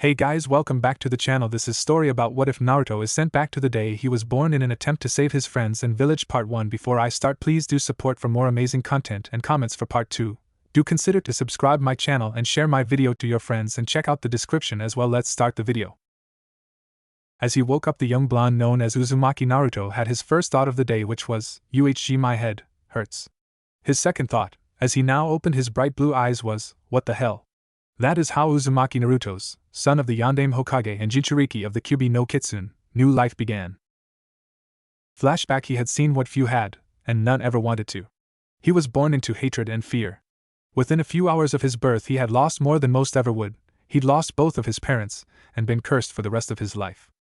Hey guys, welcome back to the channel. This is story about what if Naruto is sent back to the day he was born in an attempt to save his friends and village part 1. Before I start, please do support for more amazing content and comments for part 2. Do consider to subscribe my channel and share my video to your friends and check out the description as well. Let's start the video. As he woke up, the young blonde known as Uzumaki Naruto had his first thought of the day, which was, my head hurts. His second thought, as he now opened his bright blue eyes, was, what the hell? That is how Uzumaki Naruto's, son of the Yondaime Hokage and Jinchuriki of the Kyuubi no Kitsune, new life began. Flashback: he had seen what few had, and none ever wanted to. He was born into hatred and fear. Within a few hours of his birth he had lost more than most ever would. He'd lost both of his parents, and been cursed for the rest of his life.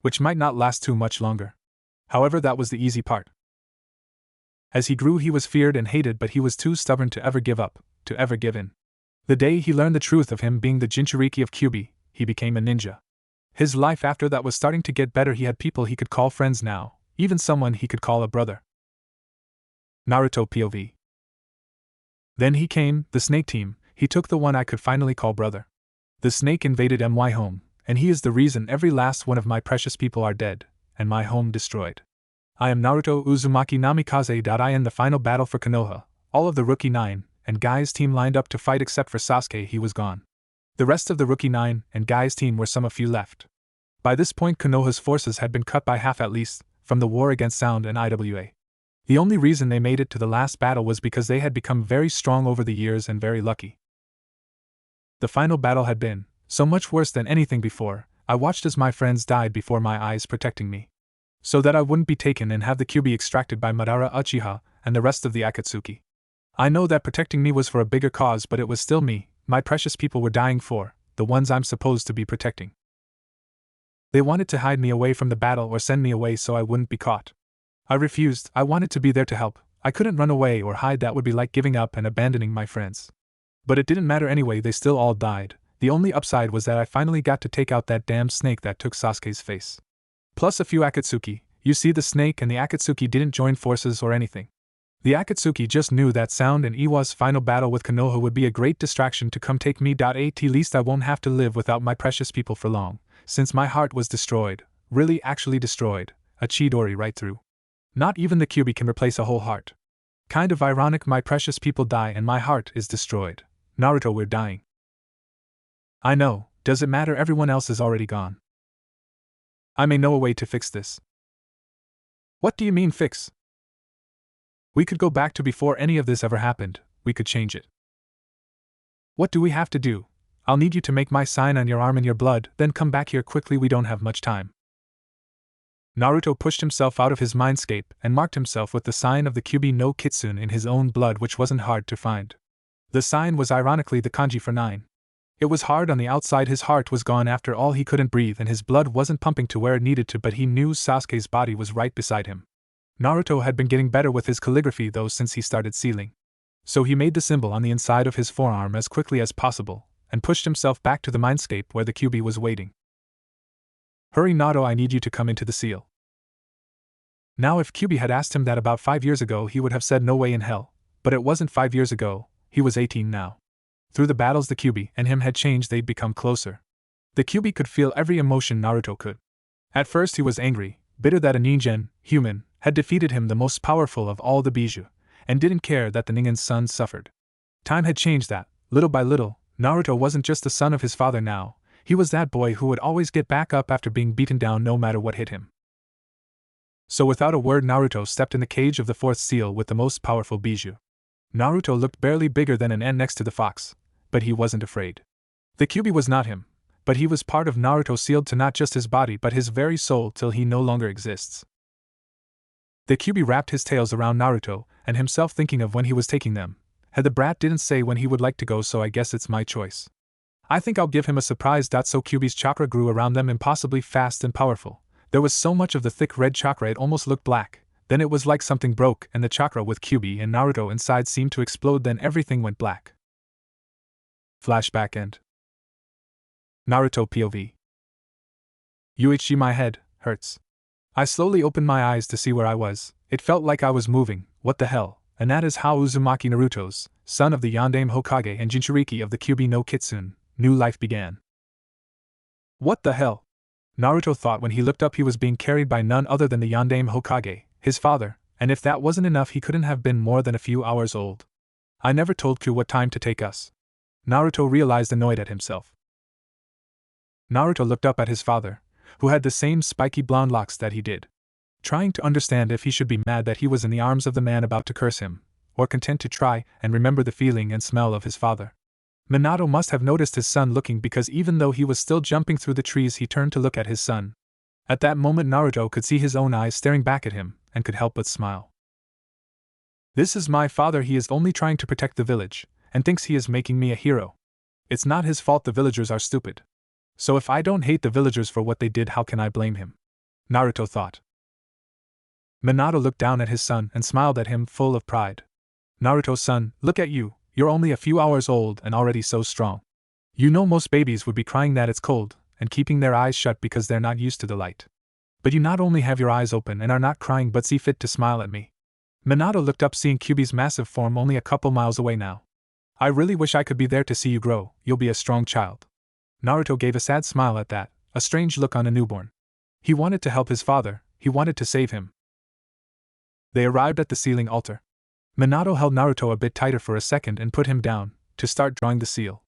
Which might not last too much longer. However, that was the easy part. As he grew he was feared and hated, but he was too stubborn to ever give up, to ever give in. The day he learned the truth of him being the Jinchuriki of Kyuubi, he became a ninja. His life after that was starting to get better. He had people he could call friends now, even someone he could call a brother. Naruto POV. Then he came, the snake team. He took the one I could finally call brother. The snake invaded my home, and he is the reason every last one of my precious people are dead, and my home destroyed. I am Naruto Uzumaki Namikaze. In the final battle for Konoha, all of the Rookie 9 and Guy's team lined up to fight except for Sasuke. He was gone. The rest of the Rookie 9 and Guy's team were some a few left. By this point Konoha's forces had been cut by half at least, from the war against Sound and IWA. The only reason they made it to the last battle was because they had become very strong over the years and very lucky. The final battle had been so much worse than anything before. I watched as my friends died before my eyes, protecting me, so that I wouldn't be taken and have the Kyuubi extracted by Madara Uchiha and the rest of the Akatsuki. I know that protecting me was for a bigger cause, but it was still me, my precious people were dying for, the ones I'm supposed to be protecting. They wanted to hide me away from the battle or send me away so I wouldn't be caught. I refused. I wanted to be there to help. I couldn't run away or hide. That would be like giving up and abandoning my friends. But it didn't matter anyway, they still all died. The only upside was that I finally got to take out that damn snake that took Sasuke's face. Plus a few Akatsuki. You see, the snake and the Akatsuki didn't join forces or anything. The Akatsuki just knew that Sound and Iwa's final battle with Konoha would be a great distraction to come take me. At least I won't have to live without my precious people for long, since my heart was destroyed, really actually destroyed, a Chidori right through. Not even the Kyuubi can replace a whole heart. Kind of ironic, my precious people die and my heart is destroyed. Naruto, we're dying. I know, does it matter? Everyone else is already gone. I may know a way to fix this. What do you mean fix? We could go back to before any of this ever happened. We could change it. What do we have to do? I'll need you to make my sign on your arm in your blood, then come back here quickly, we don't have much time. Naruto pushed himself out of his mindscape and marked himself with the sign of the Kyuubi no Kitsune in his own blood, which wasn't hard to find. The sign was ironically the kanji for 9. It was hard on the outside. His heart was gone after all, he couldn't breathe and his blood wasn't pumping to where it needed to, but he knew Sasuke's body was right beside him. Naruto had been getting better with his calligraphy though since he started sealing. So he made the symbol on the inside of his forearm as quickly as possible, and pushed himself back to the mindscape where the Kyuubi was waiting. Hurry Naruto, I need you to come into the seal. Now if Kyuubi had asked him that about 5 years ago he would have said no way in hell, but it wasn't 5 years ago, he was 18 now. Through the battles the Kyuubi and him had changed, they'd become closer. The Kyuubi could feel every emotion Naruto could. At first he was angry, bitter that a Ningen, human, had defeated him, the most powerful of all the Bijou, and didn't care that the Ningen's son suffered. Time had changed that. Little by little, Naruto wasn't just the son of his father now, he was that boy who would always get back up after being beaten down no matter what hit him. So without a word Naruto stepped in the cage of the 4th seal with the most powerful Bijou. Naruto looked barely bigger than an ant next to the fox, but he wasn't afraid. The Kyuubi was not him, but he was part of Naruto, sealed to not just his body but his very soul till he no longer exists. The Kyuubi wrapped his tails around Naruto, and himself thinking of when he was taking them. Had the brat didn't say when he would like to go, so I guess it's my choice. I think I'll give him a surprise. So Kyuubi's chakra grew around them impossibly fast and powerful. There was so much of the thick red chakra it almost looked black. Then it was like something broke and the chakra with Kyuubi and Naruto inside seemed to explode, then everything went black. Flashback end. Naruto POV. My head hurts. I slowly opened my eyes to see where I was. It felt like I was moving. What the hell? And that is how Uzumaki Naruto's, son of the Yondaime Hokage and Jinchuriki of the Kyuubi no Kitsune, new life began. What the hell? Naruto thought when he looked up he was being carried by none other than the Yondaime Hokage, his father, and if that wasn't enough he couldn't have been more than a few hours old. I never told Q what time to take us. Naruto realized, annoyed at himself. Naruto looked up at his father, who had the same spiky blonde locks that he did, trying to understand if he should be mad that he was in the arms of the man about to curse him, or content to try and remember the feeling and smell of his father. Minato must have noticed his son looking, because even though he was still jumping through the trees he turned to look at his son. At that moment Naruto could see his own eyes staring back at him, and could help but smile. This is my father. He is only trying to protect the village, and thinks he is making me a hero. It's not his fault the villagers are stupid. So if I don't hate the villagers for what they did, how can I blame him? Naruto thought. Minato looked down at his son and smiled at him, full of pride. Naruto-san, look at you. You're only a few hours old and already so strong. You know most babies would be crying that it's cold, and keeping their eyes shut because they're not used to the light. But you not only have your eyes open and are not crying but see fit to smile at me. Minato looked up, seeing Kyuubi's massive form only a couple miles away now. I really wish I could be there to see you grow. You'll be a strong child. Naruto gave a sad smile at that, a strange look on a newborn. He wanted to help his father, he wanted to save him. They arrived at the sealing altar. Minato held Naruto a bit tighter for a second and put him down, to start drawing the seal.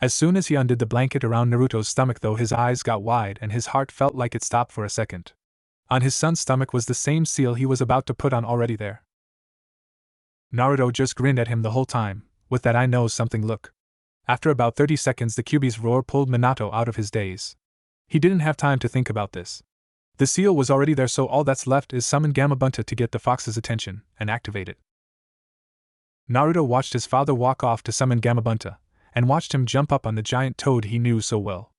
As soon as he undid the blanket around Naruto's stomach though, his eyes got wide and his heart felt like it stopped for a second. On his son's stomach was the same seal he was about to put on already there. Naruto just grinned at him the whole time, with that I know something look. After about 30 seconds the Kyuubi's roar pulled Minato out of his daze. He didn't have time to think about this. The seal was already there, so all that's left is summon Gamabunta to get the fox's attention, and activate it. Naruto watched his father walk off to summon Gamabunta, and watched him jump up on the giant toad he knew so well.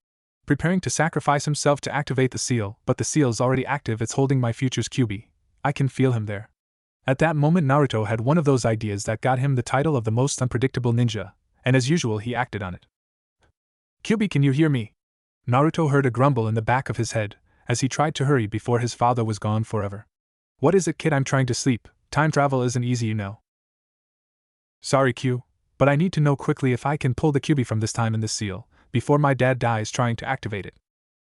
Preparing to sacrifice himself to activate the seal, but the seal's already active, it's holding my future's Kyuubi. I can feel him there. At that moment Naruto had one of those ideas that got him the title of the most unpredictable ninja, and as usual he acted on it. Kyuubi, can you hear me? Naruto heard a grumble in the back of his head, as he tried to hurry before his father was gone forever. What is it, kid? I'm trying to sleep. Time travel isn't easy, you know. Sorry, Q, but I need to know quickly if I can pull the Kyuubi from this time in this seal, before my dad dies trying to activate it.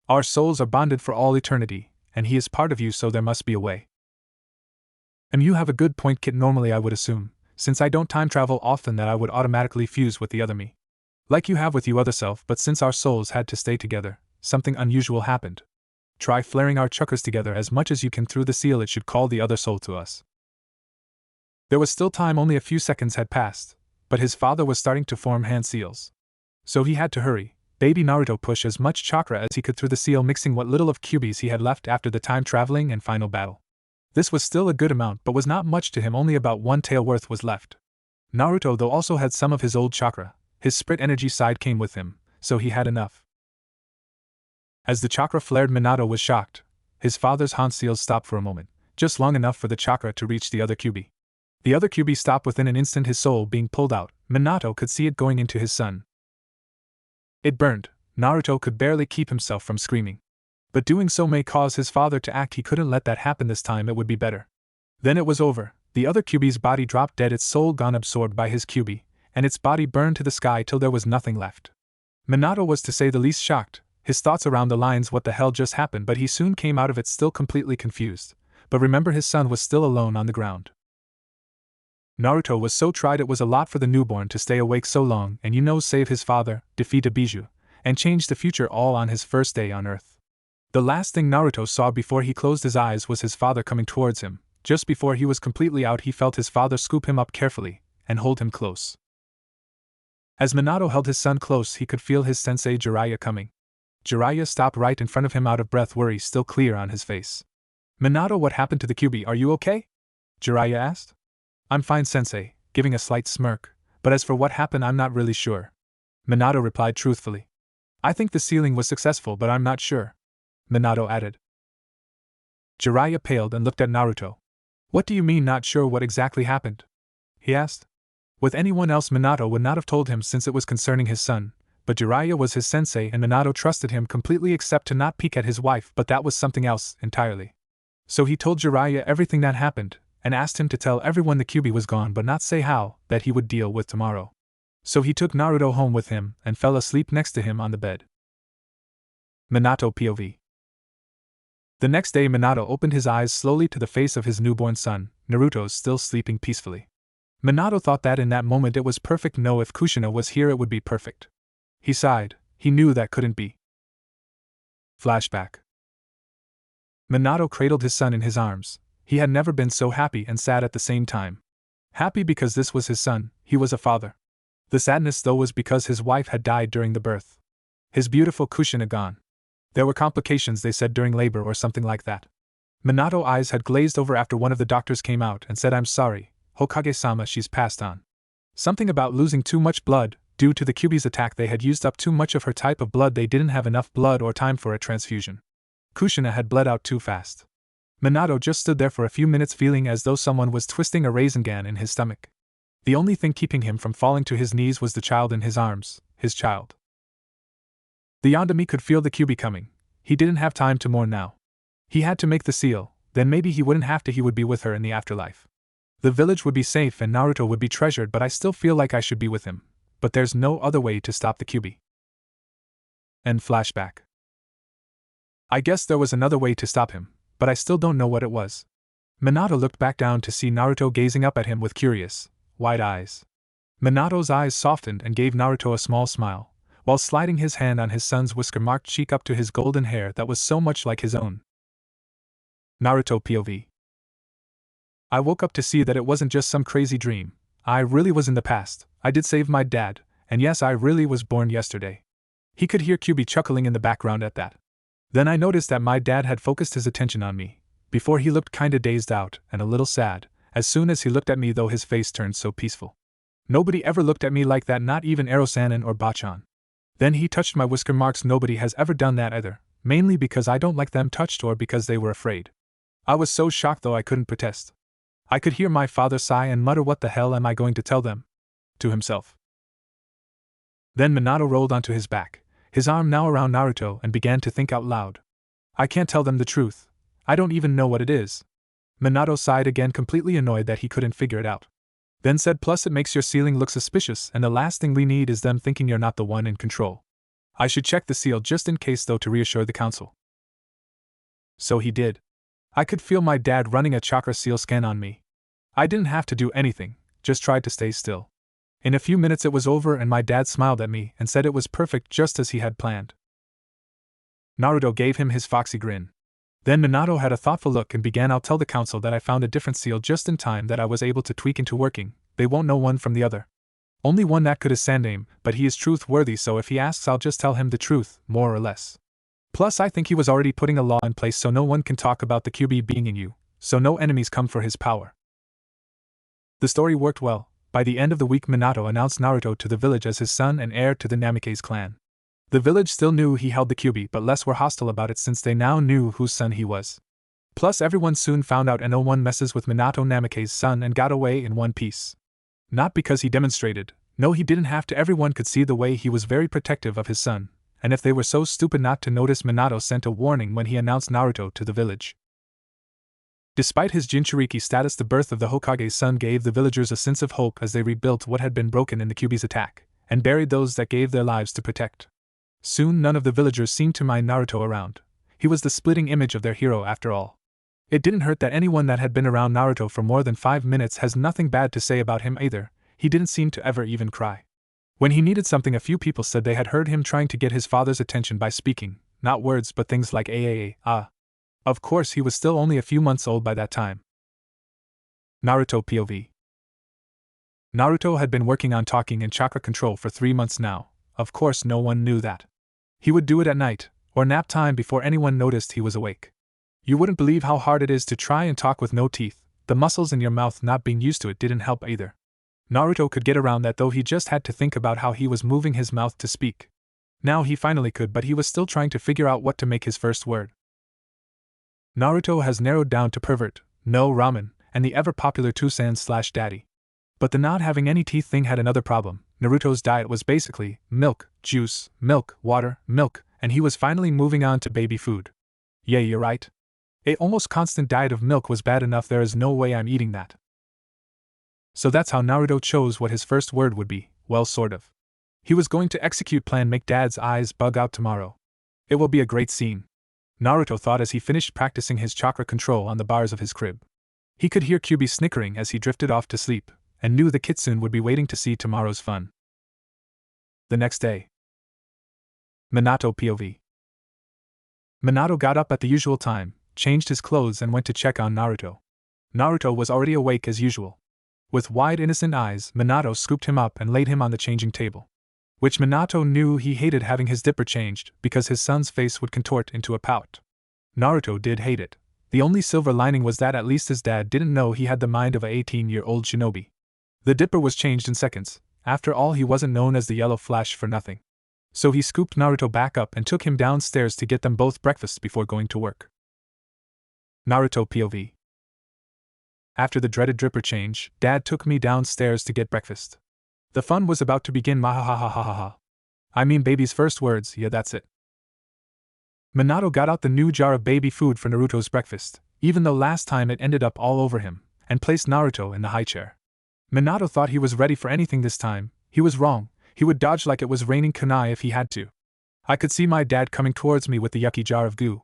Our souls are bonded for all eternity, and he is part of you, so there must be a way. And you have a good point, kid. Normally I would assume, since I don't time travel often, that I would automatically fuse with the other me. Like you have with your other self, but since our souls had to stay together, something unusual happened. Try flaring our chakras together as much as you can through the seal, it should call the other soul to us. There was still time, only a few seconds had passed, but his father was starting to form hand seals. So he had to hurry. Baby Naruto pushed as much chakra as he could through the seal, mixing what little of Kyuubis he had left after the time traveling and final battle. This was still a good amount, but was not much to him. Only about one tail worth was left. Naruto though also had some of his old chakra. His spirit energy side came with him, so he had enough. As the chakra flared, Minato was shocked. His father's hand seals stopped for a moment, just long enough for the chakra to reach the other Kyuubi. The other Kyuubi stopped within an instant, his soul being pulled out. Minato could see it going into his son. It burned. Naruto could barely keep himself from screaming. But doing so may cause his father to act. He couldn't let that happen this time, it would be better. Then it was over. The other Kyuubi's body dropped dead, its soul gone, absorbed by his Kyuubi, and its body burned to the sky till there was nothing left. Minato was to say the least shocked, his thoughts around the lines what the hell just happened, but he soon came out of it still completely confused. But remember, his son was still alone on the ground. Naruto was so tried, it was a lot for the newborn to stay awake so long and save his father, defeat a Bijou, and change the future all on his first day on Earth. The last thing Naruto saw before he closed his eyes was his father coming towards him. Just before he was completely out, he felt his father scoop him up carefully and hold him close. As Minato held his son close, he could feel his sensei Jiraiya coming. Jiraiya stopped right in front of him, out of breath, worry still clear on his face. Minato, what happened to the Kyuubi? Are you okay? Jiraiya asked. I'm fine, sensei, giving a slight smirk, but as for what happened, I'm not really sure. Minato replied truthfully. I think the sealing was successful, but I'm not sure. Minato added. Jiraiya paled and looked at Naruto. What do you mean not sure? What exactly happened? He asked. With anyone else Minato would not have told him, since it was concerning his son, but Jiraiya was his sensei and Minato trusted him completely except to not peek at his wife, but that was something else entirely. So he told Jiraiya everything that happened, and asked him to tell everyone the Kyuubi was gone but not say how, that he would deal with tomorrow. So he took Naruto home with him and fell asleep next to him on the bed. Minato POV. The next day Minato opened his eyes slowly to the face of his newborn son, Naruto, still sleeping peacefully. Minato thought that in that moment it was perfect. No, if Kushina was here it would be perfect. He sighed, he knew that couldn't be. Flashback. Minato cradled his son in his arms. He had never been so happy and sad at the same time. Happy because this was his son, he was a father. The sadness though was because his wife had died during the birth. His beautiful Kushina gone. There were complications, they said, during labor or something like that. Minato's eyes had glazed over after one of the doctors came out and said, "I'm sorry, Hokage-sama, she's passed on." Something about losing too much blood. Due to the Kyuubi's attack they had used up too much of her type of blood, they didn't have enough blood or time for a transfusion. Kushina had bled out too fast. Minato just stood there for a few minutes feeling as though someone was twisting a raisin gun in his stomach. The only thing keeping him from falling to his knees was the child in his arms, his child. The Yondaime could feel the Kyuubi coming. He didn't have time to mourn now. He had to make the seal, then maybe he wouldn't have to, he would be with her in the afterlife. The village would be safe and Naruto would be treasured, but I still feel like I should be with him. But there's no other way to stop the Kyuubi. End flashback. I guess there was another way to stop him, but I still don't know what it was. Minato looked back down to see Naruto gazing up at him with curious, wide eyes. Minato's eyes softened and gave Naruto a small smile, while sliding his hand on his son's whisker-marked cheek up to his golden hair that was so much like his own. Naruto POV. I woke up to see that it wasn't just some crazy dream. I really was in the past. I did save my dad, and yes, I really was born yesterday. He could hear Kyuubi chuckling in the background at that. Then I noticed that my dad had focused his attention on me. Before he looked kinda dazed out and a little sad. As soon as he looked at me though his face turned so peaceful. Nobody ever looked at me like that, not even Ero-sanin or Bachan. Then he touched my whisker marks. Nobody has ever done that either, mainly because I don't like them touched or because they were afraid. I was so shocked though I couldn't protest. I could hear my father sigh and mutter, "What the hell am I going to tell them?" to himself. Then Minato rolled onto his back, his arm now around Naruto, and began to think out loud. "I can't tell them the truth. I don't even know what it is." Minato sighed again, completely annoyed that he couldn't figure it out. Then said, "Plus it makes your sealing look suspicious, and the last thing we need is them thinking you're not the one in control. I should check the seal just in case though to reassure the council." So he did. I could feel my dad running a chakra seal scan on me. I didn't have to do anything, just tried to stay still. In a few minutes it was over and my dad smiled at me and said it was perfect just as he had planned. Naruto gave him his foxy grin. Then Minato had a thoughtful look and began, "I'll tell the council that I found a different seal just in time that I was able to tweak into working. They won't know one from the other. Only one that could is Sandaime, but he is truth-worthy, so if he asks I'll just tell him the truth, more or less. Plus I think he was already putting a law in place so no one can talk about the Kyuubi being in you, so no enemies come for his power." The story worked well. By the end of the week Minato announced Naruto to the village as his son and heir to the Namikaze clan. The village still knew he held the Kyuubi, but less were hostile about it since they now knew whose son he was. Plus everyone soon found out, and no one messes with Minato, Namikaze's son, and got away in one piece. Not because he demonstrated, no, he didn't have to. Everyone could see the way he was very protective of his son, and if they were so stupid not to notice, Minato sent a warning when he announced Naruto to the village. Despite his Jinchuriki status, the birth of the Hokage's son gave the villagers a sense of hope as they rebuilt what had been broken in the Kyuubi's attack, and buried those that gave their lives to protect. Soon none of the villagers seemed to mind Naruto around. He was the splitting image of their hero after all. It didn't hurt that anyone that had been around Naruto for more than 5 minutes has nothing bad to say about him either. He didn't seem to ever even cry. When he needed something, a few people said they had heard him trying to get his father's attention by speaking, not words but things like ah. Of course he was still only a few months old by that time. Naruto POV. Naruto had been working on talking and chakra control for 3 months now. Of course no one knew that. He would do it at night, or nap time, before anyone noticed he was awake. You wouldn't believe how hard it is to try and talk with no teeth. The muscles in your mouth not being used to it didn't help either. Naruto could get around that though, he just had to think about how he was moving his mouth to speak. Now he finally could, but he was still trying to figure out what to make his first word. Naruto has narrowed down to pervert, no ramen, and the ever-popular Tusan/daddy. But the not having any teeth thing had another problem. Naruto's diet was basically milk, juice, milk, water, milk, and he was finally moving on to baby food. Yeah, you're right. A almost constant diet of milk was bad enough, there is no way I'm eating that. So that's how Naruto chose what his first word would be, well, sort of. He was going to execute plan make dad's eyes bug out tomorrow. It will be a great scene, Naruto thought as he finished practicing his chakra control on the bars of his crib. He could hear Kyuubi snickering as he drifted off to sleep, and knew the kitsune would be waiting to see tomorrow's fun. The next day. Minato POV. Minato got up at the usual time, changed his clothes and went to check on Naruto. Naruto was already awake as usual. With wide innocent eyes, Minato scooped him up and laid him on the changing table. Which Minato knew he hated having his dipper changed, because his son's face would contort into a pout. Naruto did hate it. The only silver lining was that at least his dad didn't know he had the mind of a 18-year-old shinobi. The dipper was changed in seconds. After all, he wasn't known as the Yellow Flash for nothing. So he scooped Naruto back up and took him downstairs to get them both breakfast before going to work. Naruto POV. After the dreaded dripper change, Dad took me downstairs to get breakfast. The fun was about to begin. Mahahahahaha. I mean baby's first words, yeah, that's it. Minato got out the new jar of baby food for Naruto's breakfast, even though last time it ended up all over him, and placed Naruto in the high chair. Minato thought he was ready for anything this time. He was wrong. He would dodge like it was raining kunai if he had to. I could see my dad coming towards me with the yucky jar of goo.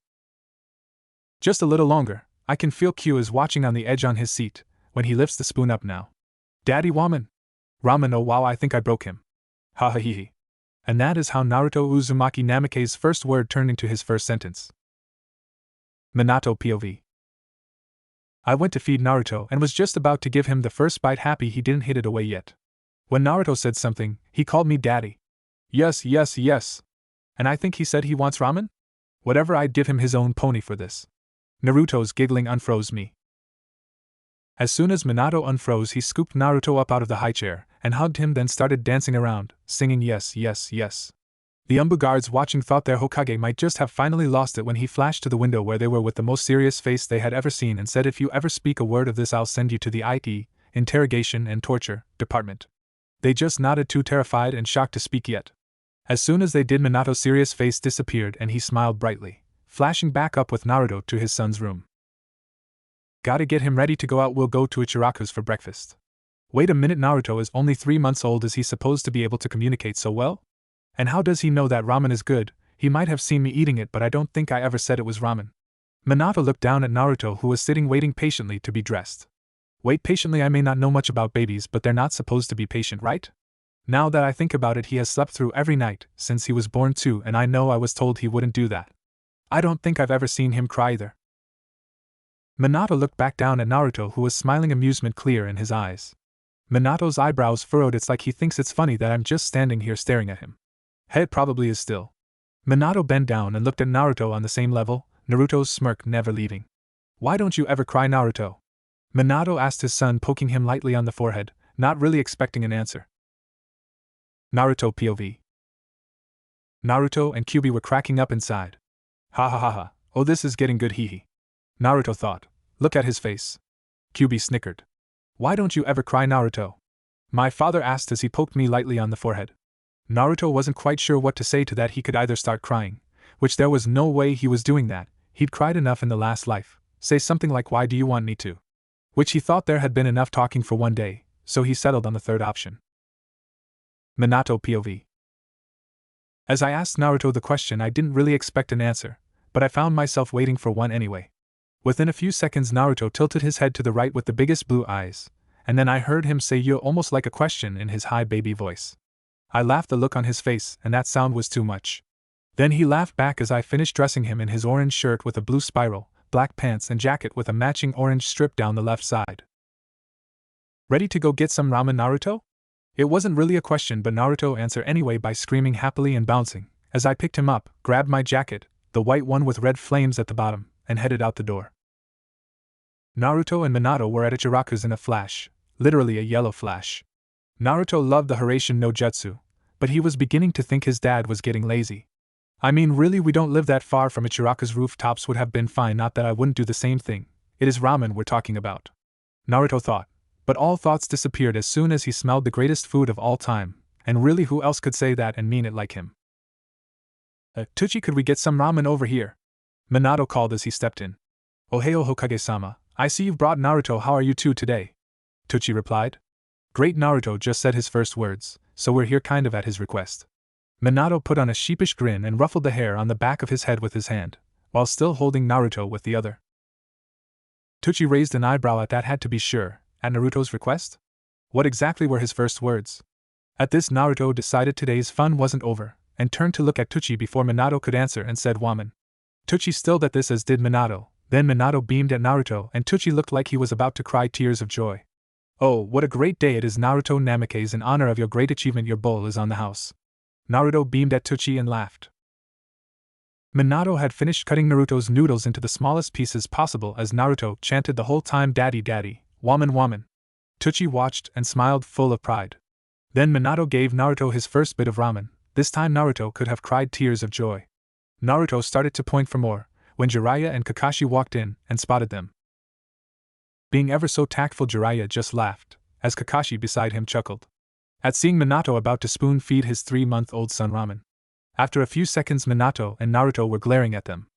Just a little longer. I can feel Q is watching on the edge on his seat, when he lifts the spoon up now. Daddy Waman. Ramen, oh wow, I think I broke him. Ha ha hee hee. And that is how Naruto Uzumaki Namake's first word turned into his first sentence. Minato POV. I went to feed Naruto and was just about to give him the first bite, happy he didn't hit it away yet. When Naruto said something, he called me daddy. Yes, yes, yes. And I think he said he wants ramen? Whatever, I'd give him his own pony for this. Naruto's giggling unfroze me. As soon as Minato unfroze, he scooped Naruto up out of the high chair and hugged him, then started dancing around, singing yes, yes, yes. The Umbu guards watching thought their Hokage might just have finally lost it when he flashed to the window where they were with the most serious face they had ever seen and said, if you ever speak a word of this, I'll send you to the IT, interrogation and torture, department. They just nodded, too terrified and shocked to speak yet. As soon as they did, Minato's serious face disappeared and he smiled brightly, flashing back up with Naruto to his son's room. Gotta get him ready to go out, we'll go to Ichiraku's for breakfast. Wait a minute, Naruto is only 3 months old, is he supposed to be able to communicate so well? And how does he know that ramen is good? He might have seen me eating it, but I don't think I ever said it was ramen. Minato looked down at Naruto, who was sitting waiting patiently to be dressed. Wait patiently, I may not know much about babies, but they're not supposed to be patient, right? Now that I think about it, he has slept through every night since he was born too, and I know I was told he wouldn't do that. I don't think I've ever seen him cry either. Minato looked back down at Naruto, who was smiling, amusement clear in his eyes. Minato's eyebrows furrowed. It's like he thinks it's funny that I'm just standing here staring at him. Head probably is still. Minato bent down and looked at Naruto on the same level, Naruto's smirk never leaving. Why don't you ever cry, Naruto? Minato asked his son, poking him lightly on the forehead, not really expecting an answer. Naruto POV. Naruto and Kyuubi were cracking up inside. Ha ha ha ha, oh this is getting good, hee hee. Naruto thought. Look at his face. Kyuubi snickered. Why don't you ever cry, Naruto? My father asked as he poked me lightly on the forehead. Naruto wasn't quite sure what to say to that. He could either start crying, which there was no way he was doing that, he'd cried enough in the last life, say something like why do you want me to? Which he thought there had been enough talking for one day, so he settled on the third option. Minato POV. As I asked Naruto the question, I didn't really expect an answer, but I found myself waiting for one anyway. Within a few seconds, Naruto tilted his head to the right with the biggest blue eyes, and then I heard him say "yo" almost like a question in his high baby voice. I laughed, the look on his face, and that sound was too much. Then he laughed back as I finished dressing him in his orange shirt with a blue spiral, black pants and jacket with a matching orange strip down the left side. Ready to go get some ramen, Naruto? It wasn't really a question, but Naruto answered anyway by screaming happily and bouncing, as I picked him up, grabbed my jacket, the white one with red flames at the bottom, and headed out the door. Naruto and Minato were at Ichiraku's in a flash, literally a yellow flash. Naruto loved the Hiraishin no Jutsu, but he was beginning to think his dad was getting lazy. I mean, really, we don't live that far from Ichiraku's, rooftops would have been fine, not that I wouldn't do the same thing. It is ramen we're talking about. Naruto thought, but all thoughts disappeared as soon as he smelled the greatest food of all time, and really who else could say that and mean it like him? Tuchi, could we get some ramen over here? Minato called as he stepped in. Oheo Hokage-sama, I see you've brought Naruto, how are you two today? Tuchi replied. Great, Naruto just said his first words, so we're here kind of at his request. Minato put on a sheepish grin and ruffled the hair on the back of his head with his hand, while still holding Naruto with the other. Tucci raised an eyebrow at that, had to be sure, at Naruto's request? What exactly were his first words? At this, Naruto decided today's fun wasn't over, and turned to look at Tucci before Minato could answer and said Waman. Tucci stilled at this, as did Minato. Then Minato beamed at Naruto and Tucci looked like he was about to cry tears of joy. Oh, what a great day it is, Naruto Namikaze, in honor of your great achievement your bull is on the house. Naruto beamed at Tucci and laughed. Minato had finished cutting Naruto's noodles into the smallest pieces possible as Naruto chanted the whole time, "Daddy, Daddy, Waman, Waman." Tucci watched and smiled full of pride. Then Minato gave Naruto his first bit of ramen. This time Naruto could have cried tears of joy. Naruto started to point for more, when Jiraiya and Kakashi walked in and spotted them. Being ever so tactful, Jiraiya just laughed, as Kakashi beside him chuckled at seeing Minato about to spoon-feed his 3-month-old son ramen. After a few seconds, Minato and Naruto were glaring at them.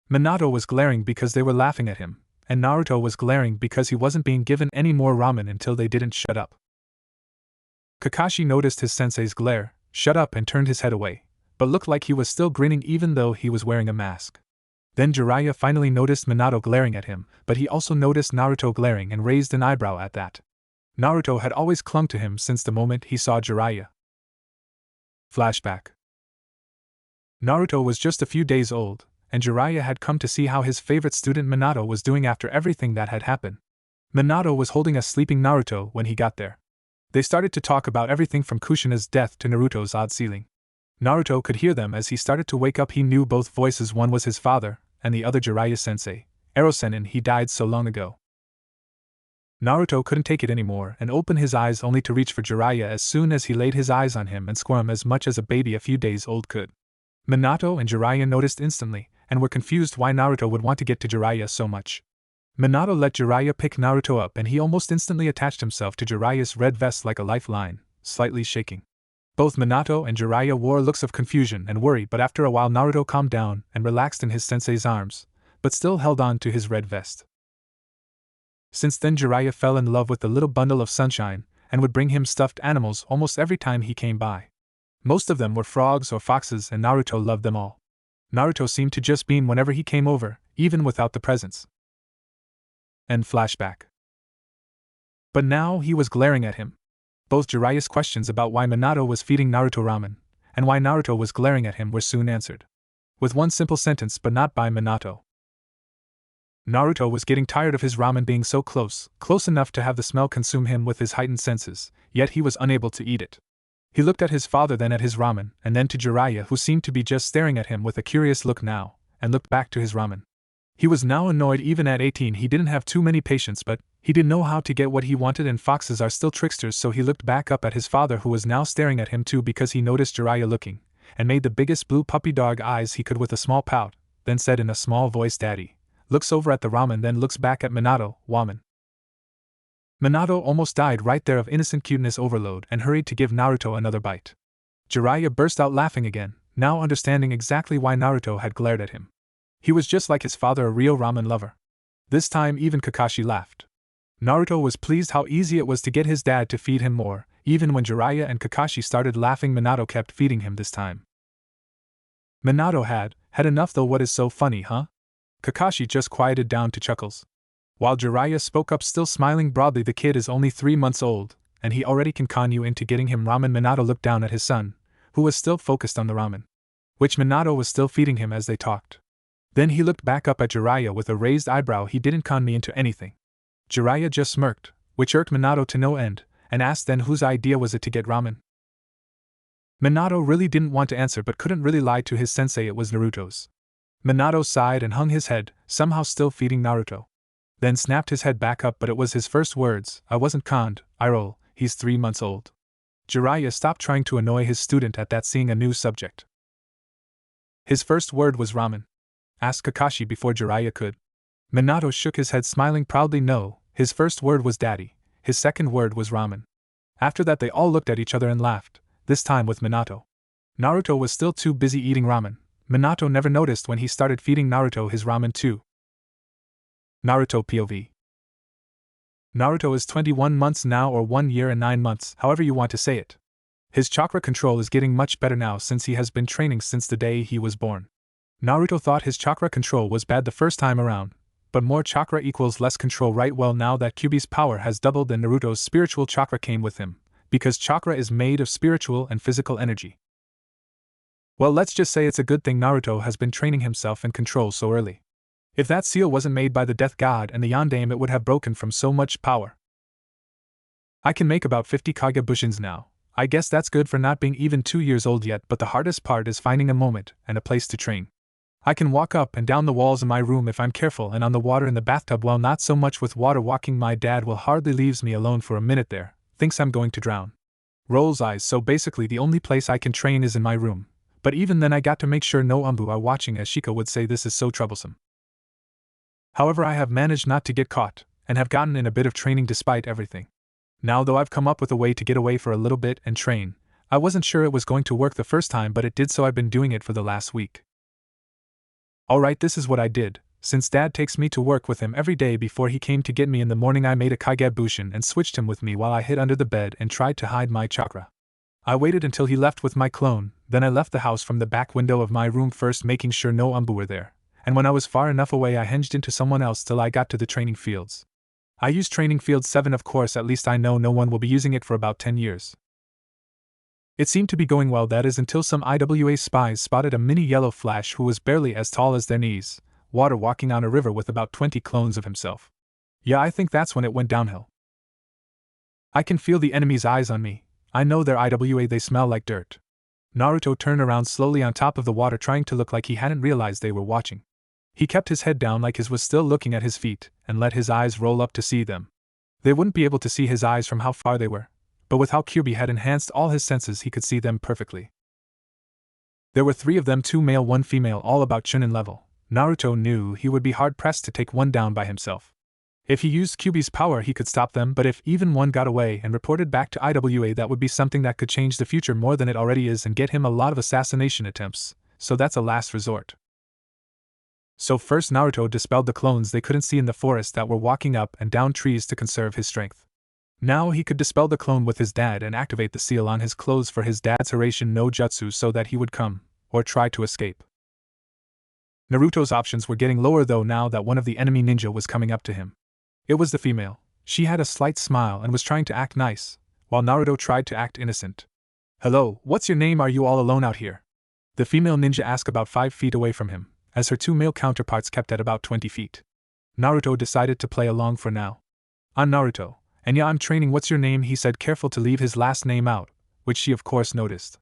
Minato was glaring because they were laughing at him, and Naruto was glaring because he wasn't being given any more ramen until they didn't shut up. Kakashi noticed his sensei's glare, shut up, and turned his head away, but looked like he was still grinning even though he was wearing a mask. Then Jiraiya finally noticed Minato glaring at him, but he also noticed Naruto glaring and raised an eyebrow at that. Naruto had always clung to him since the moment he saw Jiraiya. Flashback. Naruto was just a few days old, and Jiraiya had come to see how his favorite student Minato was doing after everything that had happened. Minato was holding a sleeping Naruto when he got there. They started to talk about everything from Kushina's death to Naruto's odd ceiling. Naruto could hear them as he started to wake up. He knew both voices, one was his father, and the other Jiraiya-sensei, Ero-sennin. He died so long ago. Naruto couldn't take it anymore and opened his eyes only to reach for Jiraiya as soon as he laid his eyes on him and squirm as much as a baby a few days old could. Minato and Jiraiya noticed instantly, and were confused why Naruto would want to get to Jiraiya so much. Minato let Jiraiya pick Naruto up and he almost instantly attached himself to Jiraiya's red vest like a lifeline, slightly shaking. Both Minato and Jiraiya wore looks of confusion and worry, but after a while Naruto calmed down and relaxed in his sensei's arms, but still held on to his red vest. Since then Jiraiya fell in love with the little bundle of sunshine, and would bring him stuffed animals almost every time he came by. Most of them were frogs or foxes, and Naruto loved them all. Naruto seemed to just beam whenever he came over, even without the presents. End flashback. But now he was glaring at him. Both Jiraiya's questions about why Minato was feeding Naruto ramen, and why Naruto was glaring at him, were soon answered. With one simple sentence, but not by Minato. Naruto was getting tired of his ramen being so close enough to have the smell consume him with his heightened senses, yet he was unable to eat it. He looked at his father, then at his ramen, and then to Jiraiya, who seemed to be just staring at him with a curious look now, and looked back to his ramen. He was now annoyed. Even at 18 he didn't have too many patience, but he didn't know how to get what he wanted, and foxes are still tricksters, so he looked back up at his father, who was now staring at him too because he noticed Jiraiya looking, and made the biggest blue puppy dog eyes he could with a small pout, then said in a small voice, "Daddy." Looks over at the ramen, then looks back at Minato, "Waman." Minato almost died right there of innocent cuteness overload and hurried to give Naruto another bite. Jiraiya burst out laughing again, now understanding exactly why Naruto had glared at him. He was just like his father, a real ramen lover. This time even Kakashi laughed. Naruto was pleased how easy it was to get his dad to feed him more. Even when Jiraiya and Kakashi started laughing, Minato kept feeding him this time. Minato had enough though. What is so funny, huh? Kakashi just quieted down to chuckles. While Jiraiya spoke up, still smiling broadly, "The kid is only 3 months old, and he already can con you into getting him ramen." Minato looked down at his son, who was still focused on the ramen, which Minato was still feeding him as they talked. Then he looked back up at Jiraiya with a raised eyebrow. "He didn't con me into anything." Jiraiya just smirked, which irked Minato to no end, and asked then whose idea was it to get ramen. Minato really didn't want to answer, but couldn't really lie to his sensei. It was Naruto's. Minato sighed and hung his head, somehow still feeding Naruto. Then snapped his head back up, but it was his first words. "I wasn't conned, I roll, he's 3 months old." Jiraiya stopped trying to annoy his student at that, seeing a new subject. "His first word was ramen?" asked Kakashi before Jiraiya could. Minato shook his head, smiling proudly. "No, his first word was daddy, his second word was ramen." After that they all looked at each other and laughed, this time with Minato. Naruto was still too busy eating ramen. Minato never noticed when he started feeding Naruto his ramen too. Naruto POV. Naruto is 21 months now, or 1 year and 9 months, however you want to say it. His chakra control is getting much better now since he has been training since the day he was born. Naruto thought his chakra control was bad the first time around, but more chakra equals less control, right? Well, now that Kyuubi's power has doubled and Naruto's spiritual chakra came with him, because chakra is made of spiritual and physical energy. Well, let's just say it's a good thing Naruto has been training himself in control so early. If that seal wasn't made by the Death God and the Yondaime, it would have broken from so much power. I can make about 50 Kage Bushins now. I guess that's good for not being even 2 years old yet, but the hardest part is finding a moment and a place to train. I can walk up and down the walls of my room if I'm careful, and on the water in the bathtub. Well, not so much with water walking. My dad will hardly leaves me alone for a minute there, thinks I'm going to drown. Rolls eyes. So basically the only place I can train is in my room, but even then I got to make sure no umbu are watching, as Shika would say. This is so troublesome. However, I have managed not to get caught, and have gotten in a bit of training despite everything. Now though I've come up with a way to get away for a little bit and train. I wasn't sure it was going to work the first time, but it did, so I've been doing it for the last week. Alright, this is what I did. Since Dad takes me to work with him every day, before he came to get me in the morning I made a Kage Bushin and switched him with me while I hid under the bed and tried to hide my chakra. I waited until he left with my clone, then I left the house from the back window of my room first, making sure no umbu were there, and when I was far enough away I hinged into someone else till I got to the training fields. I used training field 7, of course. At least I know no one will be using it for about 10 years. It seemed to be going well, that is, until some IWA spies spotted a mini yellow flash who was barely as tall as their knees, water walking on a river with about 20 clones of himself. Yeah, I think that's when it went downhill. I can feel the enemy's eyes on me. I know they're IWA, they smell like dirt. Naruto turned around slowly on top of the water, trying to look like he hadn't realized they were watching. He kept his head down like his was still looking at his feet, and let his eyes roll up to see them. They wouldn't be able to see his eyes from how far they were, but with how Kyuubi had enhanced all his senses he could see them perfectly. There were 3 of them, 2 male 1 female, all about Chunin level. Naruto knew he would be hard-pressed to take one down by himself. If he used Kyuubi's power he could stop them, but if even one got away and reported back to IWA, that would be something that could change the future more than it already is and get him a lot of assassination attempts, so that's a last resort. So first Naruto dispelled the clones they couldn't see in the forest that were walking up and down trees to conserve his strength. Now he could dispel the clone with his dad and activate the seal on his clothes for his dad's Hiraishin no Jutsu so that he would come, or try to escape. Naruto's options were getting lower though now that one of the enemy ninja was coming up to him. It was the female. She had a slight smile and was trying to act nice, while Naruto tried to act innocent. "Hello, what's your name? Are you all alone out here?" The female ninja asked about 5 feet away from him, as her 2 male counterparts kept at about 20 feet. Naruto decided to play along for now. "I'm Naruto, and yeah, I'm training. What's your name?" he said, careful to leave his last name out, which she of course noticed.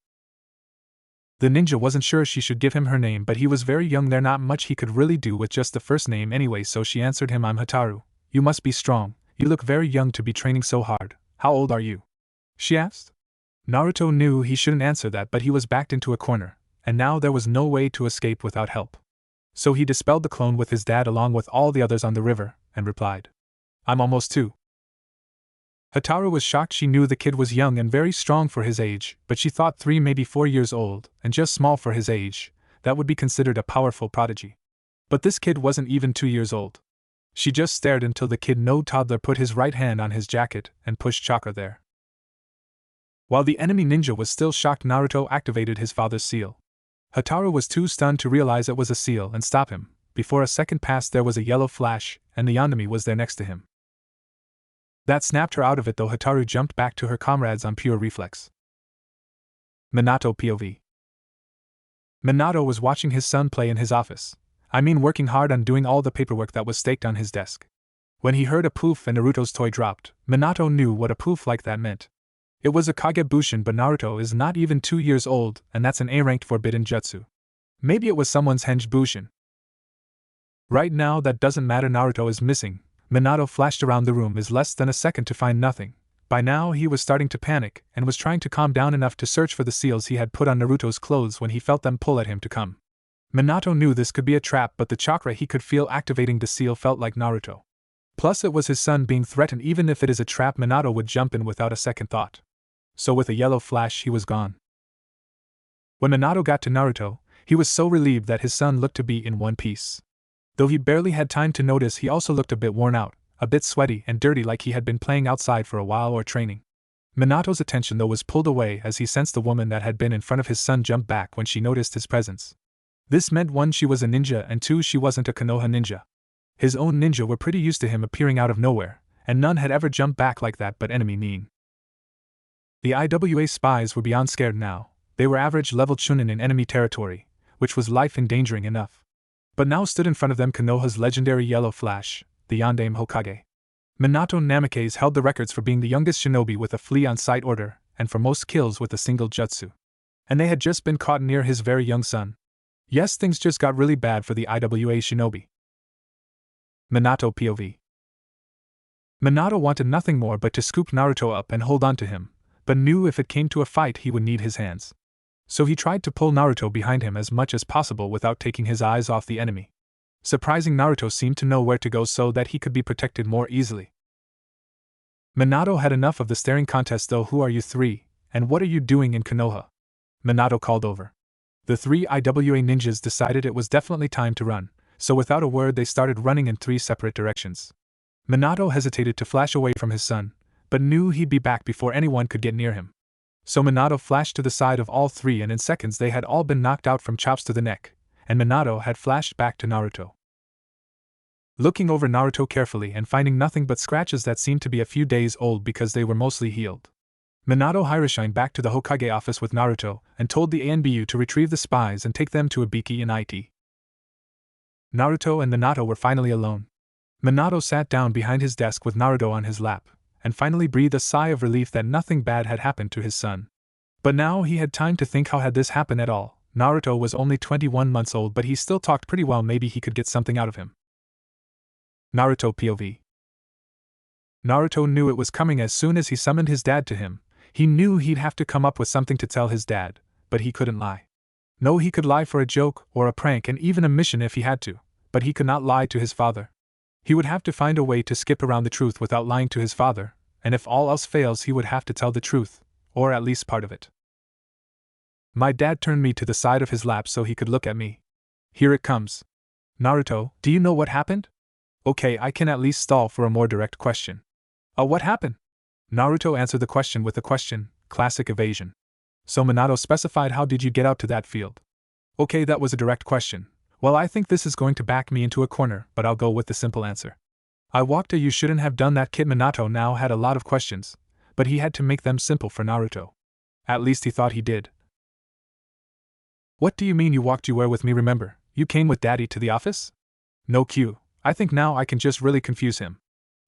The ninja wasn't sure she should give him her name, but he was very young, there not much he could really do with just the first name anyway, so she answered him, "I'm Hataru. You must be strong, you look very young to be training so hard. How old are you?" she asked. Naruto knew he shouldn't answer that, but he was backed into a corner, and now there was no way to escape without help. So he dispelled the clone with his dad along with all the others on the river, and replied, "I'm almost 2. Hataru was shocked. She knew the kid was young and very strong for his age, but she thought 3, maybe 4 years old, and just small for his age. That would be considered a powerful prodigy. But this kid wasn't even 2 years old. She just stared until the kid, no toddler, put his right hand on his jacket and pushed chakra there. While the enemy ninja was still shocked, Naruto activated his father's seal. Hataru was too stunned to realize it was a seal and stop him. Before a second passed there was a yellow flash, and the Yondaime was there next to him. That snapped her out of it though. Hataru jumped back to her comrades on pure reflex. Minato POV. Minato was watching his son play in his office. I mean working hard on doing all the paperwork that was staked on his desk. When he heard a poof and Naruto's toy dropped, Minato knew what a poof like that meant. It was a Kage Bushin, but Naruto is not even 2 years old, and that's an A-ranked forbidden jutsu. Maybe it was someone's henge Bushin. Right now that doesn't matter, Naruto is missing. Minato flashed around the room is less than a second to find nothing. By now he was starting to panic, and was trying to calm down enough to search for the seals he had put on Naruto's clothes when he felt them pull at him to come. Minato knew this could be a trap, but the chakra he could feel activating the seal felt like Naruto. Plus it was his son being threatened. Even if it is a trap, Minato would jump in without a second thought. So with a yellow flash he was gone. When Minato got to Naruto, he was so relieved that his son looked to be in one piece. Though he barely had time to notice, he also looked a bit worn out, a bit sweaty and dirty, like he had been playing outside for a while or training. Minato's attention though was pulled away as he sensed the woman that had been in front of his son jump back when she noticed his presence. This meant 1, she was a ninja, and 2, she wasn't a Konoha ninja. His own ninja were pretty used to him appearing out of nowhere, and none had ever jumped back like that but enemy Nin. The IWA spies were beyond scared now. They were average level chunin in enemy territory, which was life endangering enough. But now stood in front of them Konoha's legendary Yellow Flash, the Yondaime Hokage. Minato Namikaze held the records for being the youngest shinobi with a flee on sight order, and for most kills with a single jutsu. And they had just been caught near his very young son. Yes, things just got really bad for the IWA shinobi. Minato POV. Minato wanted nothing more but to scoop Naruto up and hold on to him, but knew if it came to a fight he would need his hands. So he tried to pull Naruto behind him as much as possible without taking his eyes off the enemy. Surprising, Naruto seemed to know where to go so that he could be protected more easily. Minato had enough of the staring contest though. Who are you three, and what are you doing in Konoha? Minato called over. The 3 IWA ninjas decided it was definitely time to run, so without a word they started running in 3 separate directions. Minato hesitated to flash away from his son, but knew he'd be back before anyone could get near him. So Minato flashed to the side of all 3 and in seconds they had all been knocked out from chops to the neck, and Minato had flashed back to Naruto. Looking over Naruto carefully and finding nothing but scratches that seemed to be a few days old because they were mostly healed, Minato hiroshined back to the Hokage office with Naruto and told the ANBU to retrieve the spies and take them to Ibiki in IT. Naruto and Minato were finally alone. Minato sat down behind his desk with Naruto on his lap, and finally breathed a sigh of relief that nothing bad had happened to his son. But now he had time to think, how had this happened at all? Naruto was only 21 months old, but he still talked pretty well. Maybe he could get something out of him. Naruto POV. Naruto knew it was coming as soon as he summoned his dad to him. He knew he'd have to come up with something to tell his dad, but he couldn't lie. No, he could lie for a joke, or a prank, and even a mission if he had to, but he could not lie to his father. He would have to find a way to skip around the truth without lying to his father, and if all else fails he would have to tell the truth, or at least part of it. My dad turned me to the side of his lap so he could look at me. Here it comes. Naruto, do you know what happened? Okay, I can at least stall for a more direct question. What happened? Naruto answered the question with a question, classic evasion. So Minato specified, how did you get out to that field? Okay, that was a direct question. Well, I think this is going to back me into a corner, but I'll go with the simple answer. I walked. You shouldn't have done that, kid. Minato now had a lot of questions, but he had to make them simple for Naruto. At least he thought he did. What do you mean you walked? You were with me, remember? You came with Daddy to the office? No, Q. I think now I can just really confuse him.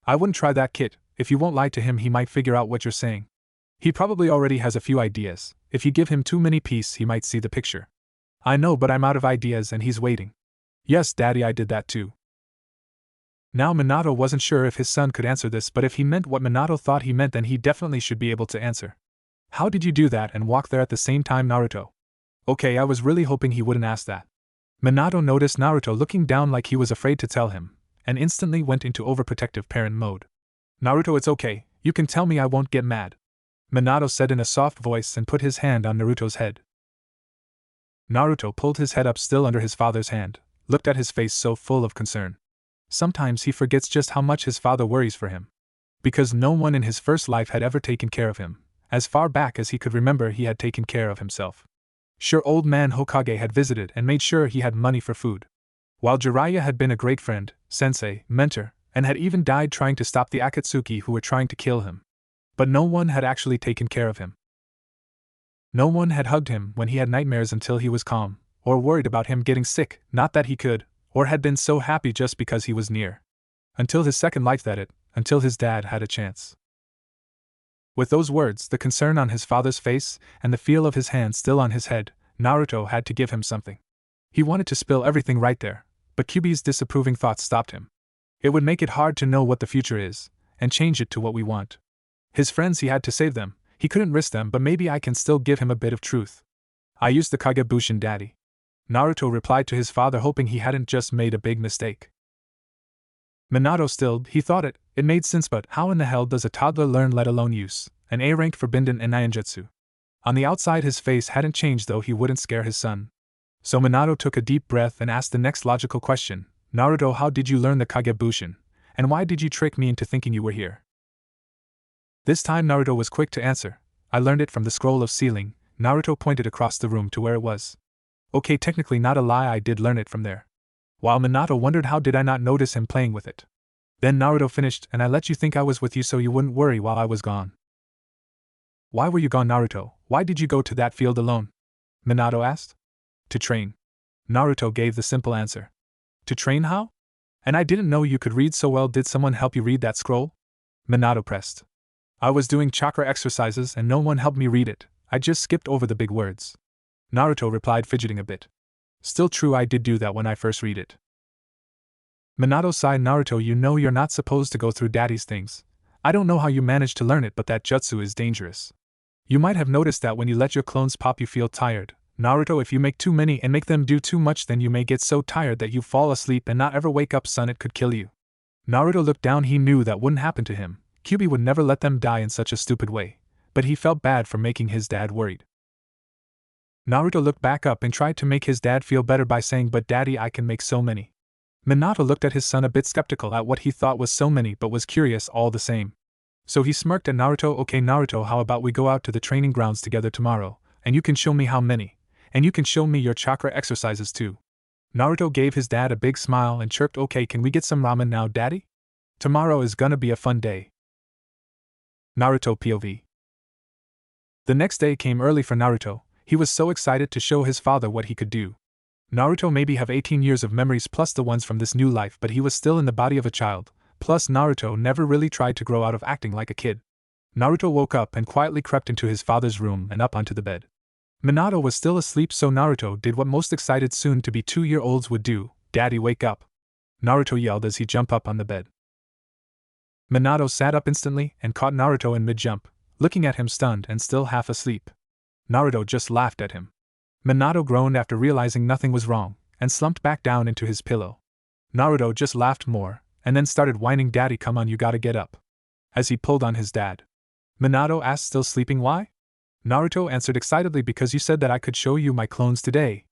I wouldn't try that, kid. If you won't lie to him, he might figure out what you're saying. He probably already has a few ideas. If you give him too many pieces, he might see the picture. I know, but I'm out of ideas and he's waiting. Yes, Daddy, I did that too. Now Minato wasn't sure if his son could answer this, but if he meant what Minato thought he meant, then he definitely should be able to answer. How did you do that and walk there at the same time, Naruto? Okay, I was really hoping he wouldn't ask that. Minato noticed Naruto looking down like he was afraid to tell him, and instantly went into overprotective parent mode. Naruto, it's okay, you can tell me, I won't get mad. Minato said in a soft voice and put his hand on Naruto's head. Naruto pulled his head up, still under his father's hand, looked at his face so full of concern. Sometimes he forgets just how much his father worries for him. Because no one in his first life had ever taken care of him. As far back as he could remember, he had taken care of himself. Sure, old man Hokage had visited and made sure he had money for food. While Jiraiya had been a great friend, sensei, mentor, and had even died trying to stop the Akatsuki who were trying to kill him. But no one had actually taken care of him. No one had hugged him when he had nightmares until he was calm, or worried about him getting sick, not that he could, or had been so happy just because he was near. Until his second life, until his dad had a chance. With those words, the concern on his father's face, and the feel of his hand still on his head, Naruto had to give him something. He wanted to spill everything right there, but Kyuubi's disapproving thoughts stopped him. It would make it hard to know what the future is, and change it to what we want. His friends, he had to save them, he couldn't risk them, but maybe I can still give him a bit of truth. I used the Kagebushin, Daddy. Naruto replied to his father, hoping he hadn't just made a big mistake. Minato stilled. He thought it made sense, but how in the hell does a toddler learn, let alone use an A rank forbidden in ninjutsu? On the outside his face hadn't changed, though he wouldn't scare his son. So Minato took a deep breath and asked the next logical question. Naruto, how did you learn the Kagebushin, and why did you trick me into thinking you were here? This time Naruto was quick to answer. I learned it from the scroll of ceiling. Naruto pointed across the room to where it was. Okay, technically not a lie, I did learn it from there. While Minato wondered how did I not notice him playing with it. Then Naruto finished, and I let you think I was with you so you wouldn't worry while I was gone. Why were you gone, Naruto? Why did you go to that field alone? Minato asked. To train. Naruto gave the simple answer. To train how? And I didn't know you could read so well, did someone help you read that scroll? Minato pressed. I was doing chakra exercises and no one helped me read it, I just skipped over the big words. Naruto replied, fidgeting a bit. Still true, I did do that when I first read it. Minato sighed. Naruto, you know you're not supposed to go through daddy's things. I don't know how you managed to learn it, but that jutsu is dangerous. You might have noticed that when you let your clones pop you feel tired. Naruto, if you make too many and make them do too much, then you may get so tired that you fall asleep and not ever wake up, son, it could kill you. Naruto looked down. He knew that wouldn't happen to him. Kyuubi would never let them die in such a stupid way, but he felt bad for making his dad worried. Naruto looked back up and tried to make his dad feel better by saying, but daddy, I can make so many. Minato looked at his son a bit skeptical at what he thought was so many, but was curious all the same. So he smirked at Naruto. Okay Naruto, how about we go out to the training grounds together tomorrow, and you can show me how many, and you can show me your chakra exercises too. Naruto gave his dad a big smile and chirped, okay, can we get some ramen now, daddy? Tomorrow is gonna be a fun day. Naruto POV. The next day came early for Naruto. He was so excited to show his father what he could do. Naruto maybe have 18 years of memories plus the ones from this new life, but he was still in the body of a child. Plus Naruto never really tried to grow out of acting like a kid. Naruto woke up and quietly crept into his father's room and up onto the bed. Minato was still asleep, so Naruto did what most excited soon-to-be 2-year-olds would do. Daddy, wake up! Naruto yelled as he jumped up on the bed. Minato sat up instantly and caught Naruto in mid-jump, looking at him stunned and still half asleep. Naruto just laughed at him. Minato groaned after realizing nothing was wrong, and slumped back down into his pillow. Naruto just laughed more, and then started whining, Daddy, come on, you gotta get up. As he pulled on his dad. Minato asked, still sleeping, why? Naruto answered excitedly, because you said that I could show you my clones today.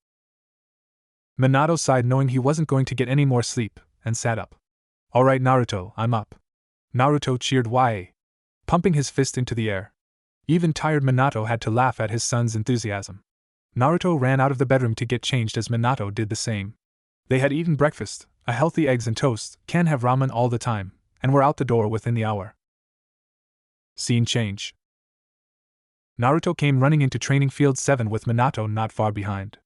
Minato sighed, knowing he wasn't going to get any more sleep, and sat up. Alright Naruto, I'm up. Naruto cheered, why? Pumping his fist into the air. Even tired Minato had to laugh at his son's enthusiasm. Naruto ran out of the bedroom to get changed as Minato did the same. They had eaten breakfast, a healthy eggs and toast, can't have ramen all the time, and were out the door within the hour. Scene change. Naruto came running into Training Field 7 with Minato not far behind.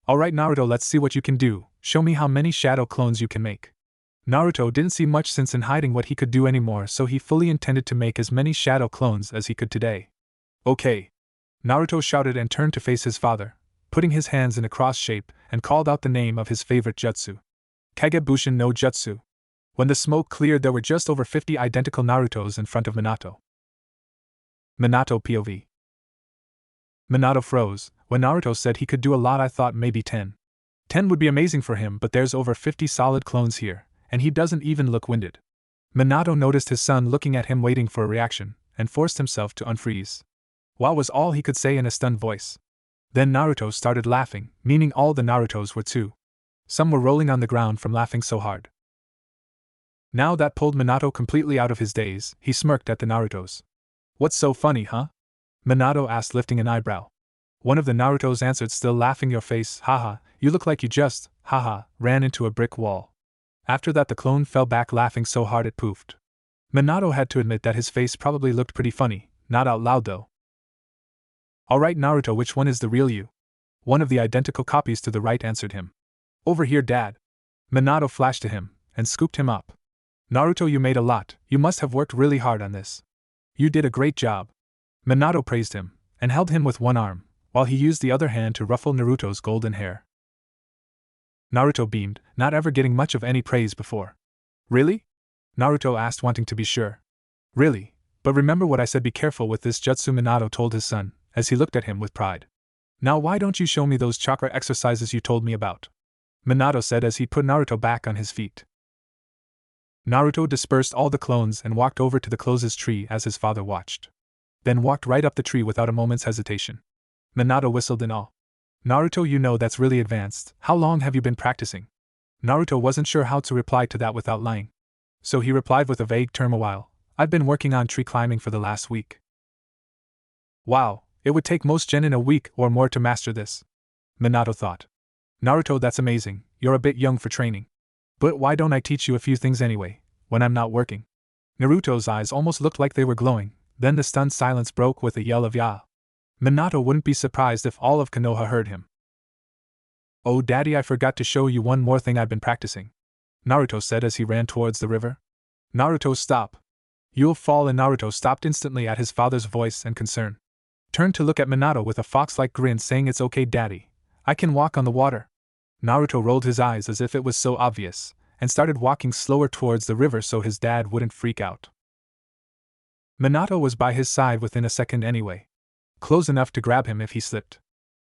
Alright Naruto, let's see what you can do, show me how many shadow clones you can make. Naruto didn't see much sense in hiding what he could do anymore, so he fully intended to make as many shadow clones as he could today. Okay. Naruto shouted and turned to face his father, putting his hands in a cross shape, and called out the name of his favorite jutsu. Kagebushin no Jutsu. When the smoke cleared, there were just over 50 identical Narutos in front of Minato. Minato POV. Minato froze. When Naruto said he could do a lot, I thought maybe 10. 10 would be amazing for him, but there's over 50 solid clones here, and he doesn't even look winded. Minato noticed his son looking at him waiting for a reaction, and forced himself to unfreeze. Wow was all he could say in a stunned voice. Then Naruto started laughing, meaning all the Narutos were too. Some were rolling on the ground from laughing so hard. Now that pulled Minato completely out of his daze. He smirked at the Narutos. What's so funny, huh? Minato asked, lifting an eyebrow. One of the Narutos answered, still laughing, your face, haha, you look like you just, haha, ran into a brick wall. After that the clone fell back laughing so hard it poofed. Minato had to admit that his face probably looked pretty funny, not out loud though. Alright Naruto, which one is the real you? One of the identical copies to the right answered him. Over here, Dad. Minato flashed to him, and scooped him up. Naruto, you made a lot, you must have worked really hard on this. You did a great job. Minato praised him, and held him with one arm, while he used the other hand to ruffle Naruto's golden hair. Naruto beamed, not ever getting much of any praise before. Really? Naruto asked, wanting to be sure. Really, but remember what I said, be careful with this jutsu, Minato told his son, as he looked at him with pride. Now why don't you show me those chakra exercises you told me about? Minato said as he put Naruto back on his feet. Naruto dispersed all the clones and walked over to the closes tree as his father watched. Then walked right up the tree without a moment's hesitation. Minato whistled in awe. Naruto, you know that's really advanced. How long have you been practicing? Naruto wasn't sure how to reply to that without lying. So he replied with a vague term, a while. I've been working on tree climbing for the last week. Wow, it would take most genin a week or more to master this. Minato thought. Naruto, that's amazing, you're a bit young for training. But why don't I teach you a few things anyway, when I'm not working? Naruto's eyes almost looked like they were glowing, then the stunned silence broke with a yell of "Ya!" Minato wouldn't be surprised if all of Konoha heard him. Oh daddy, I forgot to show you one more thing I've been practicing, Naruto said as he ran towards the river. Naruto, stop. You'll fall, and Naruto stopped instantly at his father's voice and concern. Turned to look at Minato with a fox-like grin saying, "It's okay daddy, I can walk on the water." Naruto rolled his eyes as if it was so obvious, and started walking slower towards the river so his dad wouldn't freak out. Minato was by his side within a second anyway, close enough to grab him if he slipped,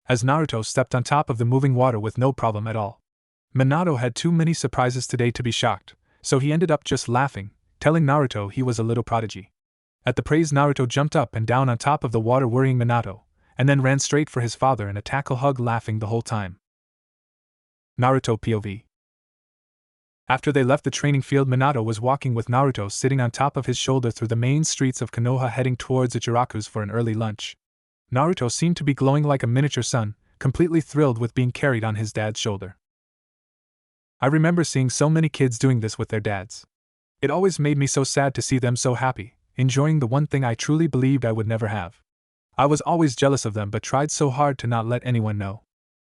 as Naruto stepped on top of the moving water with no problem at all. Minato had too many surprises today to be shocked, so he ended up just laughing, telling Naruto he was a little prodigy. At the praise, Naruto jumped up and down on top of the water worrying Minato, and then ran straight for his father in a tackle hug, laughing the whole time. Naruto POV. After they left the training field, Minato was walking with Naruto sitting on top of his shoulder through the main streets of Konoha, heading towards Ichiraku's for an early lunch. Naruto seemed to be glowing like a miniature sun, completely thrilled with being carried on his dad's shoulder. I remember seeing so many kids doing this with their dads. It always made me so sad to see them so happy, enjoying the one thing I truly believed I would never have. I was always jealous of them but tried so hard to not let anyone know.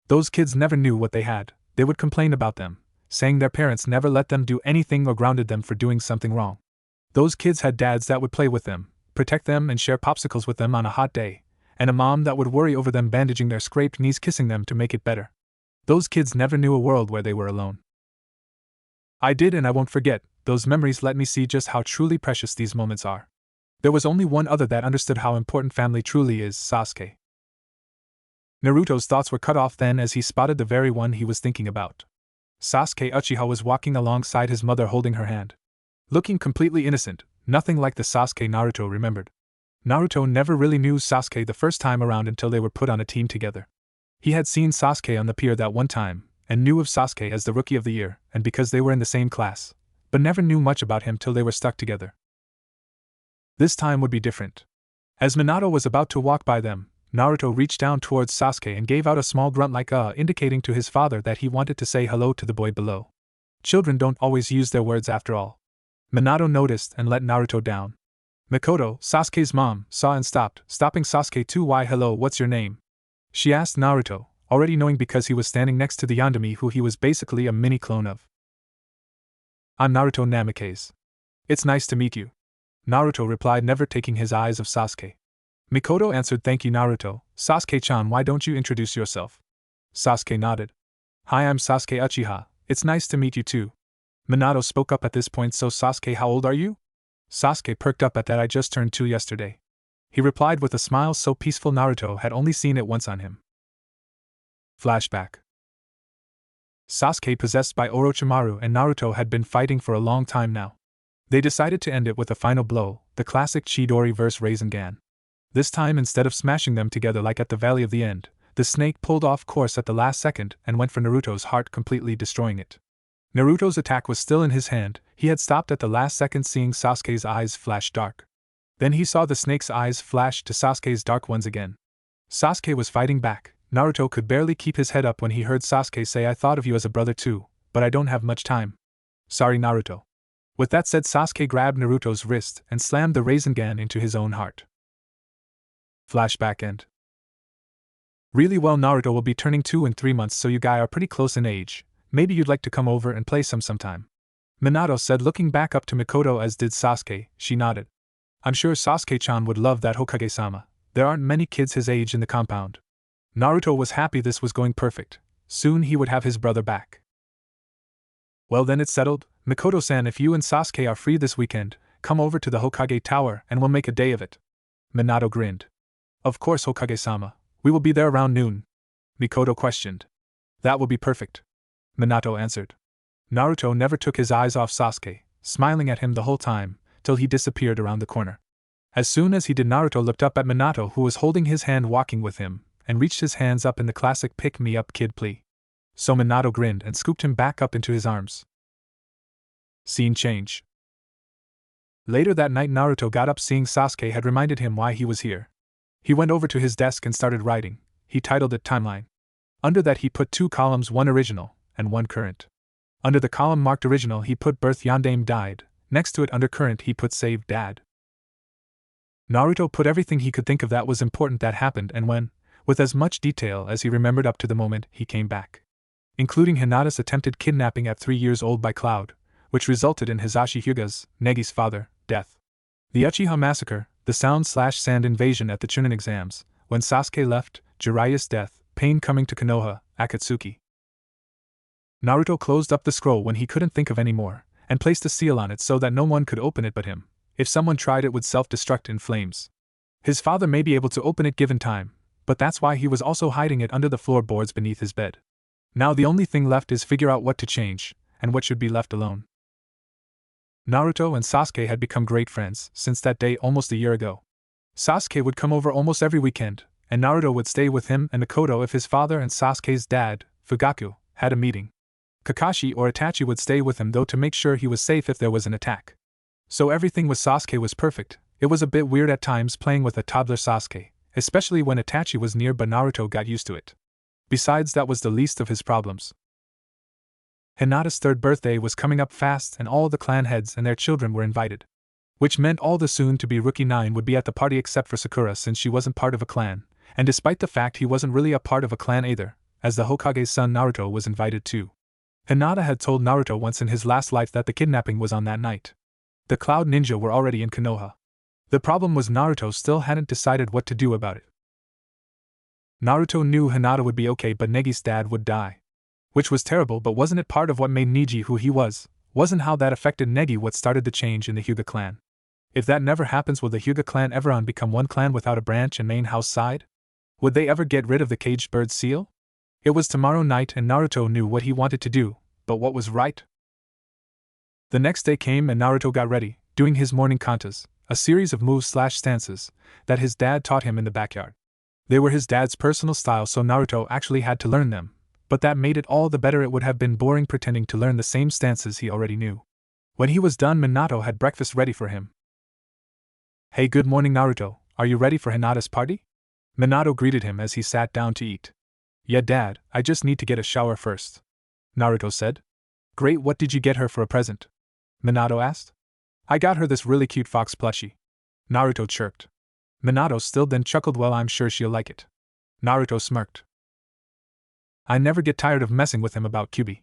Those kids never knew what they had. They would complain about them, saying their parents never let them do anything or grounded them for doing something wrong. Those kids had dads that would play with them, protect them and share popsicles with them on a hot day, and a mom that would worry over them bandaging their scraped knees, kissing them to make it better. Those kids never knew a world where they were alone. I did, and I won't forget. Those memories let me see just how truly precious these moments are. There was only one other that understood how important family truly is: Sasuke. Naruto's thoughts were cut off then as he spotted the very one he was thinking about. Sasuke Uchiha was walking alongside his mother holding her hand. Looking completely innocent, nothing like the Sasuke Naruto remembered. Naruto never really knew Sasuke the first time around until they were put on a team together. He had seen Sasuke on the pier that one time, and knew of Sasuke as the Rookie of the Year, and because they were in the same class, but never knew much about him till they were stuck together. This time would be different. As Minato was about to walk by them, Naruto reached down towards Sasuke and gave out a small grunt like indicating to his father that he wanted to say hello to the boy below. Children don't always use their words after all. Minato noticed and let Naruto down. Mikoto, Sasuke's mom, saw and stopping Sasuke too. "Why hello, what's your name?" she asked Naruto, already knowing because he was standing next to the Yandere who he was basically a mini clone of. "I'm Naruto Namikaze. It's nice to meet you," Naruto replied, never taking his eyes off Sasuke. Mikoto answered, "Thank you Naruto. Sasuke-chan, why don't you introduce yourself?" Sasuke nodded. "Hi, I'm Sasuke Uchiha. It's nice to meet you too." Minato spoke up at this point. "So Sasuke, how old are you?" Sasuke perked up at that. "I just turned 2 yesterday," he replied with a smile so peaceful Naruto had only seen it once on him. Flashback. Sasuke possessed by Orochimaru and Naruto had been fighting for a long time now. They decided to end it with a final blow, the classic Chidori vs. Rasengan. This time, instead of smashing them together like at the Valley of the End, the snake pulled off course at the last second and went for Naruto's heart, completely destroying it. Naruto's attack was still in his hand. He had stopped at the last second, seeing Sasuke's eyes flash dark. Then he saw the snake's eyes flash to Sasuke's dark ones again. Sasuke was fighting back. Naruto could barely keep his head up when he heard Sasuke say, "I thought of you as a brother too, but I don't have much time. Sorry Naruto." With that said, Sasuke grabbed Naruto's wrist and slammed the Rasengan into his own heart. Flashback end. Really well, Naruto will be turning 2 in 3 months, so you guys are pretty close in age. Maybe you'd like to come over and play sometime. Minato said, looking back up to Mikoto, as did Sasuke. She nodded. "I'm sure Sasuke-chan would love that, Hokage-sama. There aren't many kids his age in the compound." Naruto was happy this was going perfect. Soon he would have his brother back. "Well then, it's settled. Mikoto-san, if you and Sasuke are free this weekend, come over to the Hokage Tower and we'll make a day of it." Minato grinned. "Of course Hokage-sama, we will be there around noon." Mikoto questioned. "That will be perfect," Minato answered. Naruto never took his eyes off Sasuke, smiling at him the whole time, till he disappeared around the corner. As soon as he did, Naruto looked up at Minato, who was holding his hand walking with him, and reached his hands up in the classic pick-me-up kid plea. So Minato grinned and scooped him back up into his arms. Scene change. Later that night, Naruto got up seeing Sasuke had reminded him why he was here. He went over to his desk and started writing. He titled it Timeline. Under that he put 2 columns, one original and one current. Under the column marked original he put birth Yondaime died, next to it under current he put save dad. Naruto put everything he could think of that was important that happened and when, with as much detail as he remembered up to the moment he came back. Including Hinata's attempted kidnapping at 3 years old by Cloud, which resulted in Hisashi Hyuga's, Negi's father, death. The Uchiha massacre, the sound/sand invasion at the Chunin exams, when Sasuke left, Jiraiya's death, pain coming to Konoha, Akatsuki. Naruto closed up the scroll when he couldn't think of any more, and placed a seal on it so that no one could open it but him. If someone tried it would self-destruct in flames. His father may be able to open it given time, but that's why he was also hiding it under the floorboards beneath his bed. Now the only thing left is figure out what to change, and what should be left alone. Naruto and Sasuke had become great friends since that day almost a year ago. Sasuke would come over almost every weekend, and Naruto would stay with him and Mikoto if his father and Sasuke's dad, Fugaku, had a meeting. Kakashi or Itachi would stay with him though to make sure he was safe if there was an attack. So everything with Sasuke was perfect. It was a bit weird at times playing with a toddler Sasuke, especially when Itachi was near, but Naruto got used to it. Besides, that was the least of his problems. Hinata's 3rd birthday was coming up fast and all the clan heads and their children were invited. Which meant all the soon-to-be rookie 9 would be at the party except for Sakura since she wasn't part of a clan, and despite the fact he wasn't really a part of a clan either, as the Hokage's son Naruto was invited too. Hinata had told Naruto once in his last life that the kidnapping was on that night. The Cloud Ninja were already in Konoha. The problem was Naruto still hadn't decided what to do about it. Naruto knew Hinata would be okay but Negi's dad would die. Which was terrible, but wasn't it part of what made Neji who he was? Wasn't how that affected Negi what started the change in the Hyuga clan? If that never happens, will the Hyuga clan ever become one clan without a branch and main house side? Would they ever get rid of the caged bird seal? It was tomorrow night and Naruto knew what he wanted to do, but what was right? The next day came and Naruto got ready, doing his morning kantas, a series of moves/stances, that his dad taught him in the backyard. They were his dad's personal style so Naruto actually had to learn them, but that made it all the better. It would have been boring pretending to learn the same stances he already knew. When he was done, Minato had breakfast ready for him. "Hey, good morning Naruto, are you ready for Hinata's party?" Minato greeted him as he sat down to eat. "Yeah Dad, I just need to get a shower first," Naruto said. "Great, what did you get her for a present?" Minato asked. "I got her this really cute fox plushie," Naruto chirped. Minato still then chuckled, "Well, I'm sure she'll like it." Naruto smirked. "I never get tired of messing with him about Kyubi.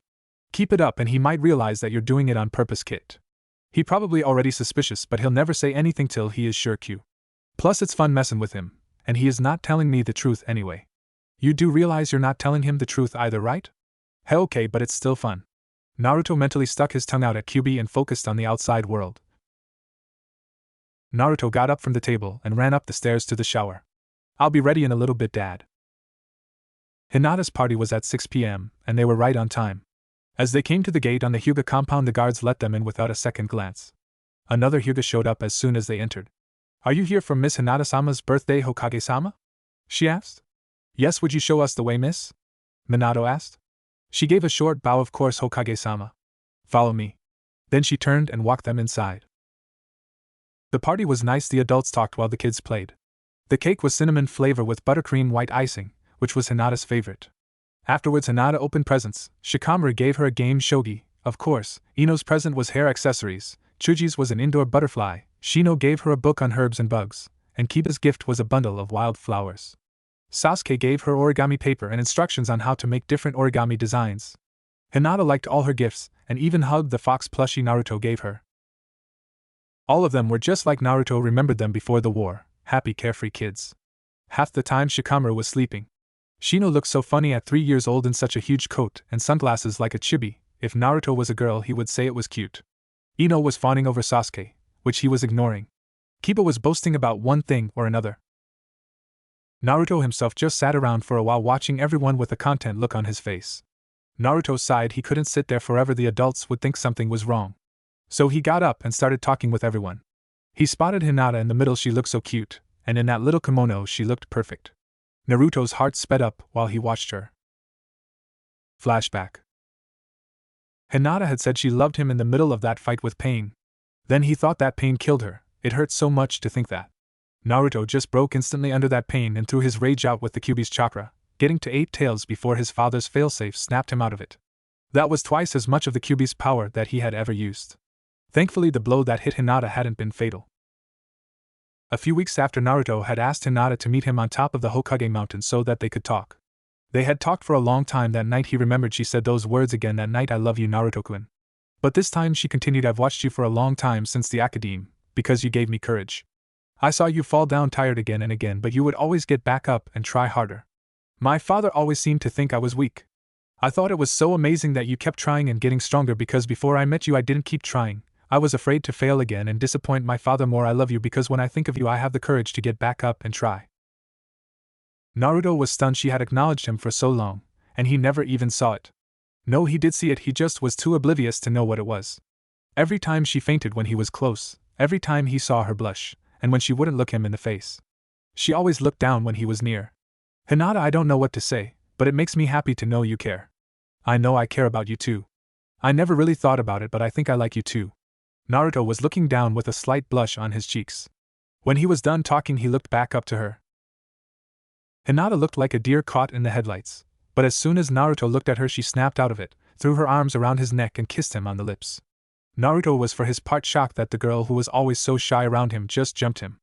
Keep it up and he might realize that you're doing it on purpose, Kit. He probably already suspicious but he'll never say anything till he is sure Q. Plus it's fun messing with him, and he is not telling me the truth anyway. You do realize you're not telling him the truth either, right?" "Hey, okay, but it's still fun." Naruto mentally stuck his tongue out at Kyubi and focused on the outside world. Naruto got up from the table and ran up the stairs to the shower. "I'll be ready in a little bit, Dad." Hinata's party was at 6 p.m., and they were right on time. As they came to the gate on the Hyuga compound, the guards let them in without a second glance. Another Hyuga showed up as soon as they entered. "Are you here for Miss Hinata-sama's birthday, Hokage-sama?" she asked. "Yes, would you show us the way, miss?" Minato asked. She gave a short bow. "Of course, Hokage-sama. Follow me." Then she turned and walked them inside. The party was nice. The adults talked while the kids played. The cake was cinnamon flavor with buttercream white icing, which was Hinata's favorite. Afterwards, Hinata opened presents. Shikamaru gave her a game shogi, of course. Ino's present was hair accessories. Chuji's was an indoor butterfly. Shino gave her a book on herbs and bugs, and Kiba's gift was a bundle of wild flowers. Sasuke gave her origami paper and instructions on how to make different origami designs. Hinata liked all her gifts, and even hugged the fox plushie Naruto gave her. All of them were just like Naruto remembered them before the war, happy carefree kids. Half the time Shikamaru was sleeping. Shino looked so funny at 3 years old in such a huge coat and sunglasses like a chibi. If Naruto was a girl he would say it was cute. Ino was fawning over Sasuke, which he was ignoring. Kiba was boasting about one thing or another. Naruto himself just sat around for a while watching everyone with a content look on his face. Naruto sighed. He couldn't sit there forever. The adults would think something was wrong. So he got up and started talking with everyone. He spotted Hinata in the middle. She looked so cute, and in that little kimono she looked perfect. Naruto's heart sped up while he watched her. Flashback. Hinata had said she loved him in the middle of that fight with Pain. Then he thought that pain killed her. It hurt so much to think that. Naruto just broke instantly under that pain and threw his rage out with the Kyuubi's chakra, getting to 8 tails before his father's failsafe snapped him out of it. That was twice as much of the Kyuubi's power that he had ever used. Thankfully, the blow that hit Hinata hadn't been fatal. A few weeks after, Naruto had asked Hinata to meet him on top of the Hokage mountain so that they could talk. They had talked for a long time. That night he remembered she said those words again that night, "I love you, Naruto-kun." But this time she continued, "I've watched you for a long time, since the academe, because you gave me courage. I saw you fall down tired again and again, but you would always get back up and try harder. My father always seemed to think I was weak. I thought it was so amazing that you kept trying and getting stronger, because before I met you I didn't keep trying. I was afraid to fail again and disappoint my father more. I love you because when I think of you I have the courage to get back up and try." Naruto was stunned. She had acknowledged him for so long, and he never even saw it. No, he did see it, he just was too oblivious to know what it was. Every time she fainted when he was close, every time he saw her blush, and when she wouldn't look him in the face. She always looked down when he was near. "Hinata, I don't know what to say, but it makes me happy to know you care. I know I care about you too. I never really thought about it, but I think I like you too." Naruto was looking down with a slight blush on his cheeks. When he was done talking, he looked back up to her. Hinata looked like a deer caught in the headlights, but as soon as Naruto looked at her she snapped out of it, threw her arms around his neck and kissed him on the lips. Naruto was for his part shocked that the girl who was always so shy around him just jumped him.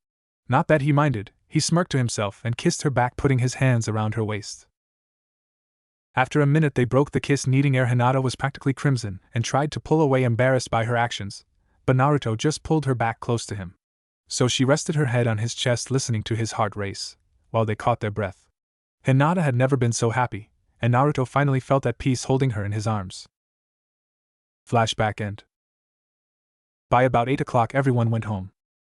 Not that he minded, he smirked to himself and kissed her back, putting his hands around her waist. After a minute they broke the kiss, needing air. Hinata was practically crimson and tried to pull away, embarrassed by her actions, but Naruto just pulled her back close to him. So she rested her head on his chest, listening to his heart race, while they caught their breath. Hinata had never been so happy, and Naruto finally felt at peace holding her in his arms. Flashback end. By about 8 o'clock everyone went home.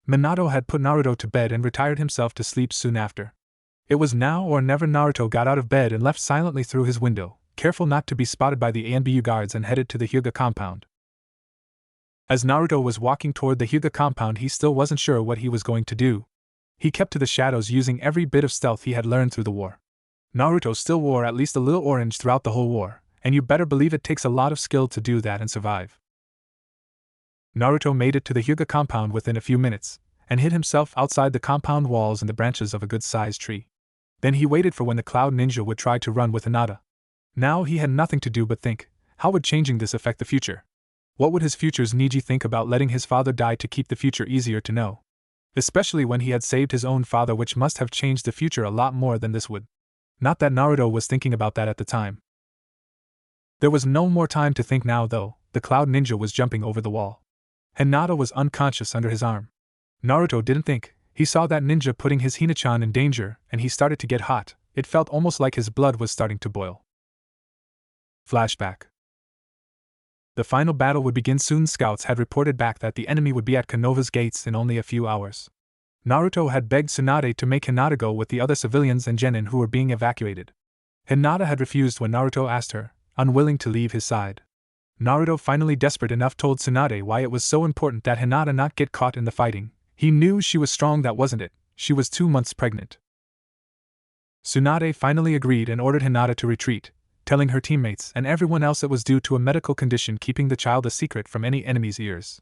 Minato had put Naruto to bed and retired himself to sleep soon after. It was now or never. Naruto got out of bed and left silently through his window, careful not to be spotted by the ANBU guards, and headed to the Hyuga compound. As Naruto was walking toward the Hyuga compound, he still wasn't sure what he was going to do. He kept to the shadows, using every bit of stealth he had learned through the war. Naruto still wore at least a little orange throughout the whole war, and you better believe it takes a lot of skill to do that and survive. Naruto made it to the Hyuga compound within a few minutes, and hid himself outside the compound walls in the branches of a good-sized tree. Then he waited for when the Cloud Ninja would try to run with Hinata. Now he had nothing to do but think, how would changing this affect the future? What would his future's Niji think about letting his father die to keep the future easier to know? Especially when he had saved his own father, which must have changed the future a lot more than this would. Not that Naruto was thinking about that at the time. There was no more time to think now, though. The Cloud Ninja was jumping over the wall. Hinata was unconscious under his arm. Naruto didn't think. He saw that ninja putting his Hina-chan in danger, and he started to get hot. It felt almost like his blood was starting to boil. Flashback. The final battle would begin soon. Scouts had reported back that the enemy would be at Konoha's gates in only a few hours. Naruto had begged Tsunade to make Hinata go with the other civilians and genin who were being evacuated. Hinata had refused when Naruto asked her, unwilling to leave his side. Naruto, finally desperate enough, told Tsunade why it was so important that Hinata not get caught in the fighting. He knew she was strong, that wasn't it. She was 2 months pregnant. Tsunade finally agreed and ordered Hinata to retreat, telling her teammates and everyone else it was due to a medical condition, keeping the child a secret from any enemy's ears.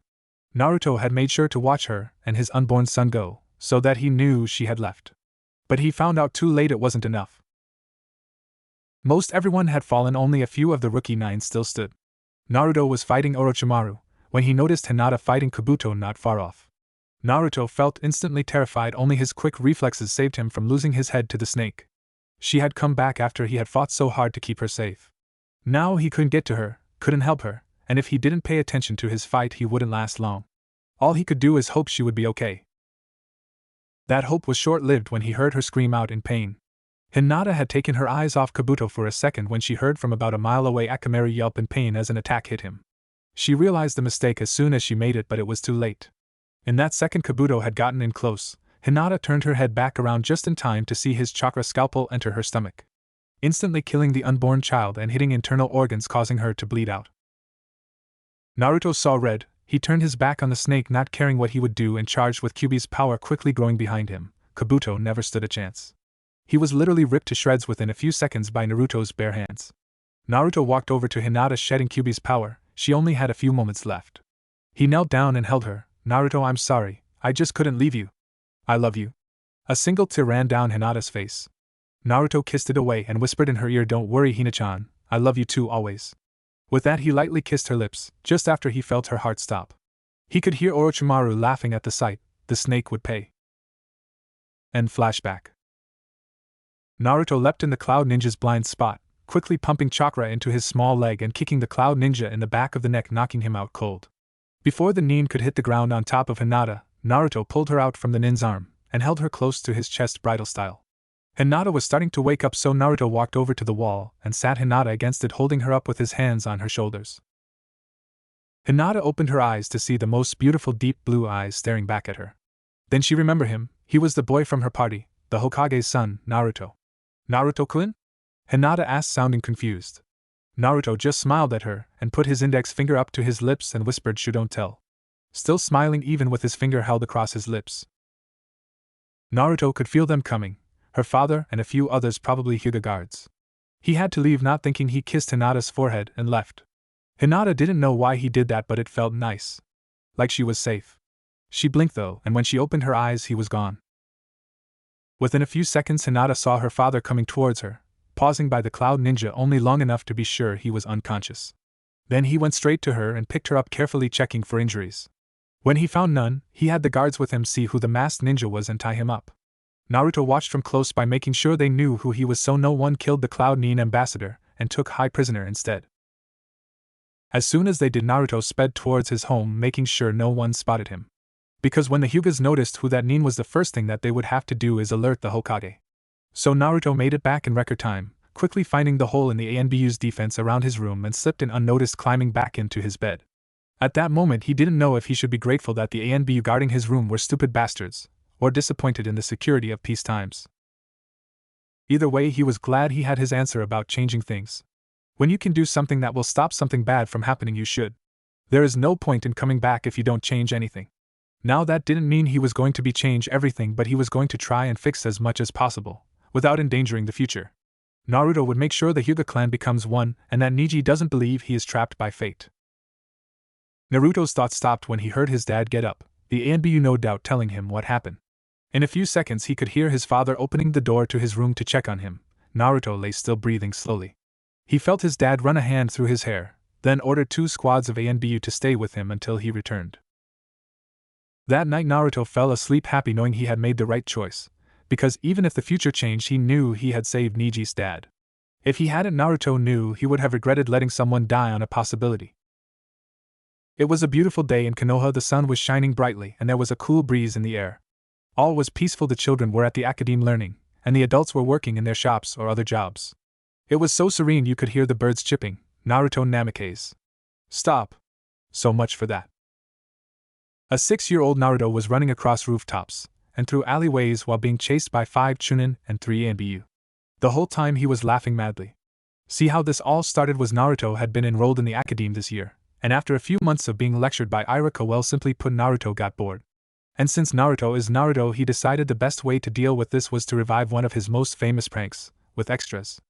Naruto had made sure to watch her and his unborn son go, so that he knew she had left. But he found out too late it wasn't enough. Most everyone had fallen, only a few of the rookie 9 still stood. Naruto was fighting Orochimaru when he noticed Hinata fighting Kabuto not far off. Naruto felt instantly terrified, only his quick reflexes saved him from losing his head to the snake. She had come back after he had fought so hard to keep her safe. Now he couldn't get to her, couldn't help her, and if he didn't pay attention to his fight he wouldn't last long. All he could do is hope she would be okay. That hope was short-lived when he heard her scream out in pain. Hinata had taken her eyes off Kabuto for a second when she heard from about a mile away Akamaru yelp in pain as an attack hit him. She realized the mistake as soon as she made it, but it was too late. In that second Kabuto had gotten in close. Hinata turned her head back around just in time to see his chakra scalpel enter her stomach, instantly killing the unborn child and hitting internal organs, causing her to bleed out. Naruto saw red. He turned his back on the snake, not caring what he would do, and charged with Kyuubi's power quickly growing behind him. Kabuto never stood a chance. He was literally ripped to shreds within a few seconds by Naruto's bare hands. Naruto walked over to Hinata, shedding Kyuubi's power. She only had a few moments left. He knelt down and held her, Naruto, I'm sorry, I just couldn't leave you. I love you. A single tear ran down Hinata's face. Naruto kissed it away and whispered in her ear, don't worry Hina-chan, I love you too always. With that he lightly kissed her lips, just after he felt her heart stop. He could hear Orochimaru laughing at the sight, the snake would pay. End flashback. Naruto leapt in the Cloud Ninja's blind spot, quickly pumping chakra into his small leg and kicking the Cloud Ninja in the back of the neck, knocking him out cold. Before the nin could hit the ground on top of Hinata, Naruto pulled her out from the nin's arm and held her close to his chest bridal style. Hinata was starting to wake up, so Naruto walked over to the wall and sat Hinata against it, holding her up with his hands on her shoulders. Hinata opened her eyes to see the most beautiful deep blue eyes staring back at her. Then she remembered him. He was the boy from her party, the Hokage's son, Naruto. Naruto-kun? Hinata asked, sounding confused. Naruto just smiled at her and put his index finger up to his lips and whispered, "Shh, don't tell." Still smiling even with his finger held across his lips. Naruto could feel them coming, her father and a few others, probably Hyuga guards. He had to leave, not thinking. He kissed Hinata's forehead and left. Hinata didn't know why he did that, but it felt nice. Like she was safe. She blinked though, and when she opened her eyes he was gone. Within a few seconds Hinata saw her father coming towards her, pausing by the Cloud Ninja only long enough to be sure he was unconscious. Then he went straight to her and picked her up, carefully checking for injuries. When he found none, he had the guards with him see who the masked ninja was and tie him up. Naruto watched from close by, making sure they knew who he was so no one killed the Cloud Nin ambassador and took High prisoner instead. As soon as they did, Naruto sped towards his home, making sure no one spotted him. Because when the Hyugas noticed who that Nin was, the first thing that they would have to do is alert the Hokage. So Naruto made it back in record time, quickly finding the hole in the ANBU's defense around his room and slipped in unnoticed, climbing back into his bed. At that moment he didn't know if he should be grateful that the ANBU guarding his room were stupid bastards, or disappointed in the security of peace times. Either way, he was glad he had his answer about changing things. When you can do something that will stop something bad from happening, you should. There is no point in coming back if you don't change anything. Now that didn't mean he was going to change everything, but he was going to try and fix as much as possible, without endangering the future. Naruto would make sure the Hyuga clan becomes one and that Neji doesn't believe he is trapped by fate. Naruto's thoughts stopped when he heard his dad get up, the ANBU no doubt telling him what happened. In a few seconds he could hear his father opening the door to his room to check on him. Naruto lay still, breathing slowly. He felt his dad run a hand through his hair, then ordered 2 squads of ANBU to stay with him until he returned. That night Naruto fell asleep happy, knowing he had made the right choice, because even if the future changed, he knew he had saved Neji's dad. If he hadn't, Naruto knew he would have regretted letting someone die on a possibility. It was a beautiful day in Konoha. The sun was shining brightly and there was a cool breeze in the air. All was peaceful. The children were at the academe learning, and the adults were working in their shops or other jobs. It was so serene you could hear the birds chirping. Naruto Namikaze. Stop. So much for that. A 6-year-old Naruto was running across rooftops and through alleyways while being chased by 5 Chunin and 3 ANBU. The whole time he was laughing madly. See how this all started was Naruto had been enrolled in the academe this year, and after a few months of being lectured by Irika, well, simply put, Naruto got bored. And since Naruto is Naruto, he decided the best way to deal with this was to revive one of his most famous pranks, with extras.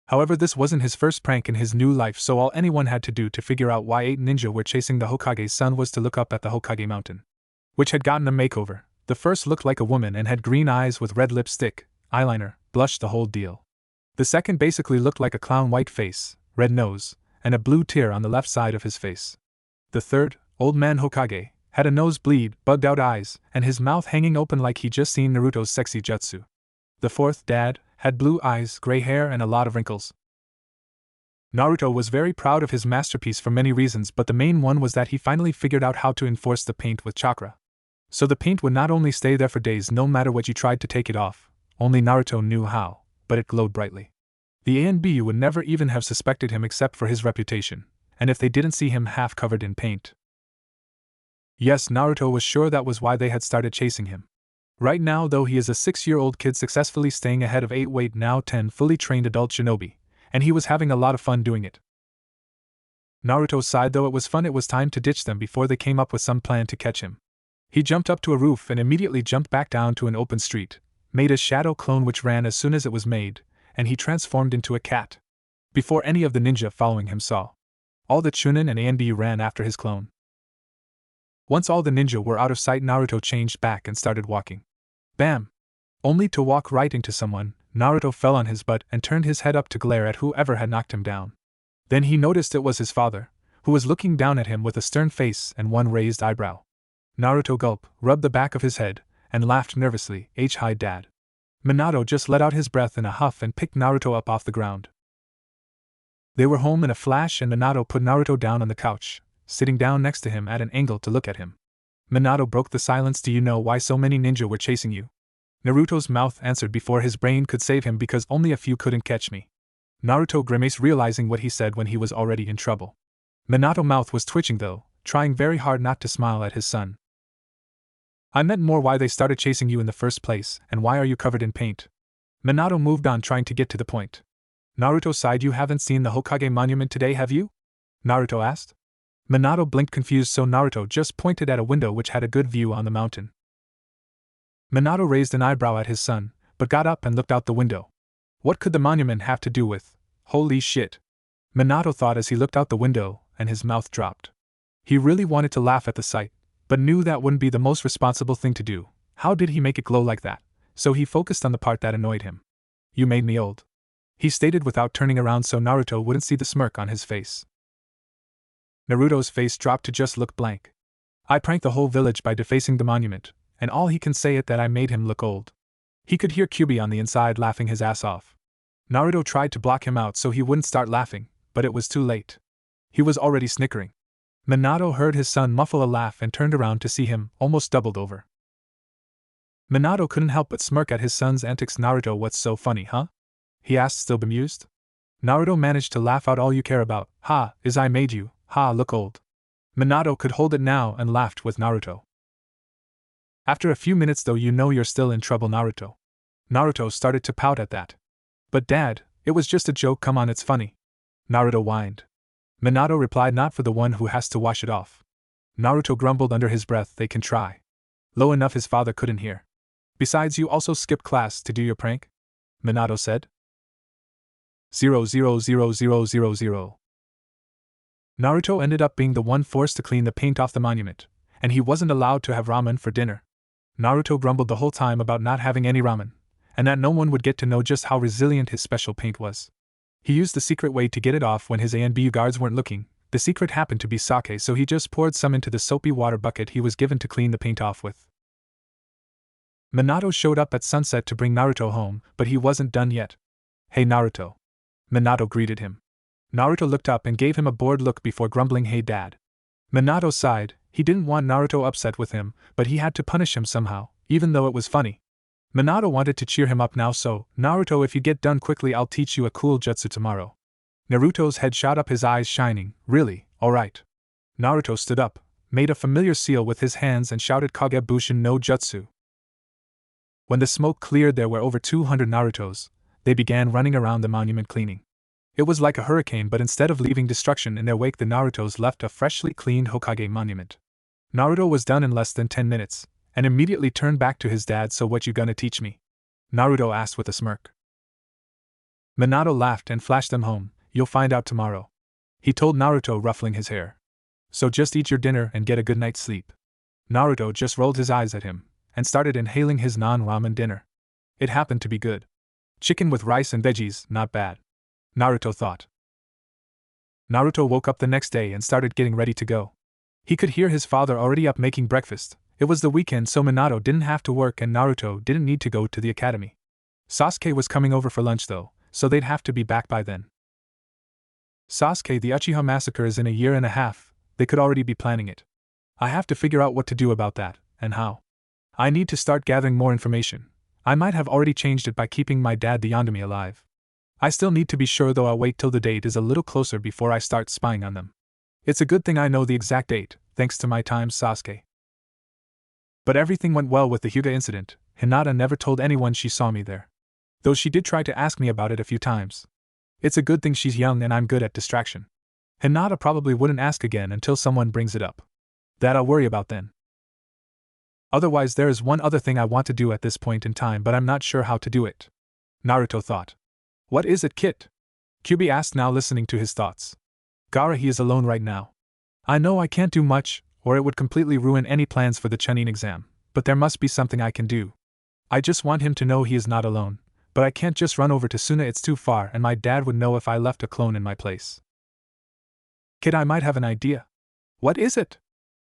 However, this wasn't his first prank in his new life, so all anyone had to do to figure out why 8 ninja were chasing the Hokage's son was to look up at the Hokage mountain, which had gotten a makeover. The first looked like a woman and had green eyes with red lipstick, eyeliner, blush, the whole deal. The second basically looked like a clown, white face, red nose, and a blue tear on the left side of his face. The third, old man Hokage, had a nosebleed, bugged out eyes, and his mouth hanging open like he'd just seen Naruto's sexy jutsu. The fourth, dad, had blue eyes, gray hair, and a lot of wrinkles. Naruto was very proud of his masterpiece for many reasons, but the main one was that he finally figured out how to enforce the paint with chakra. So the paint would not only stay there for days no matter what you tried to take it off, only Naruto knew how, but it glowed brightly. The ANBU would never even have suspected him except for his reputation, and if they didn't see him half covered in paint. Yes, Naruto was sure that was why they had started chasing him. Right now, though, he is a 6-year-old kid successfully staying ahead of 8 now 10 fully trained adult shinobi, and he was having a lot of fun doing it. Naruto sighed. Though it was fun, it was time to ditch them before they came up with some plan to catch him. He jumped up to a roof and immediately jumped back down to an open street, made a shadow clone which ran as soon as it was made, and he transformed into a cat. Before any of the ninja following him saw, all the Chunin and ANBU ran after his clone. Once all the ninja were out of sight, Naruto changed back and started walking. Bam! Only to walk right into someone, Naruto fell on his butt and turned his head up to glare at whoever had knocked him down. Then he noticed it was his father, who was looking down at him with a stern face and one raised eyebrow. Naruto gulped, rubbed the back of his head, and laughed nervously. Hi, Dad. Minato just let out his breath in a huff and picked Naruto up off the ground. They were home in a flash, and Minato put Naruto down on the couch, sitting down next to him at an angle to look at him. Minato broke the silence. Do you know why so many ninja were chasing you? Naruto's mouth answered before his brain could save him. Because only a few couldn't catch me. Naruto grimaced, realizing what he said when he was already in trouble. Minato's mouth was twitching though, trying very hard not to smile at his son. I meant more why they started chasing you in the first place, and why are you covered in paint? Minato moved on, trying to get to the point. Naruto sighed. You haven't seen the Hokage monument today, have you? Naruto asked. Minato blinked confused, so Naruto just pointed at a window which had a good view on the mountain. Minato raised an eyebrow at his son, but got up and looked out the window. What could the monument have to do with? Holy shit! Minato thought as he looked out the window, and his mouth dropped. He really wanted to laugh at the sight, but knew that wouldn't be the most responsible thing to do. How did he make it glow like that? So he focused on the part that annoyed him. You made me old, he stated without turning around so Naruto wouldn't see the smirk on his face. Naruto's face dropped to just look blank. I pranked the whole village by defacing the monument, and all he can say is that I made him look old. He could hear Kyuubi on the inside laughing his ass off. Naruto tried to block him out so he wouldn't start laughing, but it was too late. He was already snickering. Minato heard his son muffle a laugh and turned around to see him, almost doubled over. Minato couldn't help but smirk at his son's antics. Naruto, what's so funny, huh? He asked, still bemused. Naruto managed to laugh out, all you care about, ha, is I made you, ha, look old. Minato could hold it now and laughed with Naruto. After a few minutes though, you know you're still in trouble, Naruto. Naruto started to pout at that. But Dad, it was just a joke, come on, it's funny. Naruto whined. Minato replied, not for the one who has to wash it off. Naruto grumbled under his breath, they can try. Low enough his father couldn't hear. Besides, you also skipped class to do your prank? Minato said. 0000000. Naruto ended up being the one forced to clean the paint off the monument, and he wasn't allowed to have ramen for dinner. Naruto grumbled the whole time about not having any ramen, and that no one would get to know just how resilient his special paint was. He used the secret way to get it off when his A and B guards weren't looking. The secret happened to be sake, so he just poured some into the soapy water bucket he was given to clean the paint off with. Minato showed up at sunset to bring Naruto home, but he wasn't done yet. Hey Naruto. Minato greeted him. Naruto looked up and gave him a bored look before grumbling, hey Dad. Minato sighed. He didn't want Naruto upset with him, but he had to punish him somehow, even though it was funny. Minato wanted to cheer him up now, so, Naruto, if you get done quickly I'll teach you a cool jutsu tomorrow. Naruto's head shot up, his eyes shining. Really, alright. Naruto stood up, made a familiar seal with his hands and shouted Kagebushin no Jutsu. When the smoke cleared, there were over 200 Narutos. They began running around the monument cleaning. It was like a hurricane, but instead of leaving destruction in their wake, the Narutos left a freshly cleaned Hokage monument. Naruto was done in less than 10 minutes, and immediately turned back to his dad. So what you gonna teach me? Naruto asked with a smirk. Minato laughed and flashed them home. You'll find out tomorrow, he told Naruto, ruffling his hair. So just eat your dinner and get a good night's sleep. Naruto just rolled his eyes at him, and started inhaling his non-ramen dinner. It happened to be good. Chicken with rice and veggies, not bad, Naruto thought. Naruto woke up the next day and started getting ready to go. He could hear his father already up making breakfast. It was the weekend, so Minato didn't have to work and Naruto didn't need to go to the academy. Sasuke was coming over for lunch though, so they'd have to be back by then. Sasuke, the Uchiha massacre is in a year and a half, they could already be planning it. I have to figure out what to do about that, and how. I need to start gathering more information. I might have already changed it by keeping my dad the Yondomi alive. I still need to be sure though. I'll wait till the date is a little closer before I start spying on them. It's a good thing I know the exact date, thanks to my time, Sasuke. But everything went well with the Hyuga incident. Hinata never told anyone she saw me there, though she did try to ask me about it a few times. It's a good thing she's young and I'm good at distraction. Hinata probably wouldn't ask again until someone brings it up. That I'll worry about then. Otherwise, there is one other thing I want to do at this point in time, but I'm not sure how to do it, Naruto thought. What is it, Kit? Kyuubi asked, now listening to his thoughts. Gaara, he is alone right now. I know I can't do much, or it would completely ruin any plans for the Chunin exam, but there must be something I can do. I just want him to know he is not alone, but I can't just run over to Suna, it's too far and my dad would know if I left a clone in my place. Kid, I might have an idea. What is it?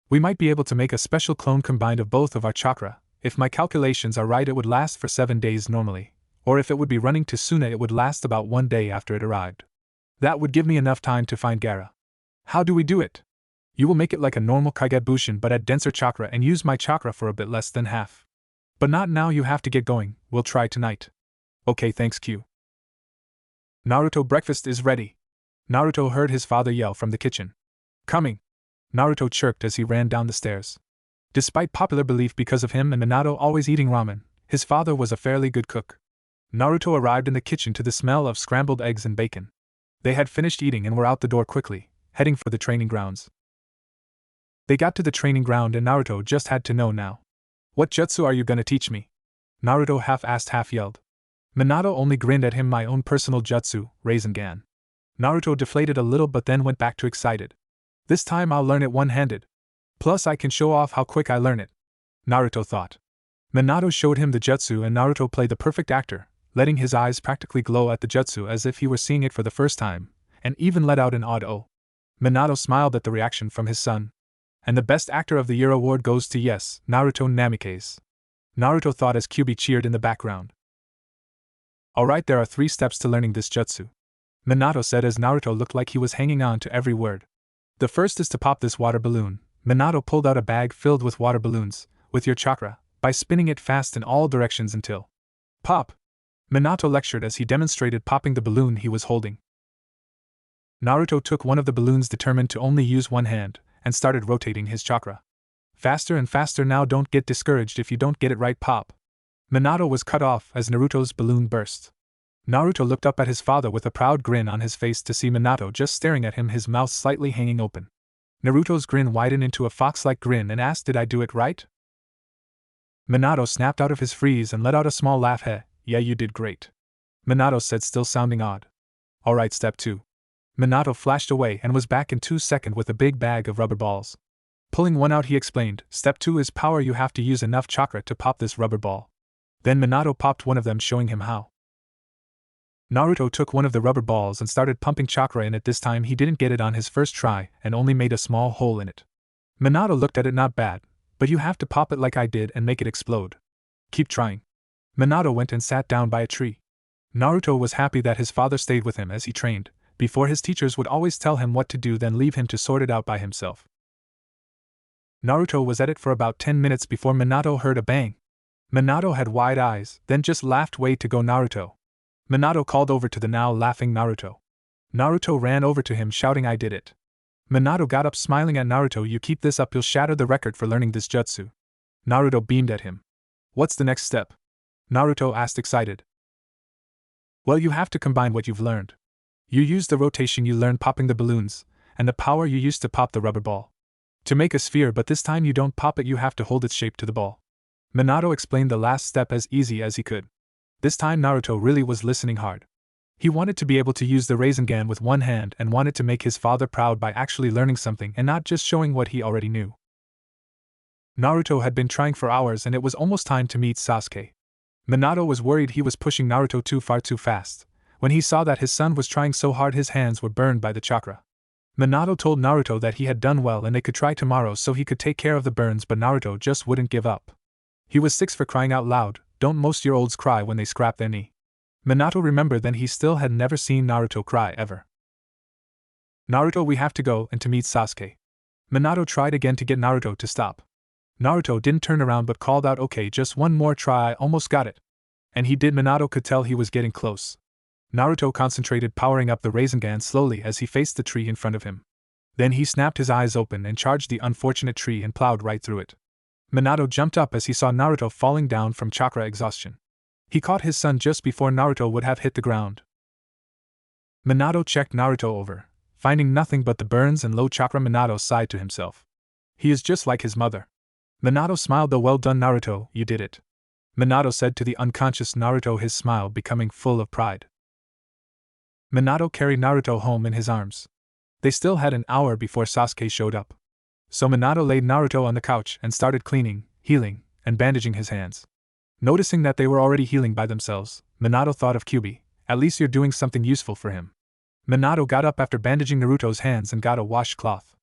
We might be able to make a special clone combined of both of our chakra. If my calculations are right, it would last for 7 days normally, or if it would be running to Suna, it would last about 1 day after it arrived. That would give me enough time to find Gaara. How do we do it? You will make it like a normal Kaigebushin but add denser chakra and use my chakra for a bit less than half. But not now, you have to get going, we'll try tonight. Okay, thanks Q. Naruto, breakfast is ready. Naruto heard his father yell from the kitchen. Coming. Naruto chirped as he ran down the stairs. Despite popular belief because of him and Minato always eating ramen, his father was a fairly good cook. Naruto arrived in the kitchen to the smell of scrambled eggs and bacon. They had finished eating and were out the door quickly, heading for the training grounds. They got to the training ground and Naruto just had to know now. What jutsu are you gonna teach me? Naruto half asked, half yelled. Minato only grinned at him. My own personal jutsu, Rasengan. Naruto deflated a little but then went back to excited. This time I'll learn it one-handed. Plus I can show off how quick I learn it. Naruto thought. Minato showed him the jutsu and Naruto played the perfect actor, letting his eyes practically glow at the jutsu as if he were seeing it for the first time, and even let out an odd "oh." Minato smiled at the reaction from his son. And the Best Actor of the Year award goes to yes, Naruto Namikaze. Naruto thought as Kyuubi cheered in the background. Alright, there are 3 steps to learning this jutsu. Minato said as Naruto looked like he was hanging on to every word. The first is to pop this water balloon. Minato pulled out a bag filled with water balloons, with your chakra, by spinning it fast in all directions until pop. Minato lectured as he demonstrated popping the balloon he was holding. Naruto took one of the balloons, determined to only use one hand, and started rotating his chakra. Faster and faster now, don't get discouraged if you don't get it right, pop. Minato was cut off as Naruto's balloon burst. Naruto looked up at his father with a proud grin on his face to see Minato just staring at him, his mouth slightly hanging open. Naruto's grin widened into a fox-like grin and asked, did I do it right? Minato snapped out of his freeze and let out a small laugh. Heh, yeah, you did great. Minato said, still sounding odd. Alright, step 2. Minato flashed away and was back in 2 seconds with a big bag of rubber balls. Pulling one out, he explained, step 2 is power. You have to use enough chakra to pop this rubber ball. Then Minato popped one of them, showing him how. Naruto took one of the rubber balls and started pumping chakra in it. This time he didn't get it on his first try and only made a small hole in it. Minato looked at it, not bad, but you have to pop it like I did and make it explode. Keep trying. Minato went and sat down by a tree. Naruto was happy that his father stayed with him as he trained. Before, his teachers would always tell him what to do, then leave him to sort it out by himself. Naruto was at it for about 10 minutes before Minato heard a bang. Minato had wide eyes, then just laughed. Way to go, Naruto. Minato called over to the now laughing Naruto. Naruto ran over to him shouting, I did it. Minato got up smiling at Naruto. You keep this up, you'll shatter the record for learning this jutsu. Naruto beamed at him. What's the next step? Naruto asked, excited. Well, you have to combine what you've learned. You use the rotation you learned popping the balloons, and the power you used to pop the rubber ball. To make a sphere, but this time you don't pop it, you have to hold its shape to the ball. Minato explained the last step as easy as he could. This time Naruto really was listening hard. He wanted to be able to use the Rasengan with one hand and wanted to make his father proud by actually learning something and not just showing what he already knew. Naruto had been trying for hours and it was almost time to meet Sasuke. Minato was worried he was pushing Naruto too far too fast. When he saw that his son was trying so hard, his hands were burned by the chakra. Minato told Naruto that he had done well and they could try tomorrow so he could take care of the burns, but Naruto just wouldn't give up. He was 6, for crying out loud. Don't most year olds cry when they scrap their knee? Minato remembered then he still had never seen Naruto cry ever. Naruto, we have to go and to meet Sasuke. Minato tried again to get Naruto to stop. Naruto didn't turn around but called out, okay, just one more try, I almost got it. And he did. Minato could tell he was getting close. Naruto concentrated, powering up the Rasengan slowly as he faced the tree in front of him. Then he snapped his eyes open and charged the unfortunate tree and plowed right through it. Minato jumped up as he saw Naruto falling down from chakra exhaustion. He caught his son just before Naruto would have hit the ground. Minato checked Naruto over, finding nothing but the burns and low chakra. Minato sighed to himself. He is just like his mother. Minato smiled, though. Well done, Naruto, you did it. Minato said to the unconscious Naruto, his smile becoming full of pride. Minato carried Naruto home in his arms. They still had an hour before Sasuke showed up. So Minato laid Naruto on the couch and started cleaning, healing, and bandaging his hands. Noticing that they were already healing by themselves, Minato thought of Kyuubi. At least you're doing something useful for him. Minato got up after bandaging Naruto's hands and got a washcloth.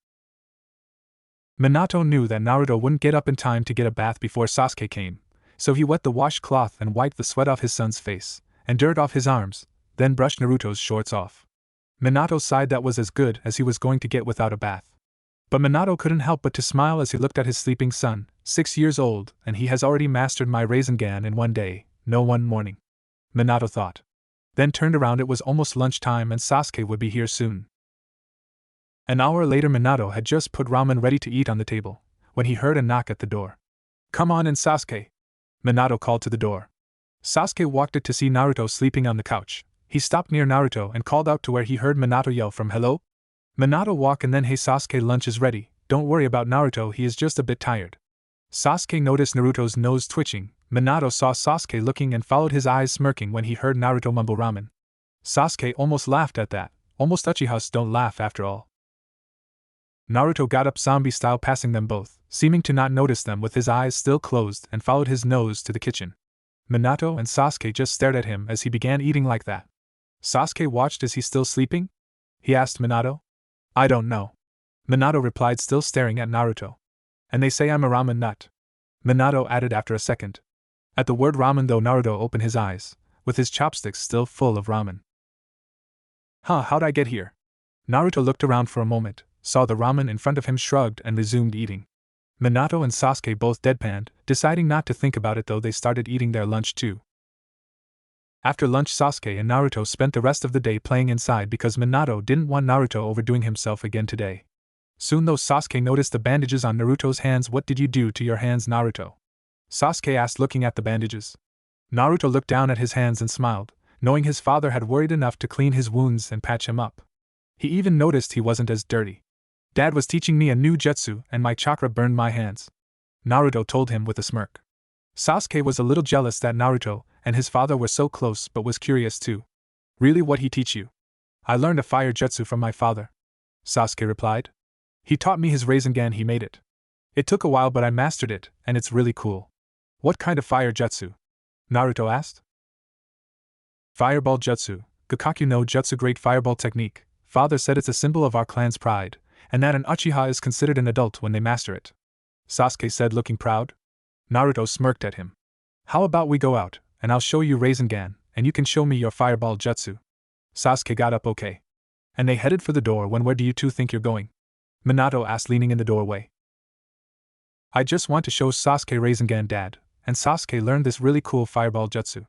Minato knew that Naruto wouldn't get up in time to get a bath before Sasuke came, so he wet the washcloth and wiped the sweat off his son's face, and dirt off his arms, then brushed Naruto's shorts off. Minato sighed that was as good as he was going to get without a bath. But Minato couldn't help but to smile as he looked at his sleeping son, 6 years old, and he has already mastered my Rasengan in one day, no one morning. Minato thought. Then turned around. It was almost lunchtime and Sasuke would be here soon. An hour later Minato had just put ramen ready to eat on the table, when he heard a knock at the door. Come on in, Sasuke. Minato called to the door. Sasuke walked it to see Naruto sleeping on the couch. He stopped near Naruto and called out to where he heard Minato yell from hello? Minato walk and then hey Sasuke, lunch is ready, don't worry about Naruto, he is just a bit tired. Sasuke noticed Naruto's nose twitching. Minato saw Sasuke looking and followed his eyes smirking when he heard Naruto mumble ramen. Sasuke almost laughed at that, almost Uchihas don't laugh after all. Naruto got up zombie style passing them both, seeming to not notice them with his eyes still closed and followed his nose to the kitchen. Minato and Sasuke just stared at him as he began eating like that. Sasuke watched. Is he still sleeping? He asked Minato. I don't know. Minato replied, still staring at Naruto. And they say I'm a ramen nut. Minato added after a second. At the word ramen though, Naruto opened his eyes, with his chopsticks still full of ramen. How'd I get here? Naruto looked around for a moment, saw the ramen in front of him, shrugged and resumed eating. Minato and Sasuke both deadpanned, deciding not to think about it though they started eating their lunch too. After lunch Sasuke and Naruto spent the rest of the day playing inside because Minato didn't want Naruto overdoing himself again today. Soon though Sasuke noticed the bandages on Naruto's hands. What did you do to your hands, Naruto? Sasuke asked, looking at the bandages. Naruto looked down at his hands and smiled, knowing his father had worried enough to clean his wounds and patch him up. He even noticed he wasn't as dirty. Dad was teaching me a new jutsu and my chakra burned my hands. Naruto told him with a smirk. Sasuke was a little jealous that Naruto and his father were so close but was curious too. Really, what he teach you? I learned a fire jutsu from my father. Sasuke replied. He taught me his Rasengan, he made it. It took a while but I mastered it, and it's really cool. What kind of fire jutsu? Naruto asked. Fireball jutsu, Gakkaku no Jutsu, great fireball technique. Father said it's a symbol of our clan's pride, and that an Uchiha is considered an adult when they master it. Sasuke said, looking proud. Naruto smirked at him. How about we go out, and I'll show you Rasengan, and you can show me your fireball jutsu. Sasuke got up. Okay. And they headed for the door. Where do you two think you're going? Minato asked, leaning in the doorway. I just want to show Sasuke Rasengan, Dad, and Sasuke learned this really cool fireball jutsu.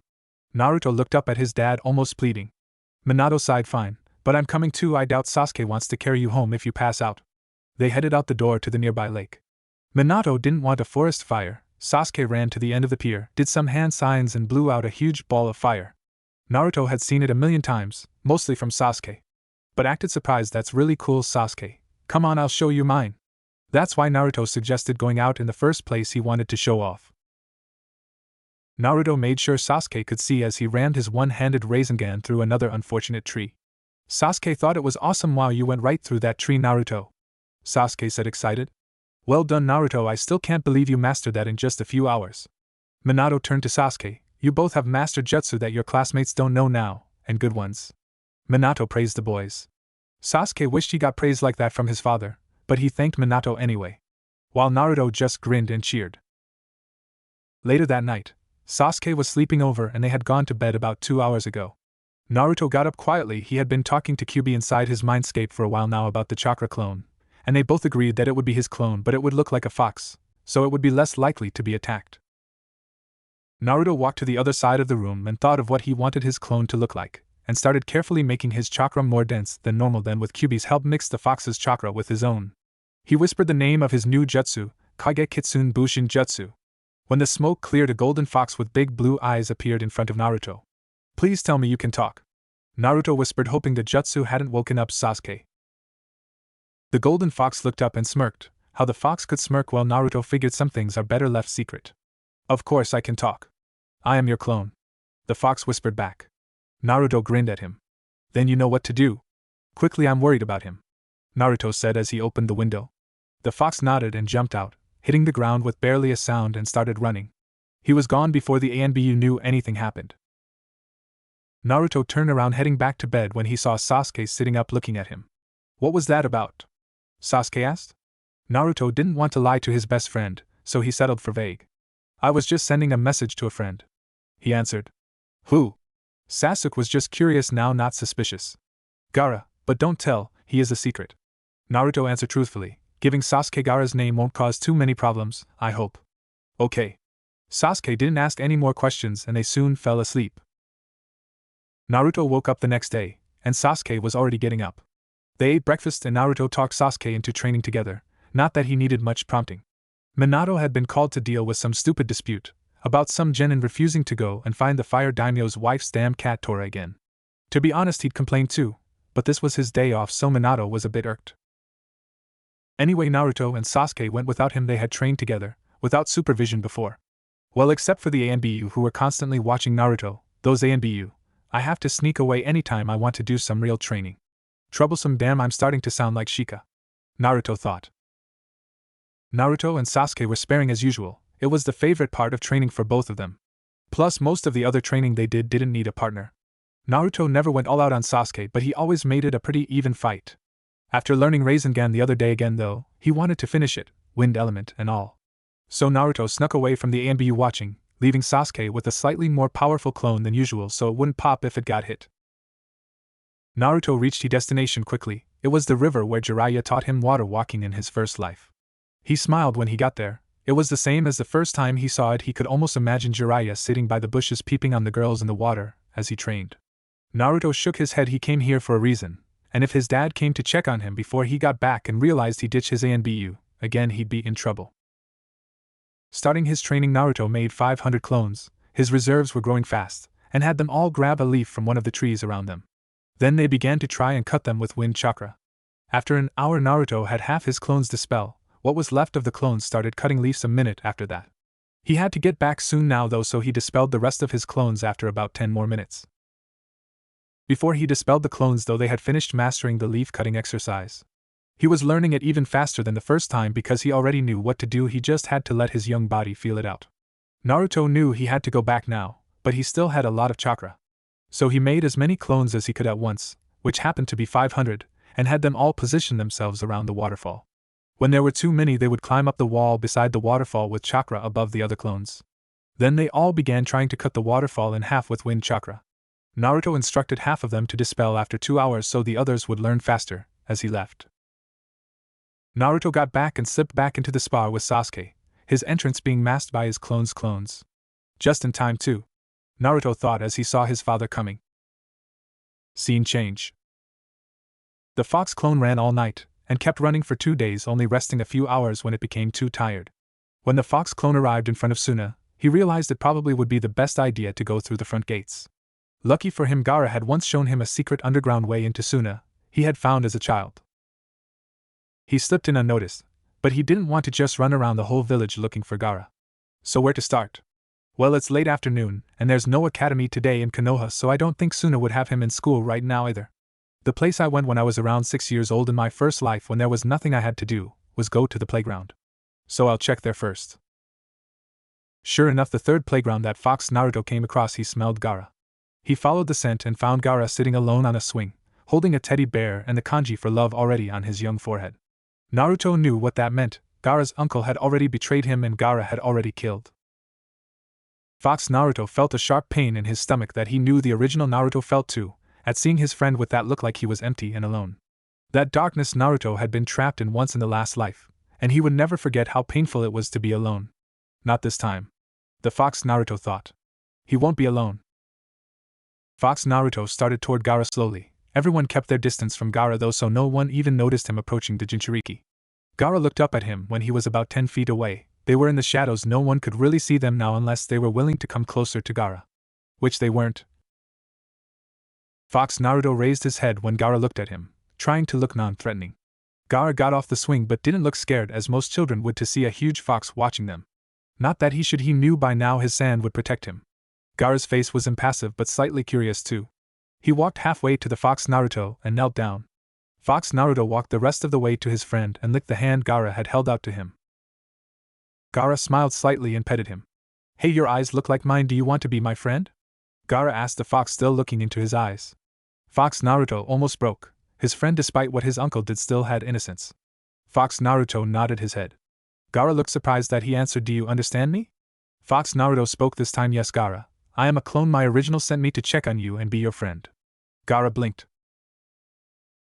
Naruto looked up at his dad, almost pleading. Minato sighed, fine, but I'm coming too. I doubt Sasuke wants to carry you home if you pass out. They headed out the door to the nearby lake. Minato didn't want a forest fire. Sasuke ran to the end of the pier, did some hand signs and blew out a huge ball of fire. Naruto had seen it a million times, mostly from Sasuke. But acted surprised. That's really cool, Sasuke. Come on, I'll show you mine. That's why Naruto suggested going out in the first place. He wanted to show off. Naruto made sure Sasuke could see as he rammed his one-handed Rasengan through another unfortunate tree. Sasuke thought it was awesome. Wow, you went right through that tree, Naruto. Sasuke said, excited. Well done, Naruto, I still can't believe you mastered that in just a few hours. Minato turned to Sasuke. You both have mastered jutsu that your classmates don't know now, and good ones. Minato praised the boys. Sasuke wished he got praise like that from his father, but he thanked Minato anyway. While Naruto just grinned and cheered. Later that night, Sasuke was sleeping over and they had gone to bed about 2 hours ago. Naruto got up quietly. He had been talking to Kyuubi inside his mindscape for a while now about the chakra clone, and they both agreed that it would be his clone, but it would look like a fox, so it would be less likely to be attacked. Naruto walked to the other side of the room and thought of what he wanted his clone to look like, and started carefully making his chakra more dense than normal, then with Kyuubi's help mixed the fox's chakra with his own. He whispered the name of his new jutsu, Kage Kitsune Bushin Jutsu. When the smoke cleared, a golden fox with big blue eyes appeared in front of Naruto. Please tell me you can talk. Naruto whispered, hoping the jutsu hadn't woken up Sasuke. The golden fox looked up and smirked. How the fox could smirk? Well, Naruto figured some things are better left secret. Of course I can talk. I am your clone. The fox whispered back. Naruto grinned at him. Then you know what to do. Quickly, I'm worried about him. Naruto said as he opened the window. The fox nodded and jumped out, hitting the ground with barely a sound and started running. He was gone before the ANBU knew anything happened. Naruto turned around heading back to bed when he saw Sasuke sitting up looking at him. What was that about? Sasuke asked. Naruto didn't want to lie to his best friend, so he settled for vague. I was just sending a message to a friend, he answered. Who? Sasuke was just curious now, not suspicious. Gaara, but don't tell, he is a secret. Naruto answered truthfully, giving Sasuke Gaara's name won't cause too many problems, I hope. Okay. Sasuke didn't ask any more questions and they soon fell asleep. Naruto woke up the next day, and Sasuke was already getting up. They ate breakfast and Naruto talked Sasuke into training together, not that he needed much prompting. Minato had been called to deal with some stupid dispute about some genin refusing to go and find the fire daimyo's wife's damn cat Tora again. To be honest, he'd complained too, but this was his day off, so Minato was a bit irked. Anyway, Naruto and Sasuke went without him. They had trained together, without supervision before. Well, except for the ANBU who were constantly watching Naruto, those ANBU. I have to sneak away anytime I want to do some real training. Troublesome, damn, I'm starting to sound like Shika. Naruto thought. Naruto and Sasuke were sparing as usual. It was the favorite part of training for both of them. Plus, most of the other training they didn't need a partner. Naruto never went all out on Sasuke, but he always made it a pretty even fight. After learning Rasengan the other day again though, he wanted to finish it, wind element and all. So Naruto snuck away from the ANBU watching, leaving Sasuke with a slightly more powerful clone than usual so it wouldn't pop if it got hit. Naruto reached his destination quickly. It was the river where Jiraiya taught him water walking in his first life. He smiled when he got there. It was the same as the first time he saw it. He could almost imagine Jiraiya sitting by the bushes peeping on the girls in the water as he trained. Naruto shook his head. He came here for a reason, and if his dad came to check on him before he got back and realized he ditched his ANBU, again he'd be in trouble. Starting his training, Naruto made 500 clones. His reserves were growing fast, and had them all grab a leaf from one of the trees around them. Then they began to try and cut them with wind chakra. After an hour, Naruto had half his clones dispel. What was left of the clones started cutting leaves a minute after that. He had to get back soon now though, so he dispelled the rest of his clones after about 10 more minutes. Before he dispelled the clones though, they had finished mastering the leaf cutting exercise. He was learning it even faster than the first time because he already knew what to do. He just had to let his young body feel it out. Naruto knew he had to go back now, but he still had a lot of chakra. So he made as many clones as he could at once, which happened to be 500, and had them all position themselves around the waterfall. When there were too many, they would climb up the wall beside the waterfall with chakra above the other clones. Then they all began trying to cut the waterfall in half with wind chakra. Naruto instructed half of them to dispel after 2 hours so the others would learn faster, as he left. Naruto got back and slipped back into the spar with Sasuke, his entrance being masked by his clones. Just in time too, Naruto thought as he saw his father coming. Scene change. The fox clone ran all night, and kept running for 2 days, only resting a few hours when it became too tired. When the fox clone arrived in front of Suna, he realized it probably would be the best idea to go through the front gates. Lucky for him, Gaara had once shown him a secret underground way into Suna he had found as a child. He slipped in unnoticed, but he didn't want to just run around the whole village looking for Gaara. So where to start? Well, it's late afternoon, and there's no academy today in Konoha, so I don't think Suna would have him in school right now either. The place I went when I was around 6 years old in my first life, when there was nothing I had to do, was go to the playground. So I'll check there first. Sure enough, the third playground that fox Naruto came across, he smelled Gaara. He followed the scent and found Gaara sitting alone on a swing, holding a teddy bear and the kanji for love already on his young forehead. Naruto knew what that meant. Gaara's uncle had already betrayed him and Gaara had already killed. Fox Naruto felt a sharp pain in his stomach that he knew the original Naruto felt too, at seeing his friend with that look like he was empty and alone. That darkness Naruto had been trapped in once in the last life, and he would never forget how painful it was to be alone. Not this time. The fox Naruto thought. He won't be alone. Fox Naruto started toward Gaara slowly. Everyone kept their distance from Gaara though, so no one even noticed him approaching the Jinchuriki. Gaara looked up at him when he was about 10 feet away. They were in the shadows, no one could really see them now unless they were willing to come closer to Gaara. Which they weren't. Fox Naruto raised his head when Gaara looked at him, trying to look non-threatening. Gaara got off the swing but didn't look scared as most children would to see a huge fox watching them. Not that he knew by now his sand would protect him. Gaara's face was impassive but slightly curious too. He walked halfway to the fox Naruto and knelt down. Fox Naruto walked the rest of the way to his friend and licked the hand Gaara had held out to him. Gaara smiled slightly and petted him. Hey, your eyes look like mine, do you want to be my friend? Gaara asked the fox, still looking into his eyes. Fox Naruto almost broke. His friend, despite what his uncle did, still had innocence. Fox Naruto nodded his head. Gaara looked surprised that he answered, do you understand me? Fox Naruto spoke this time. Yes, Gaara. I am a clone. My original sent me to check on you and be your friend. Gaara blinked.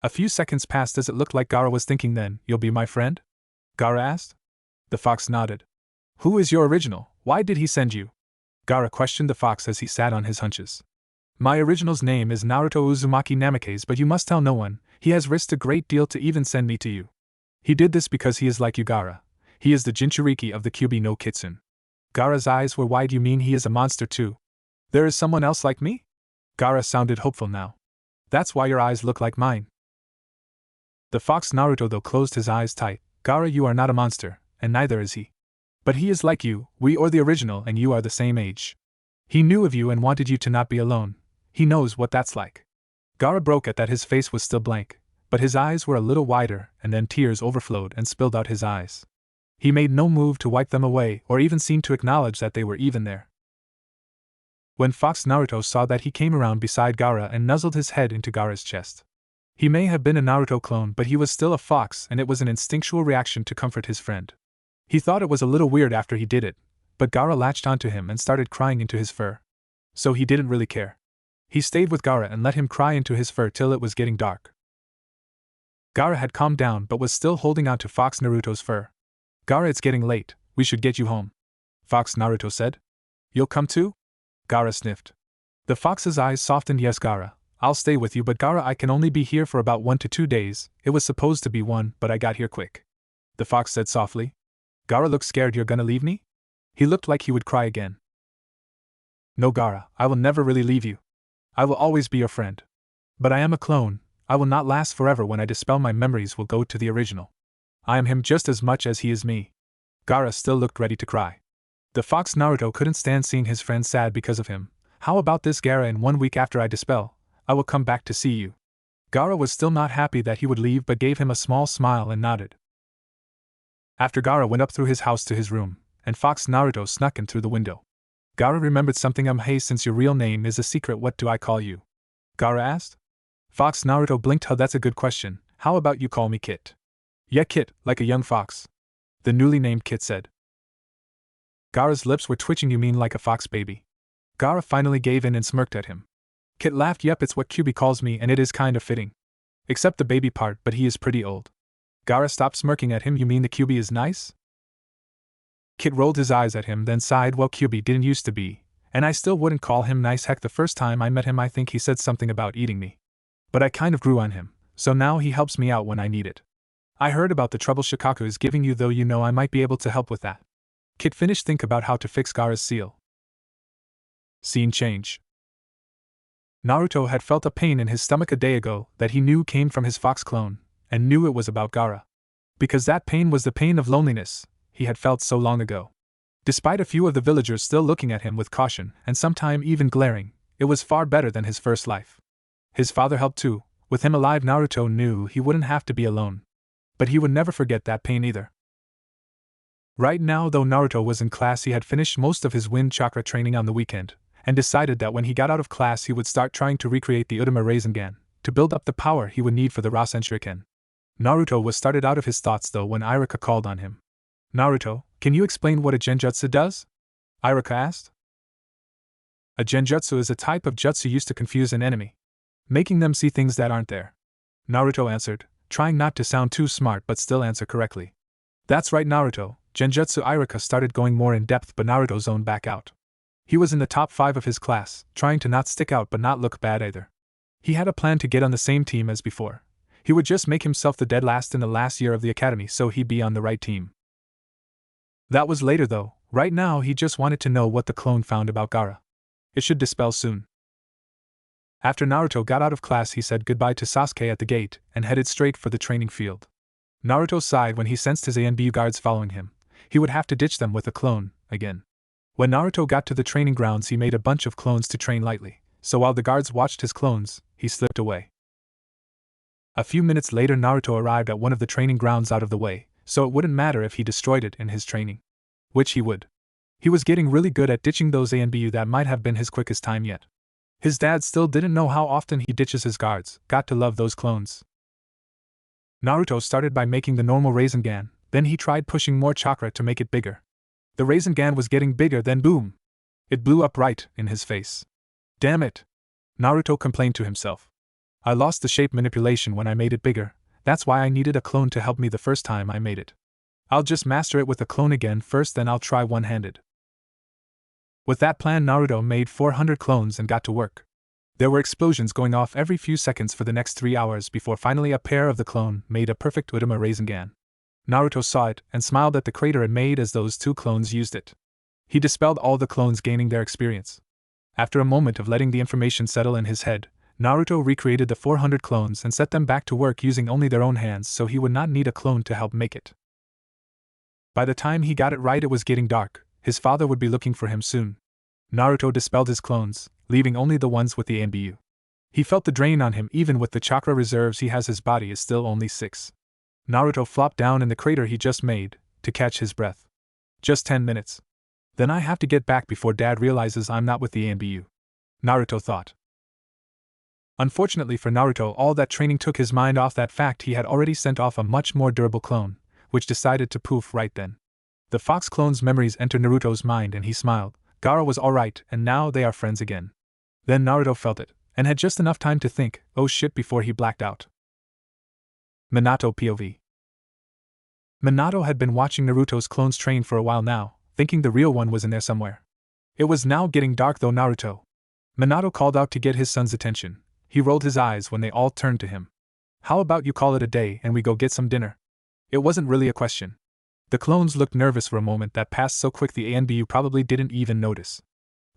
A few seconds passed as it looked like Gaara was thinking. Then, you'll be my friend? Gaara asked. The fox nodded. Who is your original? Why did he send you? Gaara questioned the fox as he sat on his hunches. My original's name is Naruto Uzumaki Namikaze, but you must tell no one. He has risked a great deal to even send me to you. He did this because he is like you, Gaara. He is the Jinchuriki of the Kyuubi no Kitsune. Gaara's eyes were wide. You mean he is a monster too? There is someone else like me? Gaara sounded hopeful now. That's why your eyes look like mine. The fox Naruto, though, closed his eyes tight. Gaara, you are not a monster, and neither is he. But he is like you, we are the original, and you are the same age. He knew of you and wanted you to not be alone. He knows what that's like. Gaara broke at that. His face was still blank, but his eyes were a little wider, and then tears overflowed and spilled out his eyes. He made no move to wipe them away or even seem to acknowledge that they were even there. When Fox Naruto saw that, he came around beside Gaara and nuzzled his head into Gaara's chest. He may have been a Naruto clone, but he was still a fox, and it was an instinctual reaction to comfort his friend. He thought it was a little weird after he did it, but Gaara latched onto him and started crying into his fur. So he didn't really care. He stayed with Gaara and let him cry into his fur till it was getting dark. Gaara had calmed down but was still holding on to Fox Naruto's fur. Gaara, it's getting late, we should get you home. Fox Naruto said. You'll come too? Gaara sniffed. The fox's eyes softened. Yes, Gaara, I'll stay with you, but Gaara, I can only be here for about 1 to 2 days. It was supposed to be 1, but I got here quick. The fox said softly. Gaara looked scared. You're gonna leave me? He looked like he would cry again. No, Gaara, I will never really leave you. I will always be your friend. But I am a clone. I will not last forever. When I dispel, my memories will go to the original. I am him just as much as he is me. Gaara still looked ready to cry. The fox Naruto couldn't stand seeing his friend sad because of him. How about this, Gaara? In 1 week after I dispel, I will come back to see you. Gaara was still not happy that he would leave, but gave him a small smile and nodded. After Gaara went up through his house to his room, and Fox Naruto snuck in through the window. Gaara remembered something. Hey, since your real name is a secret, what do I call you? Gaara asked. Fox Naruto blinked. That's a good question. How about you call me Kit? Yeah, Kit, like a young fox. The newly named Kit said. Gaara's lips were twitching. You mean like a fox baby? Gaara finally gave in and smirked at him. Kit laughed. Yep, it's what Kyuubi calls me, and it is kind of fitting. Except the baby part, but he is pretty old. Gaara stopped smirking at him. You mean the Kyuubi is nice? Kit rolled his eyes at him, then sighed. Well, Kyuubi didn't used to be, and I still wouldn't call him nice. Heck, the first time I met him, I think he said something about eating me. But I kind of grew on him, so now he helps me out when I need it. I heard about the trouble Shikaku is giving you, though. You know, I might be able to help with that. Kit finished. Think about how to fix Gaara's seal. Scene change. Naruto had felt a pain in his stomach a day ago that he knew came from his fox clone, and knew it was about Gaara. Because that pain was the pain of loneliness he had felt so long ago. Despite a few of the villagers still looking at him with caution and sometime even glaring, it was far better than his first life. His father helped too. With him alive, Naruto knew he wouldn't have to be alone. But he would never forget that pain either. Right now, though, Naruto was in class. He had finished most of his wind chakra training on the weekend, and decided that when he got out of class he would start trying to recreate the Udama Rasengan, to build up the power he would need for the Rasen Shuriken. Naruto was started out of his thoughts though when Iruka called on him. Naruto, can you explain what a genjutsu does? Iruka asked. A genjutsu is a type of jutsu used to confuse an enemy, making them see things that aren't there. Naruto answered, trying not to sound too smart but still answer correctly. That's right, Naruto. Genjutsu. Iruka started going more in depth, but Naruto zoned back out. He was in the top 5 of his class, trying to not stick out but not look bad either. He had a plan to get on the same team as before. He would just make himself the dead last in the last year of the academy so he'd be on the right team. That was later though. Right now he just wanted to know what the clone found about Gaara. It should dispel soon. After Naruto got out of class, he said goodbye to Sasuke at the gate and headed straight for the training field. Naruto sighed when he sensed his ANBU guards following him. He would have to ditch them with a clone again. When Naruto got to the training grounds, he made a bunch of clones to train lightly, so while the guards watched his clones, he slipped away. A few minutes later, Naruto arrived at one of the training grounds out of the way, so it wouldn't matter if he destroyed it in his training. Which he would. He was getting really good at ditching those ANBU. That might have been his quickest time yet. His dad still didn't know how often he ditches his guards. Got to love those clones. Naruto started by making the normal Rasengan, then he tried pushing more chakra to make it bigger. The Rasengan was getting bigger, then boom! It blew up right in his face. Damn it! Naruto complained to himself. I lost the shape manipulation when I made it bigger, that's why I needed a clone to help me the first time I made it. I'll just master it with a clone again first, then I'll try one-handed. With that plan, Naruto made 400 clones and got to work. There were explosions going off every few seconds for the next 3 hours before finally a pair of the clone made a perfect Udama Rasengan. Naruto saw it and smiled at the crater it made as those 2 clones used it. He dispelled all the clones, gaining their experience. After a moment of letting the information settle in his head, Naruto recreated the 400 clones and set them back to work using only their own hands, so he would not need a clone to help make it. By the time he got it right, it was getting dark. His father would be looking for him soon. Naruto dispelled his clones, leaving only the ones with the ANBU. He felt the drain on him. Even with the chakra reserves he has, his body is still only 6. Naruto flopped down in the crater he just made, to catch his breath. Just 10 minutes. Then I have to get back before Dad realizes I'm not with the ANBU. Naruto thought. Unfortunately for Naruto, all that training took his mind off that fact. He had already sent off a much more durable clone, which decided to poof right then. The fox clone's memories entered Naruto's mind and he smiled. Gaara was alright, and now they are friends again. Then Naruto felt it, and had just enough time to think, oh shit, before he blacked out. Minato POV. Minato had been watching Naruto's clones train for a while now, thinking the real one was in there somewhere. It was now getting dark though. Minato called out to get his son's attention. He rolled his eyes when they all turned to him. How about you call it a day and we go get some dinner? It wasn't really a question. The clones looked nervous for a moment that passed so quick the ANBU probably didn't even notice.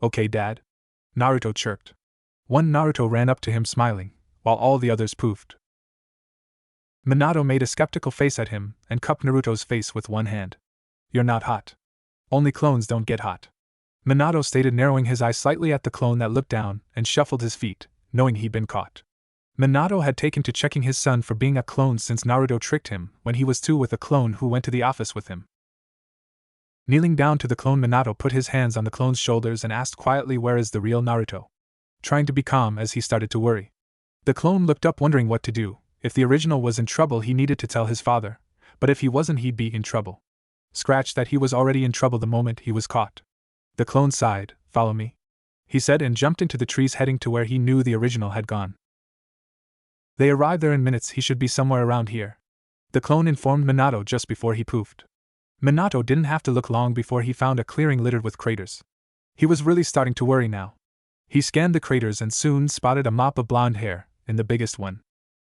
Okay, Dad? Naruto chirped. One Naruto ran up to him smiling, while all the others poofed. Minato made a skeptical face at him and cupped Naruto's face with one hand. You're not hot. Only clones don't get hot. Minato stated, narrowing his eyes slightly at the clone that looked down and shuffled his feet, knowing he'd been caught. Minato had taken to checking his son for being a clone since Naruto tricked him when he was 2 with a clone who went to the office with him. Kneeling down to the clone, Minato put his hands on the clone's shoulders and asked quietly, where is the real Naruto? Trying to be calm as he started to worry. The clone looked up, wondering what to do. If the original was in trouble, he needed to tell his father, but if he wasn't, he'd be in trouble. Scratch that, he was already in trouble the moment he was caught. The clone sighed. Follow me, he said, and jumped into the trees, heading to where he knew the original had gone. They arrived there in minutes. He should be somewhere around here, the clone informed Minato just before he poofed. Minato didn't have to look long before he found a clearing littered with craters. He was really starting to worry now. He scanned the craters and soon spotted a mop of blonde hair in the biggest one.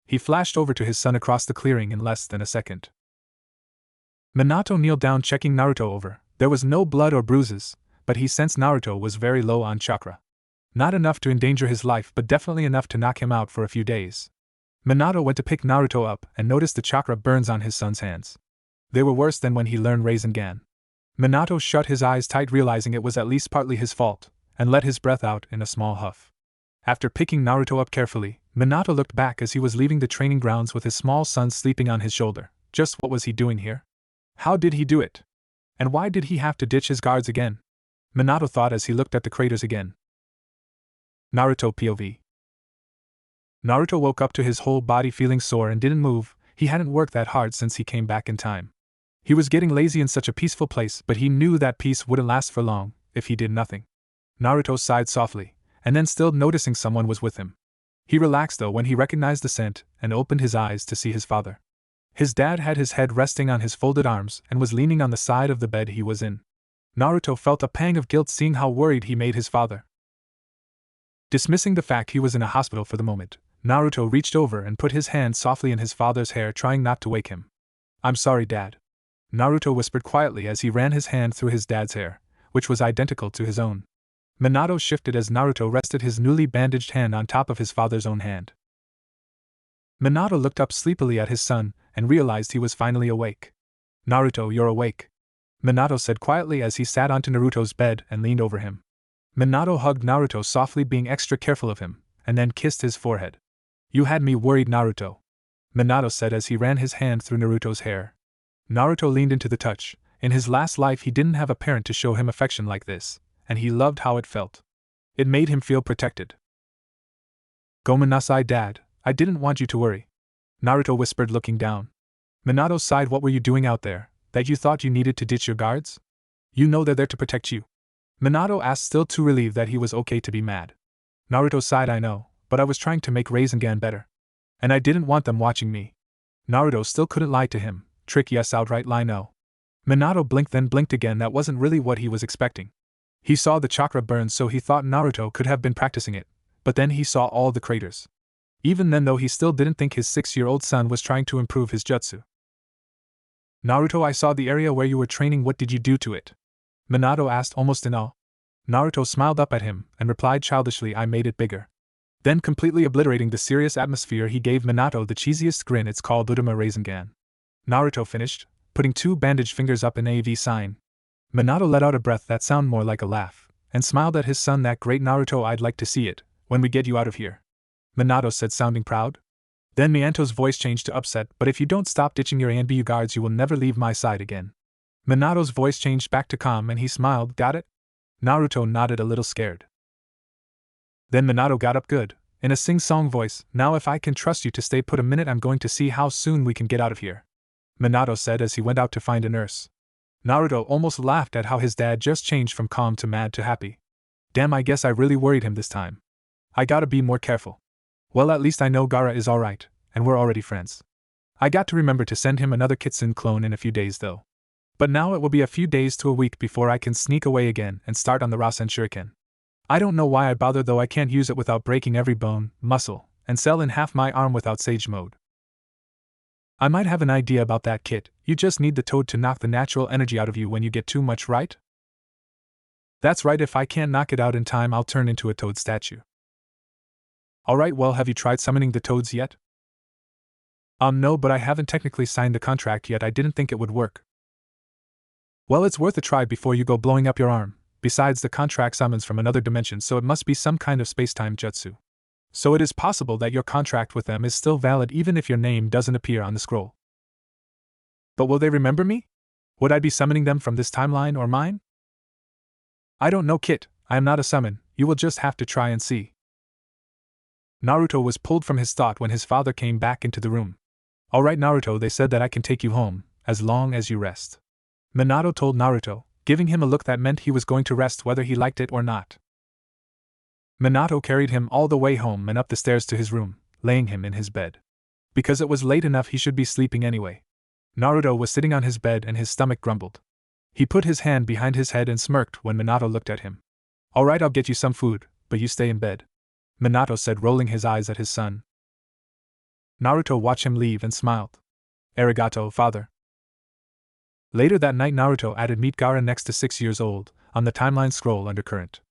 He flashed over to his son across the clearing in less than a second. Minato kneeled down, checking Naruto over. There was no blood or bruises, but he sensed Naruto was very low on chakra. Not enough to endanger his life, but definitely enough to knock him out for a few days. Minato went to pick Naruto up and noticed the chakra burns on his son's hands. They were worse than when he learned Rasengan. Minato shut his eyes tight, realizing it was at least partly his fault, and let his breath out in a small huff. After picking Naruto up carefully, Minato looked back as he was leaving the training grounds with his small son sleeping on his shoulder. Just what was he doing here? How did he do it? And why did he have to ditch his guards again? Minato thought as he looked at the craters again. Naruto POV. Naruto woke up to his whole body feeling sore and didn't move. He hadn't worked that hard since he came back in time. He was getting lazy in such a peaceful place, but he knew that peace wouldn't last for long if he did nothing. Naruto sighed softly, and then, still noticing someone was with him. He relaxed though when he recognized the scent and opened his eyes to see his father. His dad had his head resting on his folded arms and was leaning on the side of the bed he was in. Naruto felt a pang of guilt seeing how worried he made his father. Dismissing the fact he was in a hospital for the moment, Naruto reached over and put his hand softly in his father's hair, trying not to wake him. I'm sorry, Dad, Naruto whispered quietly as he ran his hand through his dad's hair, which was identical to his own. Minato shifted as Naruto rested his newly bandaged hand on top of his father's own hand. Minato looked up sleepily at his son and realized he was finally awake. Naruto, you're awake, Minato said quietly as he sat onto Naruto's bed and leaned over him. Minato hugged Naruto softly, being extra careful of him, and then kissed his forehead. You had me worried, Naruto. Minato said as he ran his hand through Naruto's hair. Naruto leaned into the touch. In his last life he didn't have a parent to show him affection like this, and he loved how it felt. It made him feel protected. Gomenasai, Dad, I didn't want you to worry, Naruto whispered looking down. Minato sighed. What were you doing out there, that you thought you needed to ditch your guards? You know they're there to protect you. Minato asked, still too relieved that he was okay to be mad. Naruto sighed. I know, but I was trying to make Rasengan better. And I didn't want them watching me. Naruto still couldn't lie to him. Trick, yes, outright lie, no. Minato blinked, then blinked again. That wasn't really what he was expecting. He saw the chakra burn, so he thought Naruto could have been practicing it, but then he saw all the craters. Even then, though, he still didn't think his 6-year-old son was trying to improve his jutsu. Naruto, I saw the area where you were training. What did you do to it? Minato asked, almost in awe. Naruto smiled up at him and replied childishly, I made it bigger. Then, completely obliterating the serious atmosphere, he gave Minato the cheesiest grin. It's called Udama Rasengan. Naruto finished, putting 2 bandaged fingers up in AV sign. Minato let out a breath that sounded more like a laugh, and smiled at his son. That great, Naruto, I'd like to see it, when we get you out of here, Minato said, sounding proud. Then Minato's voice changed to upset, but if you don't stop ditching your ANBU guards you will never leave my side again. Minato's voice changed back to calm and he smiled. Got it? Naruto nodded, a little scared. Then Minato got up, good, in a sing-song voice. Now if I can trust you to stay put a minute, I'm going to see how soon we can get out of here, Minato said as he went out to find a nurse. Naruto almost laughed at how his dad just changed from calm to mad to happy. Damn, I guess I really worried him this time. I gotta be more careful. Well, at least I know Gaara is alright, and we're already friends. I got to remember to send him another Kitsune clone in a few days though. But now it will be a few days to a week before I can sneak away again and start on the Rasen Shuriken. I don't know why I bother though. I can't use it without breaking every bone, muscle, and cell in half my arm without Sage Mode. I might have an idea about that, Kit. You just need the toad to knock the natural energy out of you when you get too much, right? That's right, if I can't knock it out in time I'll turn into a toad statue. Alright, well, have you tried summoning the toads yet? No, but I haven't technically signed the contract yet. I didn't think it would work. Well, it's worth a try before you go blowing up your arm. Besides, the contract summons from another dimension, so it must be some kind of space-time jutsu. So it is possible that your contract with them is still valid even if your name doesn't appear on the scroll. But will they remember me? Would I be summoning them from this timeline or mine? I don't know, Kit. I am not a summon. You will just have to try and see. Naruto was pulled from his thought when his father came back into the room. Alright, Naruto, they said that I can take you home, as long as you rest. Minato told Naruto, giving him a look that meant he was going to rest whether he liked it or not. Minato carried him all the way home and up the stairs to his room, laying him in his bed. Because it was late enough, he should be sleeping anyway. Naruto was sitting on his bed and his stomach grumbled. He put his hand behind his head and smirked when Minato looked at him. Alright, I'll get you some food, but you stay in bed, Minato said, rolling his eyes at his son. Naruto watched him leave and smiled. Arigato, father. Later that night, Naruto added Meet Gaara next to 6 years old, on the timeline scroll under current.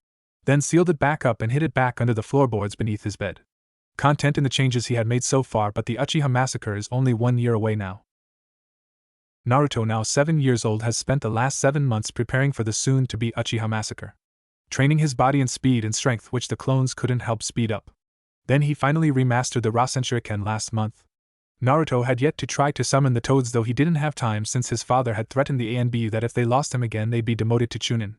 Then sealed it back up and hid it back under the floorboards beneath his bed. Content in the changes he had made so far, but the Uchiha massacre is only 1 year away now. Naruto, now 7 years old, has spent the last 7 months preparing for the soon-to-be Uchiha massacre. Training his body in speed and strength, which the clones couldn't help speed up. Then he finally remastered the Rasen Shuriken last month. Naruto had yet to try to summon the toads, though he didn't have time since his father had threatened the ANB that if they lost him again they'd be demoted to Chunin.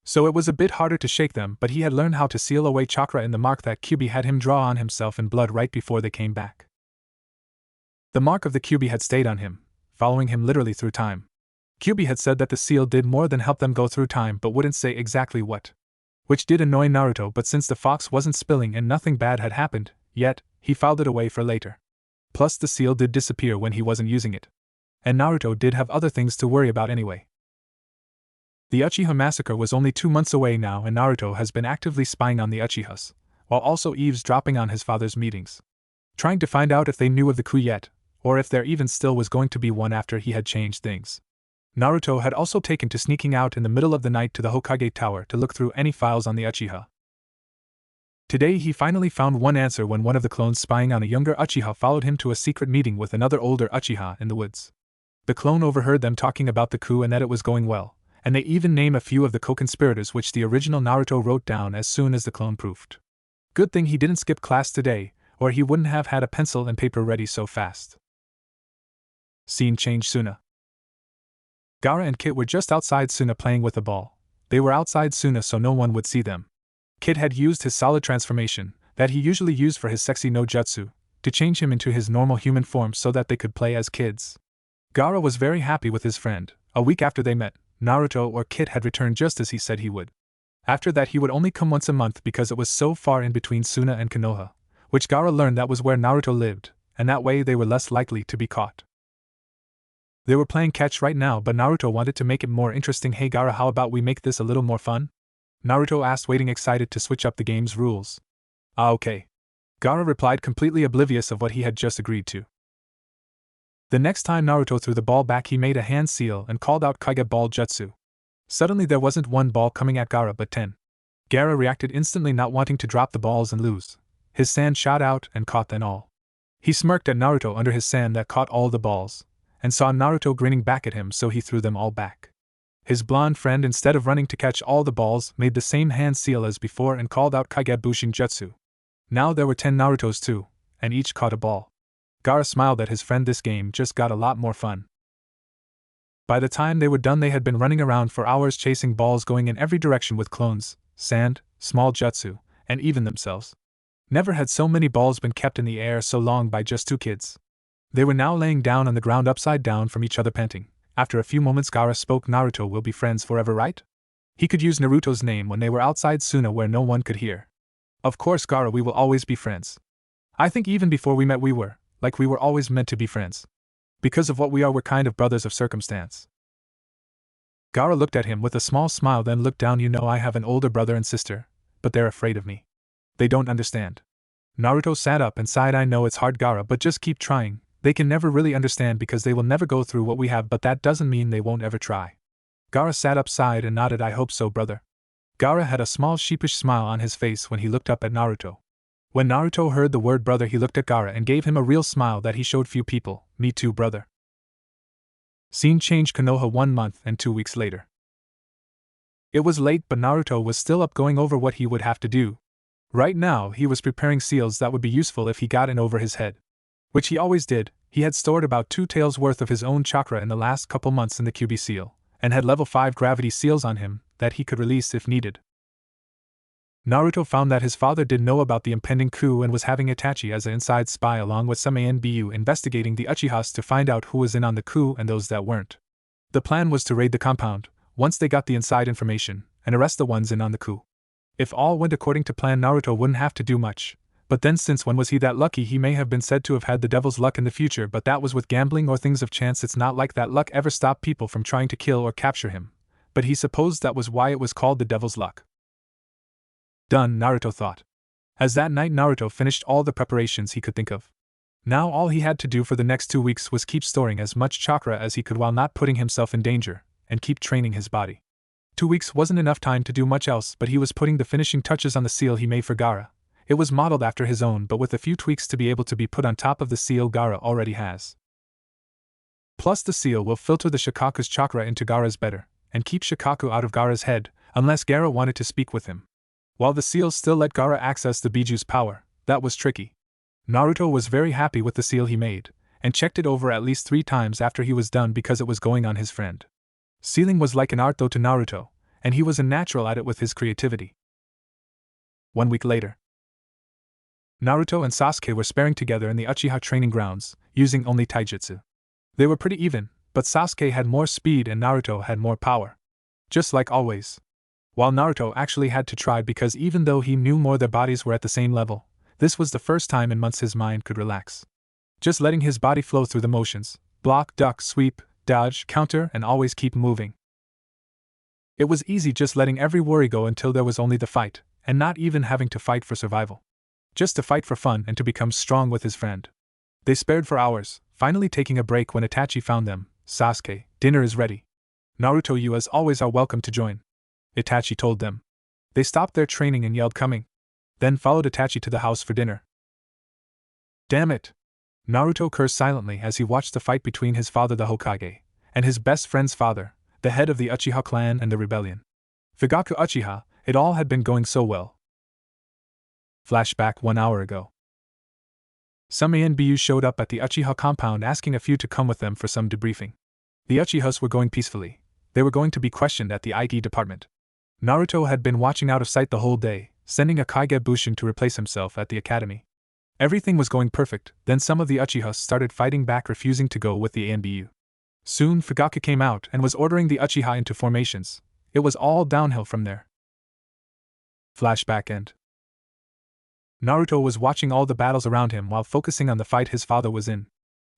So it was a bit harder to shake them, but he had learned how to seal away chakra in the mark that Kyuubi had him draw on himself in blood right before they came back. The mark of the Kyuubi had stayed on him, following him literally through time. Kyuubi had said that the seal did more than help them go through time but wouldn't say exactly what. Which did annoy Naruto, but since the fox wasn't spilling and nothing bad had happened yet, he filed it away for later. Plus the seal did disappear when he wasn't using it. And Naruto did have other things to worry about anyway. The Uchiha massacre was only 2 months away now, and Naruto has been actively spying on the Uchihas, while also eavesdropping on his father's meetings. Trying to find out if they knew of the coup yet, or if there even still was going to be one after he had changed things. Naruto had also taken to sneaking out in the middle of the night to the Hokage Tower to look through any files on the Uchiha. Today he finally found one answer when one of the clones spying on a younger Uchiha followed him to a secret meeting with another older Uchiha in the woods. The clone overheard them talking about the coup and that it was going well, and they even name a few of the co-conspirators, which the original Naruto wrote down as soon as the clone proofed. Good thing he didn't skip class today, or he wouldn't have had a pencil and paper ready so fast. Scene change. Suna. Gaara and Kit were just outside Suna playing with a ball. They were outside Suna so no one would see them. Kit had used his solid transformation, that he usually used for his sexy no jutsu, to change him into his normal human form so that they could play as kids. Gaara was very happy with his friend. A week after they met, Naruto or Kit had returned just as he said he would. After that he would only come once a month because it was so far in between Suna and Konoha, which Gaara learned that was where Naruto lived, and that way they were less likely to be caught. They were playing catch right now, but Naruto wanted to make it more interesting. Hey Gaara, how about we make this a little more fun? Naruto asked, waiting excited to switch up the game's rules. Ah, okay. Gaara replied, completely oblivious of what he had just agreed to. The next time Naruto threw the ball back, he made a hand seal and called out Kage Ball Jutsu. Suddenly there wasn't one ball coming at Gaara but 10. Gaara reacted instantly, not wanting to drop the balls and lose. His sand shot out and caught them all. He smirked at Naruto under his sand that caught all the balls, and saw Naruto grinning back at him, so he threw them all back. His blonde friend, instead of running to catch all the balls, made the same hand seal as before and called out Kage Bushin Jutsu. Now there were 10 Narutos too, and each caught a ball. Gaara smiled at his friend. This game just got a lot more fun. By the time they were done, they had been running around for hours chasing balls going in every direction with clones, sand, small jutsu, and even themselves. Never had so many balls been kept in the air so long by just 2 kids. They were now laying down on the ground upside down from each other, panting. After a few moments Gaara spoke. Naruto will be friends forever, right? He could use Naruto's name when they were outside Suna where no one could hear. Of course Gaara, we will always be friends. I think even before we met we were always meant to be friends. Because of what we are, we're kind of brothers of circumstance. Gaara looked at him with a small smile, then looked down. You know, I have an older brother and sister, but they're afraid of me. They don't understand. Naruto sat up and sighed. I know it's hard, Gaara, but just keep trying. They can never really understand because they will never go through what we have, but that doesn't mean they won't ever try. Gaara sat up, sighed, and nodded. I hope so, brother. Gaara had a small sheepish smile on his face when he looked up at Naruto. When Naruto heard the word brother, he looked at Gaara and gave him a real smile that he showed few people. Me too, brother. Scene change. Konoha. 1 month and 2 weeks later. It was late, but Naruto was still up going over what he would have to do. Right now he was preparing seals that would be useful if he got in over his head. Which he always did. He had stored about 2 taels worth of his own chakra in the last couple months in the QB seal, and had level 5 gravity seals on him that he could release if needed. Naruto found that his father did know about the impending coup and was having Itachi as an inside spy along with some ANBU investigating the Uchihas to find out who was in on the coup and those that weren't. The plan was to raid the compound, once they got the inside information, and arrest the ones in on the coup. If all went according to plan, Naruto wouldn't have to do much. But then, since when was he that lucky? He may have been said to have had the devil's luck in the future, but that was with gambling or things of chance. It's not like that luck ever stopped people from trying to kill or capture him. But he supposed that was why it was called the devil's luck. Done, Naruto thought. As that night Naruto finished all the preparations he could think of. Now all he had to do for the next 2 weeks was keep storing as much chakra as he could while not putting himself in danger, and keep training his body. 2 weeks wasn't enough time to do much else, but he was putting the finishing touches on the seal he made for Gaara. It was modeled after his own, but with a few tweaks to be able to be put on top of the seal Gaara already has. Plus the seal will filter the Shikaku's chakra into Gaara's better, and keep Shikaku out of Gaara's head, unless Gaara wanted to speak with him. While the seal still let Gaara access the Bijuu's power, that was tricky. Naruto was very happy with the seal he made, and checked it over at least 3 times after he was done because it was going on his friend. Sealing was like an art though to Naruto, and he was a natural at it with his creativity. 1 week later. Naruto and Sasuke were sparring together in the Uchiha training grounds, using only taijutsu. They were pretty even, but Sasuke had more speed and Naruto had more power. Just like always. While Naruto actually had to try because even though he knew more their bodies were at the same level, this was the first time in months his mind could relax. Just letting his body flow through the motions, block, duck, sweep, dodge, counter, and always keep moving. It was easy just letting every worry go until there was only the fight, and not even having to fight for survival. Just to fight for fun and to become strong with his friend. They sparred for hours, finally taking a break when Itachi found them. Sasuke, dinner is ready. Naruto, you as always are welcome to join. Itachi told them. They stopped their training and yelled coming. Then followed Itachi to the house for dinner. Damn it! Naruto cursed silently as he watched the fight between his father the Hokage, and his best friend's father, the head of the Uchiha clan and the rebellion. Fugaku Uchiha, it all had been going so well. Flashback 1 hour ago. Some ANBU showed up at the Uchiha compound asking a few to come with them for some debriefing. The Uchihas were going peacefully. They were going to be questioned at the IT department. Naruto had been watching out of sight the whole day, sending a Kaige Bushin to replace himself at the academy. Everything was going perfect, then some of the Uchihas started fighting back, refusing to go with the ANBU. Soon Fugaku came out and was ordering the Uchiha into formations. It was all downhill from there. Flashback end. Naruto was watching all the battles around him while focusing on the fight his father was in.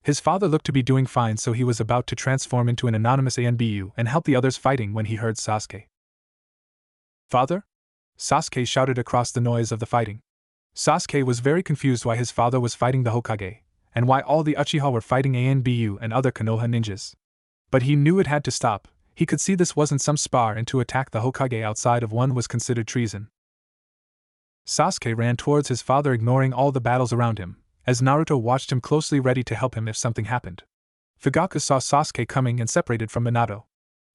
His father looked to be doing fine, so he was about to transform into an anonymous ANBU and help the others fighting when he heard Sasuke. "Father?" Sasuke shouted across the noise of the fighting. Sasuke was very confused why his father was fighting the Hokage, and why all the Uchiha were fighting ANBU and other Konoha ninjas. But he knew it had to stop. He could see this wasn't some spar, and to attack the Hokage outside of one was considered treason. Sasuke ran towards his father, ignoring all the battles around him, as Naruto watched him closely, ready to help him if something happened. Fugaku saw Sasuke coming and separated from Minato.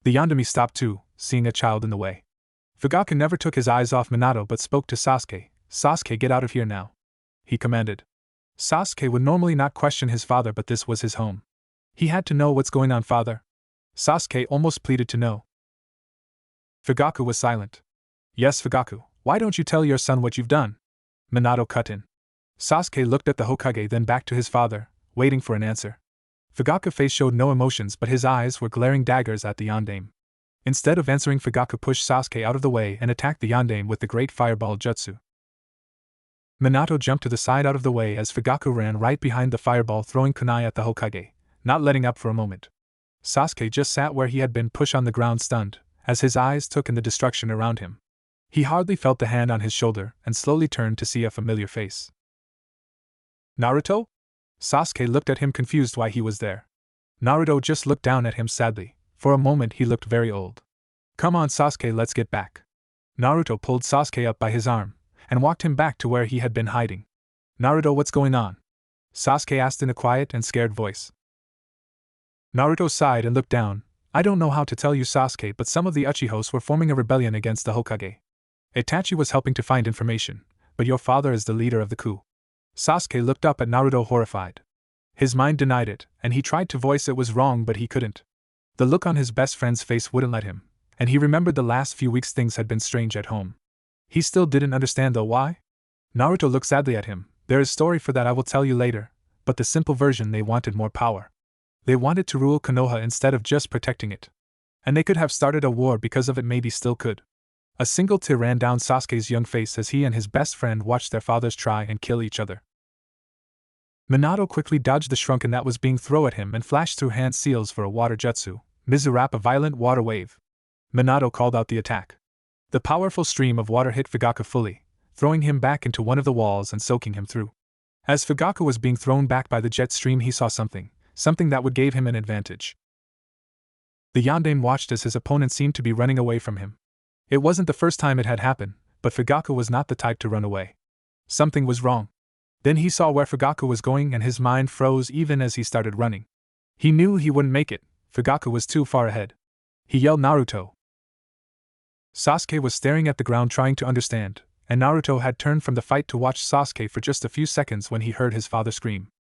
The Yandere stopped too, seeing a child in the way. Fugaku never took his eyes off Minato but spoke to Sasuke. "Sasuke, get out of here now," he commanded. Sasuke would normally not question his father, but this was his home. He had to know what's going on, father. Sasuke almost pleaded to know. Fugaku was silent. "Yes, Fugaku, why don't you tell your son what you've done?" Minato cut in. Sasuke looked at the Hokage, then back to his father, waiting for an answer. Fugaku's face showed no emotions, but his eyes were glaring daggers at the Yandere. Instead of answering, Fugaku pushed Sasuke out of the way and attacked the Yandere with the Great Fireball Jutsu. Minato jumped to the side out of the way as Fugaku ran right behind the fireball, throwing kunai at the Hokage, not letting up for a moment. Sasuke just sat where he had been, pushed on the ground, stunned, as his eyes took in the destruction around him. He hardly felt the hand on his shoulder and slowly turned to see a familiar face. "Naruto?" Sasuke looked at him, confused why he was there. Naruto just looked down at him sadly. For a moment he looked very old. "Come on, Sasuke, let's get back." Naruto pulled Sasuke up by his arm and walked him back to where he had been hiding. "Naruto, what's going on?" Sasuke asked in a quiet and scared voice. Naruto sighed and looked down. "I don't know how to tell you, Sasuke, but some of the Uchihas were forming a rebellion against the Hokage. Itachi was helping to find information, but your father is the leader of the coup." Sasuke looked up at Naruto, horrified. His mind denied it, and he tried to voice it was wrong, but he couldn't. The look on his best friend's face wouldn't let him, and he remembered the last few weeks things had been strange at home. He still didn't understand though why. Naruto looked sadly at him. "There is a story for that, I will tell you later, but the simple version, they wanted more power. They wanted to rule Konoha instead of just protecting it. And they could have started a war because of it, maybe still could." A single tear ran down Sasuke's young face as he and his best friend watched their fathers try and kill each other. Minato quickly dodged the shrunken that was being thrown at him and flashed through hand seals for a water jutsu, Mizurap, a violent water wave. Minato called out the attack. The powerful stream of water hit Fugaku fully, throwing him back into one of the walls and soaking him through. As Fugaku was being thrown back by the jet stream, he saw something that would give him an advantage. The Yandere watched as his opponent seemed to be running away from him. It wasn't the first time it had happened, but Fugaku was not the type to run away. Something was wrong. Then he saw where Fugaku was going and his mind froze even as he started running. He knew he wouldn't make it. Fugaku was too far ahead. He yelled, "Naruto!" Sasuke was staring at the ground trying to understand, and Naruto had turned from the fight to watch Sasuke for just a few seconds when he heard his father scream.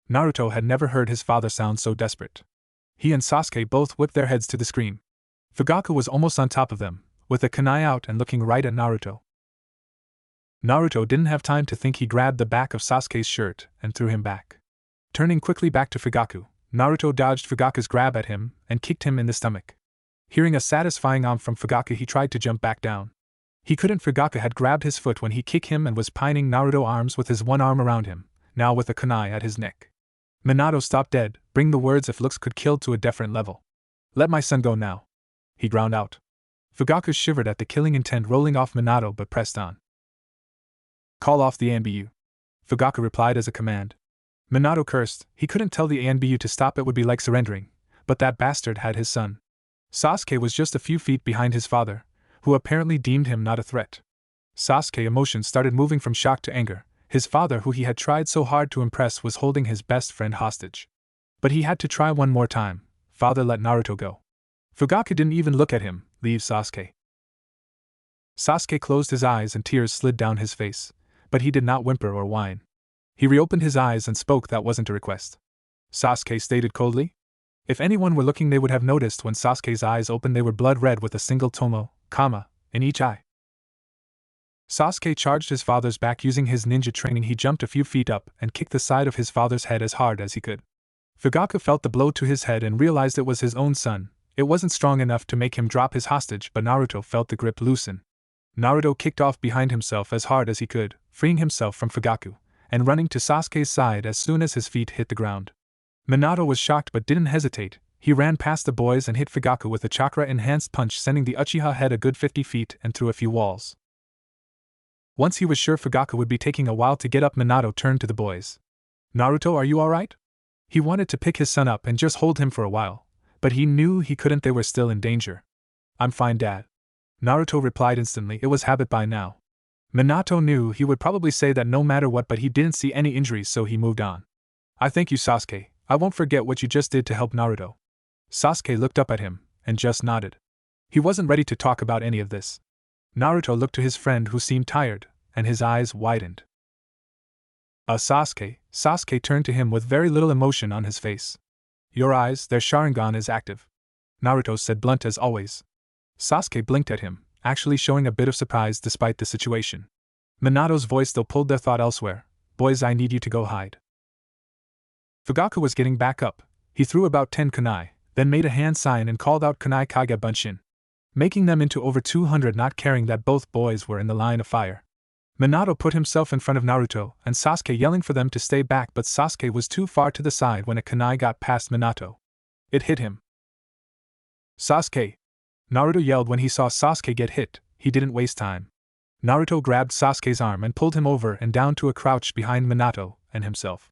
Naruto had never heard his father sound so desperate. He and Sasuke both whipped their heads to the scream. Fugaku was almost on top of them, with a kunai out and looking right at Naruto. Naruto didn't have time to think. He grabbed the back of Sasuke's shirt and threw him back. Turning quickly back to Fugaku, Naruto dodged Fugaku's grab at him and kicked him in the stomach. Hearing a satisfying from Fugaku, he tried to jump back down. He couldn't. Fugaku had grabbed his foot when he kicked him and was pinning Naruto's arms with his one arm around him, now with a kunai at his neck. Minato stopped dead, bring the words if looks could kill to a different level. "Let my son go now," he ground out. Fugaku shivered at the killing intent rolling off Minato but pressed on. "Call off the ANBU," Fugaku replied as a command. Minato cursed. He couldn't tell the ANBU to stop, it would be like surrendering, but that bastard had his son. Sasuke was just a few feet behind his father, who apparently deemed him not a threat. Sasuke's emotions started moving from shock to anger. His father, who he had tried so hard to impress, was holding his best friend hostage. But he had to try one more time. "Father, let Naruto go." Fugaku didn't even look at him. "Leave Sasuke." Sasuke closed his eyes and tears slid down his face, but he did not whimper or whine. He reopened his eyes and spoke. That wasn't a request. Sasuke stated coldly. If anyone were looking, they would have noticed when Sasuke's eyes opened they were blood red with a single tomo, comma, in each eye. Sasuke charged his father's back using his ninja training. He jumped a few feet up and kicked the side of his father's head as hard as he could. Fugaku felt the blow to his head and realized it was his own son. It wasn't strong enough to make him drop his hostage, but Naruto felt the grip loosen. Naruto kicked off behind himself as hard as he could, freeing himself from Fugaku, and running to Sasuke's side as soon as his feet hit the ground. Minato was shocked but didn't hesitate. He ran past the boys and hit Fugaku with a chakra-enhanced punch, sending the Uchiha head a good 50 feet and through a few walls. Once he was sure Fugaku would be taking a while to get up, Minato turned to the boys. Naruto, are you alright? He wanted to pick his son up and just hold him for a while, but he knew he couldn't. They were still in danger. I'm fine, Dad. Naruto replied instantly. It was habit by now. Minato knew he would probably say that no matter what, but he didn't see any injuries, so he moved on. I thank you, Sasuke. I won't forget what you just did to help Naruto. Sasuke looked up at him and just nodded. He wasn't ready to talk about any of this. Naruto looked to his friend, who seemed tired, and his eyes widened. Sasuke. Sasuke turned to him with very little emotion on his face. Your eyes, their Sharingan is active. Naruto said, blunt as always. Sasuke blinked at him, actually showing a bit of surprise despite the situation. Minato's voice though pulled their thought elsewhere. Boys, I need you to go hide. Fugaku was getting back up. He threw about 10 kunai, then made a hand sign and called out kunai kage bunshin, making them into over 200, not caring that both boys were in the line of fire. Minato put himself in front of Naruto and Sasuke, yelling for them to stay back, but Sasuke was too far to the side when a kunai got past Minato. It hit him. Sasuke! Naruto yelled when he saw Sasuke get hit. He didn't waste time. Naruto grabbed Sasuke's arm and pulled him over and down to a crouch behind Minato and himself.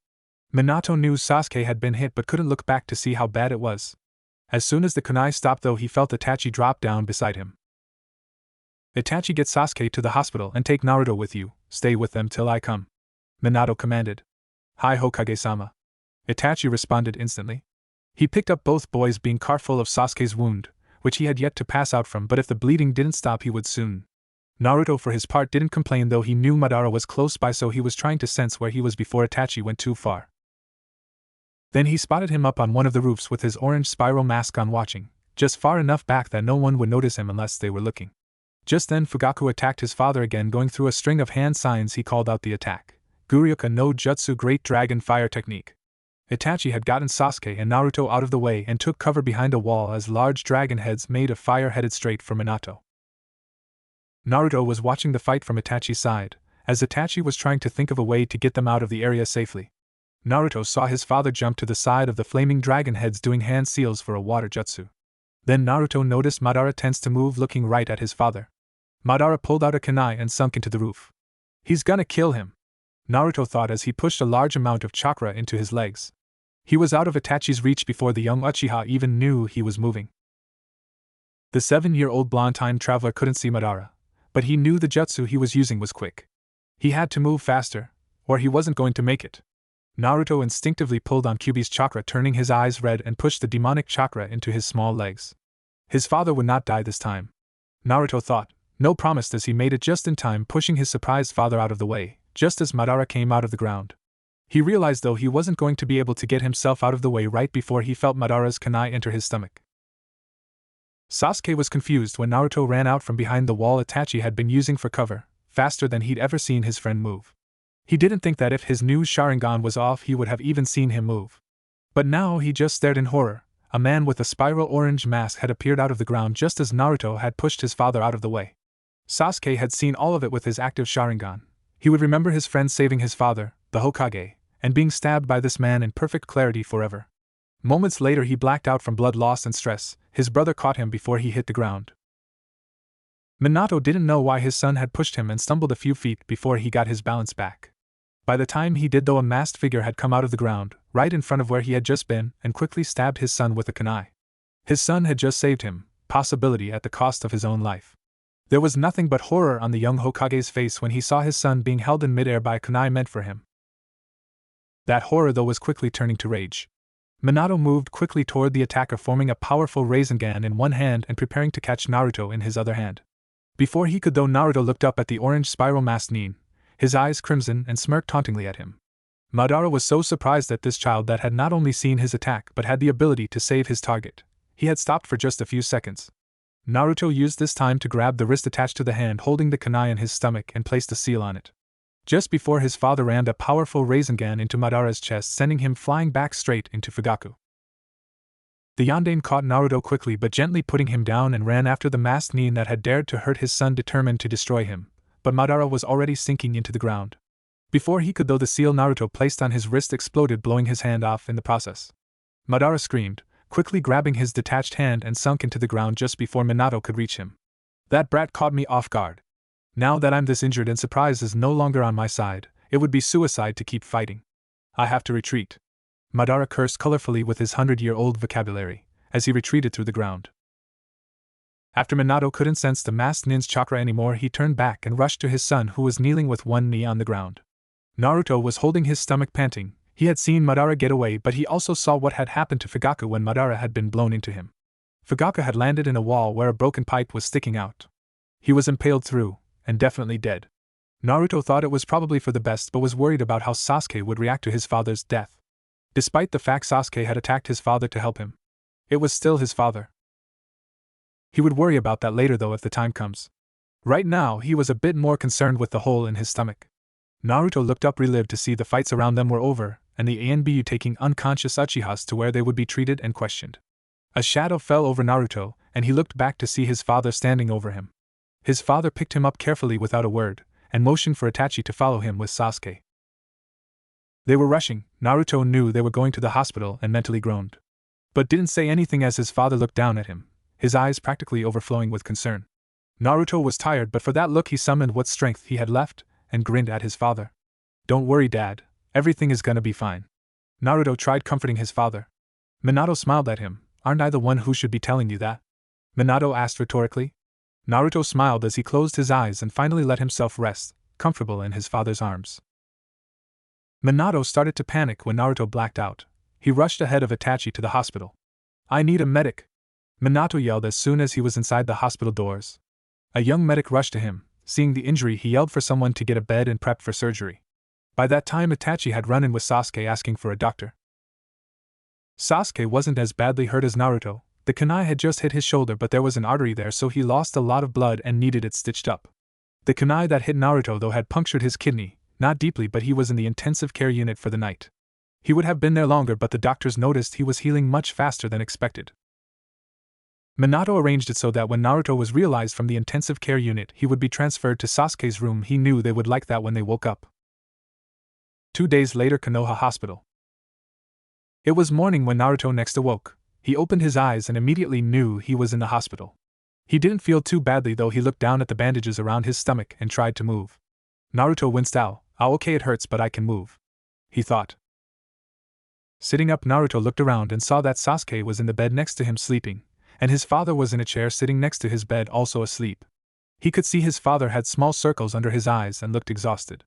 Minato knew Sasuke had been hit but couldn't look back to see how bad it was. As soon as the kunai stopped though, he felt Itachi drop down beside him. Itachi, get Sasuke to the hospital and take Naruto with you. Stay with them till I come. Minato commanded. Hi, Hokage-sama. Itachi responded instantly. He picked up both boys, being careful of Sasuke's wound, which he had yet to pass out from, but if the bleeding didn't stop he would soon. Naruto for his part didn't complain, though he knew Madara was close by, so he was trying to sense where he was before Itachi went too far. Then he spotted him up on one of the roofs with his orange spiral mask on, watching, just far enough back that no one would notice him unless they were looking. Just then Fugaku attacked his father again. Going through a string of hand signs he called out the attack. Guryoka no Jutsu, Great Dragon Fire Technique. Itachi had gotten Sasuke and Naruto out of the way and took cover behind a wall as large dragon heads made of fire headed straight for Minato. Naruto was watching the fight from Itachi's side, as Itachi was trying to think of a way to get them out of the area safely. Naruto saw his father jump to the side of the flaming dragon heads doing hand seals for a water jutsu. Then Naruto noticed Madara tense to move, looking right at his father. Madara pulled out a kunai and sunk into the roof. He's gonna kill him, Naruto thought as he pushed a large amount of chakra into his legs. He was out of Itachi's reach before the young Uchiha even knew he was moving. The 7-year-old blonde time traveler couldn't see Madara, but he knew the jutsu he was using was quick. He had to move faster, or he wasn't going to make it. Naruto instinctively pulled on Kyuubi's chakra, turning his eyes red, and pushed the demonic chakra into his small legs. His father would not die this time, Naruto thought. No promised as he made it just in time, pushing his surprised father out of the way, just as Madara came out of the ground. He realized though he wasn't going to be able to get himself out of the way right before he felt Madara's kunai enter his stomach. Sasuke was confused when Naruto ran out from behind the wall Itachi had been using for cover, faster than he'd ever seen his friend move. He didn't think that if his new Sharingan was off he would have even seen him move. But now he just stared in horror. A man with a spiral orange mask had appeared out of the ground just as Naruto had pushed his father out of the way. Sasuke had seen all of it with his active Sharingan. He would remember his friend saving his father, the Hokage, and being stabbed by this man in perfect clarity forever. Moments later he blacked out from blood loss and stress. His brother caught him before he hit the ground. Minato didn't know why his son had pushed him and stumbled a few feet before he got his balance back. By the time he did though, a masked figure had come out of the ground, right in front of where he had just been, and quickly stabbed his son with a kunai. His son had just saved him, possibility at the cost of his own life. There was nothing but horror on the young Hokage's face when he saw his son being held in midair by a kunai meant for him. That horror though was quickly turning to rage. Minato moved quickly toward the attacker, forming a powerful Rasengan in one hand and preparing to catch Naruto in his other hand. Before he could though, Naruto looked up at the orange spiral masked Nin, his eyes crimson, and smirked tauntingly at him. Madara was so surprised at this child that had not only seen his attack but had the ability to save his target. He had stopped for just a few seconds. Naruto used this time to grab the wrist attached to the hand holding the kunai in his stomach and placed a seal on it. Just before his father rammed a powerful Rasengan into Madara's chest, sending him flying back straight into Fugaku. The Yondaime caught Naruto quickly but gently putting him down and ran after the masked Nin that had dared to hurt his son, determined to destroy him, but Madara was already sinking into the ground. Before he could, though, the seal Naruto placed on his wrist exploded, blowing his hand off in the process. Madara screamed, quickly grabbing his detached hand, and sunk into the ground just before Minato could reach him. That brat caught me off guard. Now that I'm this injured and surprise is no longer on my side, it would be suicide to keep fighting. I have to retreat. Madara cursed colorfully with his 100-year-old vocabulary, as he retreated through the ground. After Minato couldn't sense the masked Nin's chakra anymore, he turned back and rushed to his son, who was kneeling with one knee on the ground. Naruto was holding his stomach, panting. He had seen Madara get away, but he also saw what had happened to Fugaku when Madara had been blown into him. Fugaku had landed in a wall where a broken pipe was sticking out. He was impaled through, and definitely dead. Naruto thought it was probably for the best but was worried about how Sasuke would react to his father's death. Despite the fact Sasuke had attacked his father to help him, it was still his father. He would worry about that later, though, if the time comes. Right now, he was a bit more concerned with the hole in his stomach. Naruto looked up, relieved to see the fights around them were over, and the ANBU taking unconscious Uchihas to where they would be treated and questioned. A shadow fell over Naruto, and he looked back to see his father standing over him. His father picked him up carefully without a word, and motioned for Itachi to follow him with Sasuke. They were rushing. Naruto knew they were going to the hospital and mentally groaned, but didn't say anything as his father looked down at him, his eyes practically overflowing with concern. Naruto was tired, but for that look he summoned what strength he had left, and grinned at his father. Don't worry, Dad, everything is gonna be fine. Naruto tried comforting his father. Minato smiled at him. Aren't I the one who should be telling you that? Minato asked rhetorically. Naruto smiled as he closed his eyes and finally let himself rest, comfortable in his father's arms. Minato started to panic when Naruto blacked out. He rushed ahead of Itachi to the hospital. I need a medic! Minato yelled as soon as he was inside the hospital doors. A young medic rushed to him. Seeing the injury, he yelled for someone to get a bed and prep for surgery. By that time, Itachi had run in with Sasuke asking for a doctor. Sasuke wasn't as badly hurt as Naruto. The kunai had just hit his shoulder, but there was an artery there, so he lost a lot of blood and needed it stitched up. The kunai that hit Naruto, though, had punctured his kidney, not deeply, but he was in the intensive care unit for the night. He would have been there longer, but the doctors noticed he was healing much faster than expected. Minato arranged it so that when Naruto was realized from the intensive care unit, he would be transferred to Sasuke's room. He knew they would like that when they woke up. 2 days later, Konoha Hospital. It was morning when Naruto next awoke. He opened his eyes and immediately knew he was in the hospital. He didn't feel too badly, though. He looked down at the bandages around his stomach and tried to move. Naruto winced out. Oh, okay, it hurts, but I can move, he thought. Sitting up, Naruto looked around and saw that Sasuke was in the bed next to him sleeping, and his father was in a chair sitting next to his bed also asleep. He could see his father had small circles under his eyes and looked exhausted.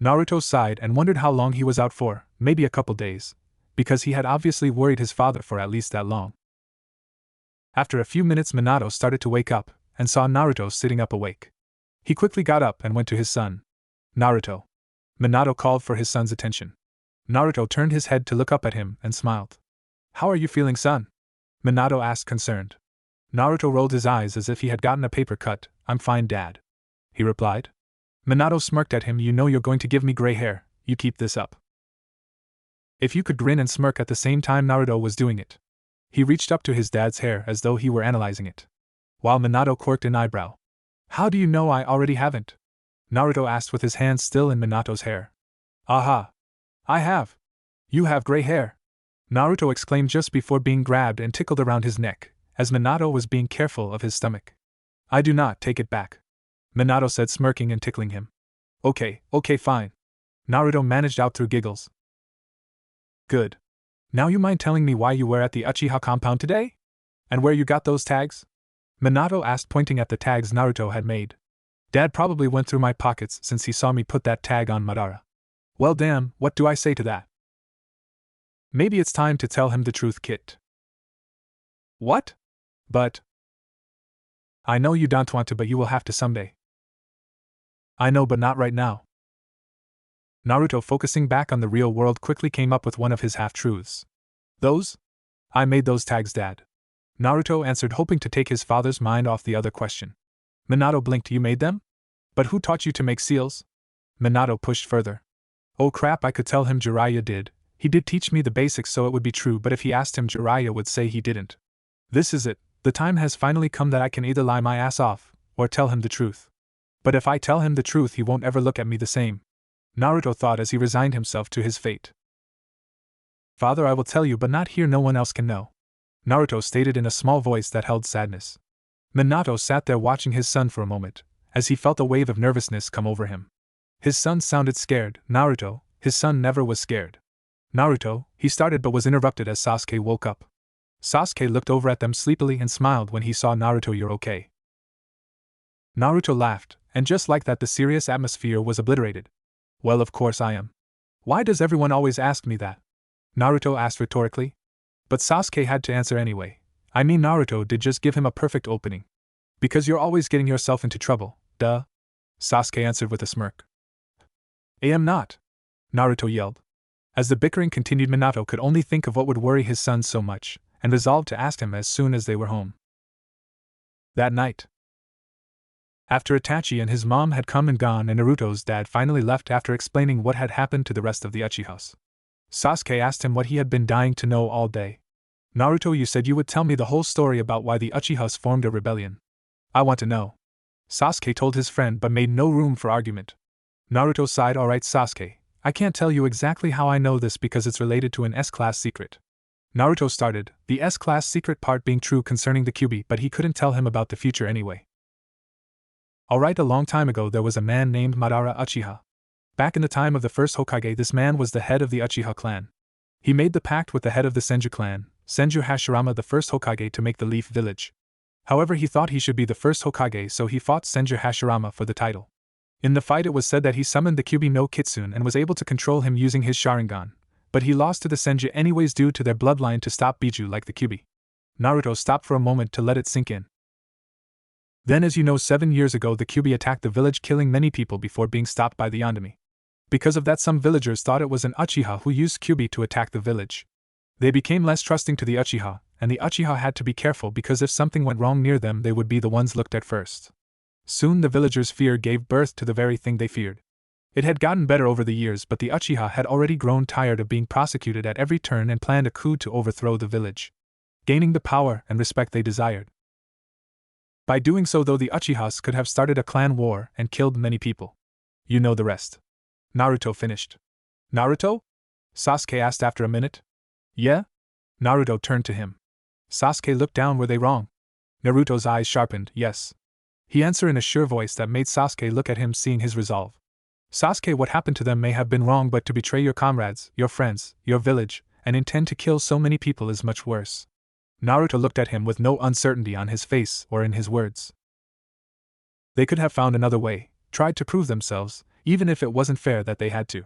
Naruto sighed and wondered how long he was out for, maybe a couple days, because he had obviously worried his father for at least that long. After a few minutes, Minato started to wake up, and saw Naruto sitting up awake. He quickly got up and went to his son. Naruto. Minato called for his son's attention. Naruto turned his head to look up at him and smiled. How are you feeling, son? Minato asked, concerned. Naruto rolled his eyes as if he had gotten a paper cut. I'm fine, Dad, he replied. Minato smirked at him. You know you're going to give me gray hair, you keep this up. If you could grin and smirk at the same time, Naruto was doing it. He reached up to his dad's hair as though he were analyzing it, while Minato quirked an eyebrow. How do you know I already haven't? Naruto asked with his hands still in Minato's hair. Aha! I have! You have gray hair! Naruto exclaimed just before being grabbed and tickled around his neck, as Minato was being careful of his stomach. I do not take it back, Minato said, smirking and tickling him. Okay, fine. Naruto managed out through giggles. Good. Now you mind telling me why you were at the Uchiha compound today? And where you got those tags? Minato asked, pointing at the tags Naruto had made. Dad probably went through my pockets since he saw me put that tag on Madara. Well, damn, what do I say to that? Maybe it's time to tell him the truth, Kit. What? But... I know you don't want to, but you will have to someday. I know, but not right now. Naruto, focusing back on the real world, quickly came up with one of his half-truths. Those? I made those tags, Dad. Naruto answered, hoping to take his father's mind off the other question. Minato blinked. You made them? But who taught you to make seals? Minato pushed further. Oh crap, I could tell him Jiraiya did. He did teach me the basics, so it would be true, but if he asked him, Jiraiya would say he didn't. This is it. The time has finally come that I can either lie my ass off, or tell him the truth. But if I tell him the truth, he won't ever look at me the same. Naruto thought as he resigned himself to his fate. Father, I will tell you, but not here, no one else can know. Naruto stated in a small voice that held sadness. Minato sat there watching his son for a moment, as he felt a wave of nervousness come over him. His son sounded scared. Naruto, his son never was scared. Naruto, he started but was interrupted as Sasuke woke up. Sasuke looked over at them sleepily and smiled when he saw Naruto. You're okay. Naruto laughed, and just like that the serious atmosphere was obliterated. Well, of course I am. Why does everyone always ask me that? Naruto asked rhetorically. But Sasuke had to answer anyway. I mean, Naruto did just give him a perfect opening. Because you're always getting yourself into trouble, duh. Sasuke answered with a smirk. I am not. Naruto yelled. As the bickering continued, Minato could only think of what would worry his son so much, and resolved to ask him as soon as they were home. That night, after Itachi and his mom had come and gone and Naruto's dad finally left after explaining what had happened to the rest of the Uchihas, Sasuke asked him what he had been dying to know all day. Naruto, you said you would tell me the whole story about why the Uchihas formed a rebellion. I want to know. Sasuke told his friend but made no room for argument. Naruto sighed. Alright Sasuke, I can't tell you exactly how I know this because it's related to an S-class secret. Naruto started, the S-class secret part being true concerning the Kyuubi, but he couldn't tell him about the future anyway. Alright, a long time ago there was a man named Madara Uchiha. Back in the time of the first Hokage, this man was the head of the Uchiha clan. He made the pact with the head of the Senju clan, Senju Hashirama, the first Hokage, to make the Leaf Village. However, he thought he should be the first Hokage, so he fought Senju Hashirama for the title. In the fight, it was said that he summoned the Kyuubi no Kitsune and was able to control him using his Sharingan, but he lost to the Senju anyways due to their bloodline to stop Biju like the Kyuubi. Naruto stopped for a moment to let it sink in. Then, as you know, 7 years ago the Kyuubi attacked the village, killing many people before being stopped by the Yondaime. Because of that, some villagers thought it was an Uchiha who used Kyuubi to attack the village. They became less trusting to the Uchiha, and the Uchiha had to be careful because if something went wrong near them, they would be the ones looked at first. Soon the villagers' fear gave birth to the very thing they feared. It had gotten better over the years, but the Uchiha had already grown tired of being prosecuted at every turn and planned a coup to overthrow the village, gaining the power and respect they desired. By doing so, though, the Uchihas could have started a clan war and killed many people. You know the rest. Naruto finished. Naruto? Sasuke asked after a minute. Yeah? Naruto turned to him. Sasuke looked down. Were they wrong? Naruto's eyes sharpened. Yes. He answered in a sure voice that made Sasuke look at him, seeing his resolve. Sasuke, what happened to them may have been wrong, but to betray your comrades, your friends, your village, and intend to kill so many people is much worse. Naruto looked at him with no uncertainty on his face or in his words. They could have found another way, tried to prove themselves, even if it wasn't fair that they had to.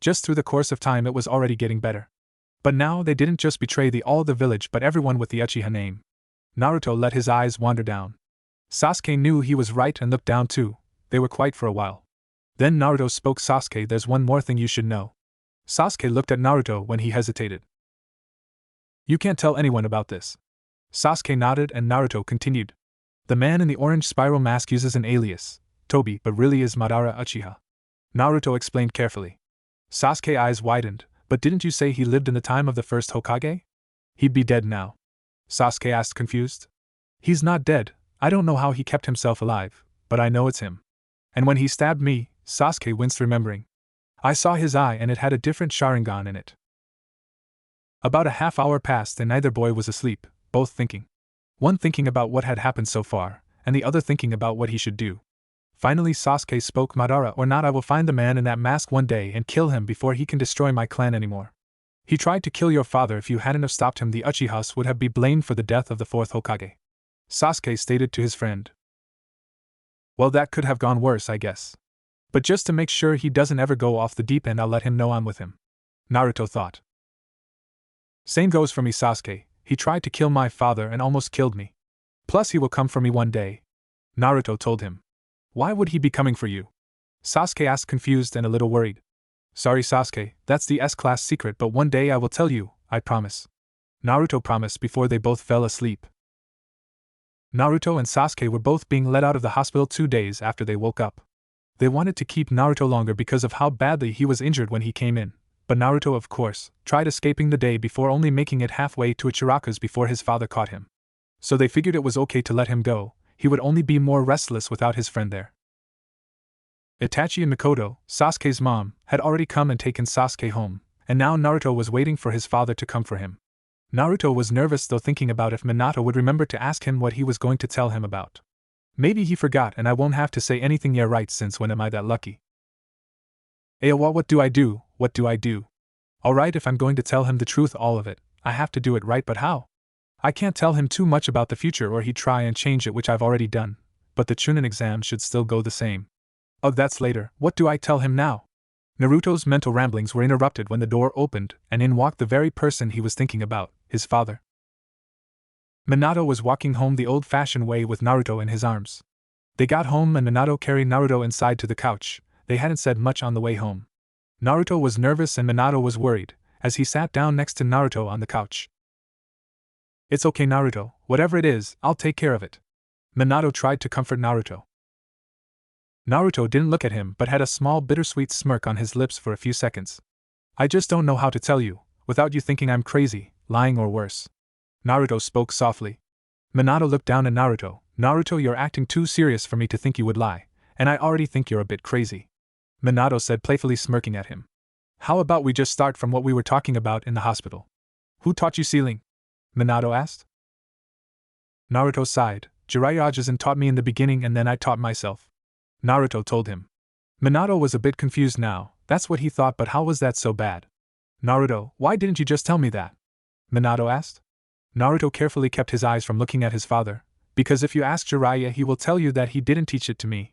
Just through the course of time it was already getting better. But now they didn't just betray all the village but everyone with the Uchiha name. Naruto let his eyes wander down. Sasuke knew he was right and looked down too. They were quiet for a while. Then Naruto spoke. Sasuke, there's one more thing you should know. Sasuke looked at Naruto when he hesitated. You can't tell anyone about this. Sasuke nodded and Naruto continued. The man in the orange spiral mask uses an alias, Tobi, but really is Madara Uchiha. Naruto explained carefully. Sasuke's eyes widened. But didn't you say he lived in the time of the first Hokage? He'd be dead now. Sasuke asked, confused. He's not dead. I don't know how he kept himself alive, but I know it's him. And when he stabbed me, Sasuke winced, remembering. I saw his eye and it had a different Sharingan in it. About a half hour passed and neither boy was asleep, both thinking. One thinking about what had happened so far, and the other thinking about what he should do. Finally Sasuke spoke. Madara or not, I will find the man in that mask one day and kill him before he can destroy my clan anymore. He tried to kill your father. If you hadn't have stopped him, the Uchihas would have been blamed for the death of the fourth Hokage. Sasuke stated to his friend. Well, that could have gone worse, I guess. But just to make sure he doesn't ever go off the deep end, I'll let him know I'm with him. Naruto thought. Same goes for me, Sasuke. He tried to kill my father and almost killed me. Plus he will come for me one day. Naruto told him. Why would he be coming for you? Sasuke asked, confused and a little worried. Sorry Sasuke, that's the S-class secret, but one day I will tell you, I promise. Naruto promised before they both fell asleep. Naruto and Sasuke were both being let out of the hospital 2 days after they woke up. They wanted to keep Naruto longer because of how badly he was injured when he came in, but Naruto, of course, tried escaping the day before, only making it halfway to Ichiraku's before his father caught him. So they figured it was okay to let him go, he would only be more restless without his friend there. Itachi and Mikoto, Sasuke's mom, had already come and taken Sasuke home, and now Naruto was waiting for his father to come for him. Naruto was nervous though, thinking about if Minato would remember to ask him what he was going to tell him about. Maybe he forgot and I won't have to say anything. Yeah, right, since when am I that lucky? What do I do? What do I do? Alright, if I'm going to tell him the truth, all of it, I have to do it right, but how? I can't tell him too much about the future or he'd try and change it, which I've already done, but the Chunin exam should still go the same. Oh, that's later. What do I tell him now? Naruto's mental ramblings were interrupted when the door opened, and in walked the very person he was thinking about, his father. Minato was walking home the old-fashioned way with Naruto in his arms. They got home and Minato carried Naruto inside to the couch. They hadn't said much on the way home. Naruto was nervous and Minato was worried, as he sat down next to Naruto on the couch. It's okay Naruto, whatever it is, I'll take care of it. Minato tried to comfort Naruto. Naruto didn't look at him but had a small bittersweet smirk on his lips for a few seconds. I just don't know how to tell you, without you thinking I'm crazy, lying or worse. Naruto spoke softly. Minato looked down at Naruto. Naruto, you're acting too serious for me to think you would lie, and I already think you're a bit crazy. Minato said, playfully smirking at him. How about we just start from what we were talking about in the hospital? Who taught you sealing? Minato asked. Naruto sighed. Jiraiya-san taught me in the beginning and then I taught myself. Naruto told him. Minato was a bit confused now. That's what he thought, but how was that so bad? Naruto, why didn't you just tell me that? Minato asked. Naruto carefully kept his eyes from looking at his father, because if you ask Jiraiya he will tell you that he didn't teach it to me.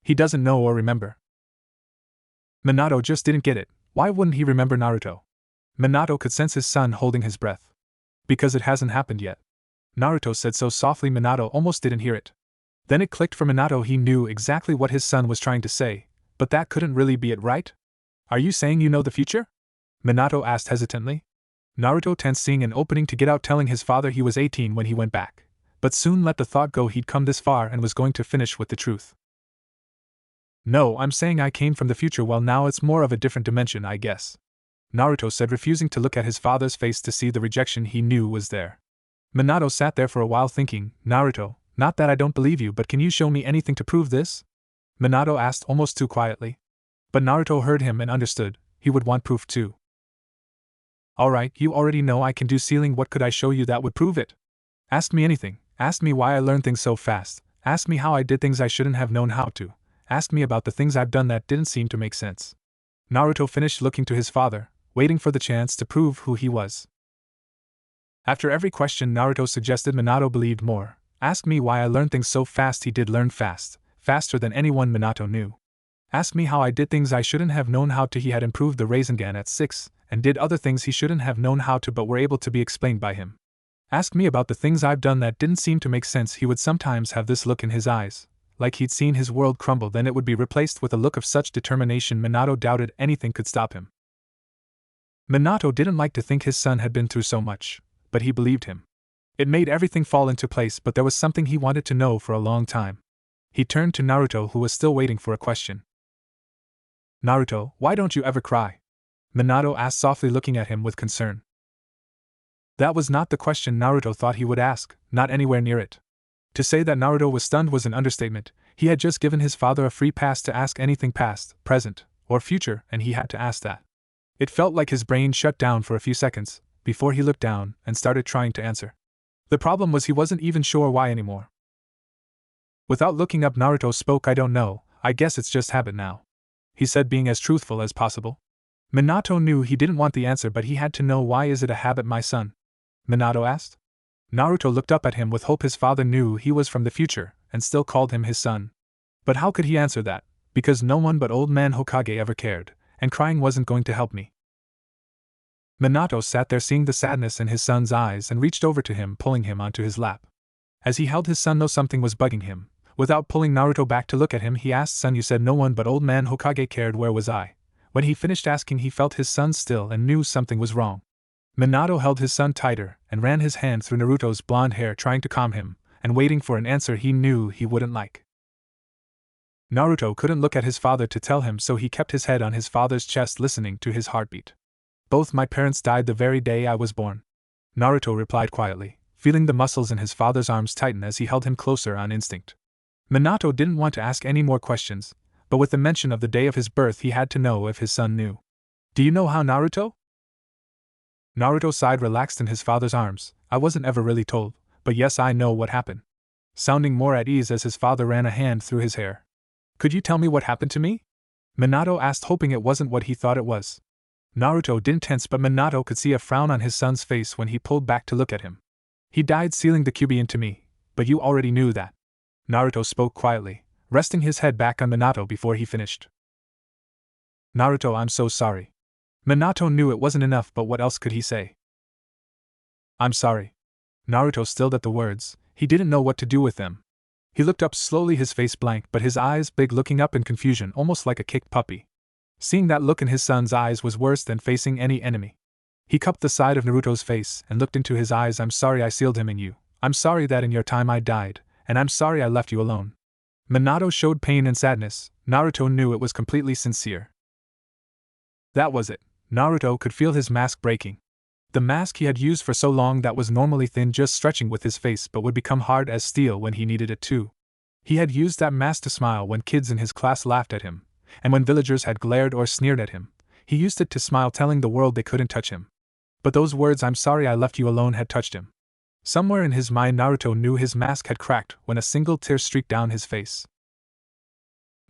He doesn't know or remember. Minato just didn't get it. Why wouldn't he remember Naruto? Minato could sense his son holding his breath. Because it hasn't happened yet. Naruto said so softly Minato almost didn't hear it. Then it clicked for Minato, he knew exactly what his son was trying to say, but that couldn't really be it, right? Are you saying you know the future? Minato asked hesitantly. Naruto tensed, seeing an opening to get out, telling his father he was 18 when he went back, but soon let the thought go he'd come this far and was going to finish with the truth. No, I'm saying I came from the future. Well, now it's more of a different dimension, I guess. Naruto said, refusing to look at his father's face to see the rejection he knew was there. Minato sat there for a while thinking. Naruto, not that I don't believe you, but can you show me anything to prove this? Minato asked almost too quietly. But Naruto heard him and understood, he would want proof too. Alright, you already know I can do sealing, what could I show you that would prove it? Ask me anything, ask me why I learned things so fast, ask me how I did things I shouldn't have known how to, ask me about the things I've done that didn't seem to make sense. Naruto finished looking to his father, waiting for the chance to prove who he was. After every question Naruto suggested, Minato believed more. Ask me why I learned things so fast. He did learn fast, faster than anyone Minato knew. Ask me how I did things I shouldn't have known how to. He had improved the Rasengan at 6, and did other things he shouldn't have known how to but were able to be explained by him. Ask me about the things I've done that didn't seem to make sense. He would sometimes have this look in his eyes, like he'd seen his world crumble, then it would be replaced with a look of such determination Minato doubted anything could stop him. Minato didn't like to think his son had been through so much, but he believed him. It made everything fall into place, but there was something he wanted to know for a long time. He turned to Naruto, who was still waiting for a question. Naruto, why don't you ever cry? Minato asked softly, looking at him with concern. That was not the question Naruto thought he would ask, not anywhere near it. To say that Naruto was stunned was an understatement. He had just given his father a free pass to ask anything past, present, or future, and he had to ask that. It felt like his brain shut down for a few seconds, before he looked down and started trying to answer. The problem was he wasn't even sure why anymore. Without looking up, Naruto spoke. I don't know, I guess it's just habit now. He said, being as truthful as possible. Minato knew he didn't want the answer, but he had to know. Why is it a habit, my son? Minato asked. Naruto looked up at him with hope. His father knew he was from the future, and still called him his son. But how could he answer that? Because no one but old man Hokage ever cared, and crying wasn't going to help me. Minato sat there, seeing the sadness in his son's eyes, and reached over to him, pulling him onto his lap. As he held his son, though something was bugging him, without pulling Naruto back to look at him, he asked, Son, you said no one but old man Hokage cared. Where was I? When he finished asking, he felt his son still and knew something was wrong. Minato held his son tighter and ran his hand through Naruto's blonde hair, trying to calm him, and waiting for an answer he knew he wouldn't like. Naruto couldn't look at his father to tell him, so he kept his head on his father's chest, listening to his heartbeat. Both my parents died the very day I was born, Naruto replied quietly, feeling the muscles in his father's arms tighten as he held him closer on instinct. Minato didn't want to ask any more questions, but with the mention of the day of his birth he had to know if his son knew. Do you know how, Naruto? Naruto sighed, relaxed in his father's arms. I wasn't ever really told, but yes, I know what happened. Sounding more at ease as his father ran a hand through his hair. Could you tell me what happened to me? Minato asked, hoping it wasn't what he thought it was. Naruto didn't tense, but Minato could see a frown on his son's face when he pulled back to look at him. He died sealing the Kyuubi into me, but you already knew that. Naruto spoke quietly, resting his head back on Minato before he finished. Naruto, I'm so sorry. Minato knew it wasn't enough, but what else could he say? I'm sorry. Naruto stilled at the words. He didn't know what to do with them. He looked up slowly, his face blank but his eyes big, looking up in confusion, almost like a kicked puppy. Seeing that look in his son's eyes was worse than facing any enemy. He cupped the side of Naruto's face and looked into his eyes. I'm sorry I sealed him in you. I'm sorry that in your time I died, and I'm sorry I left you alone. Minato showed pain and sadness. Naruto knew it was completely sincere. That was it. Naruto could feel his mask breaking. The mask he had used for so long that was normally thin, just stretching with his face, but would become hard as steel when he needed it too. He had used that mask to smile when kids in his class laughed at him, and when villagers had glared or sneered at him. He used it to smile, telling the world they couldn't touch him. But those words, I'm sorry I left you alone, had touched him. Somewhere in his mind Naruto knew his mask had cracked when a single tear streaked down his face.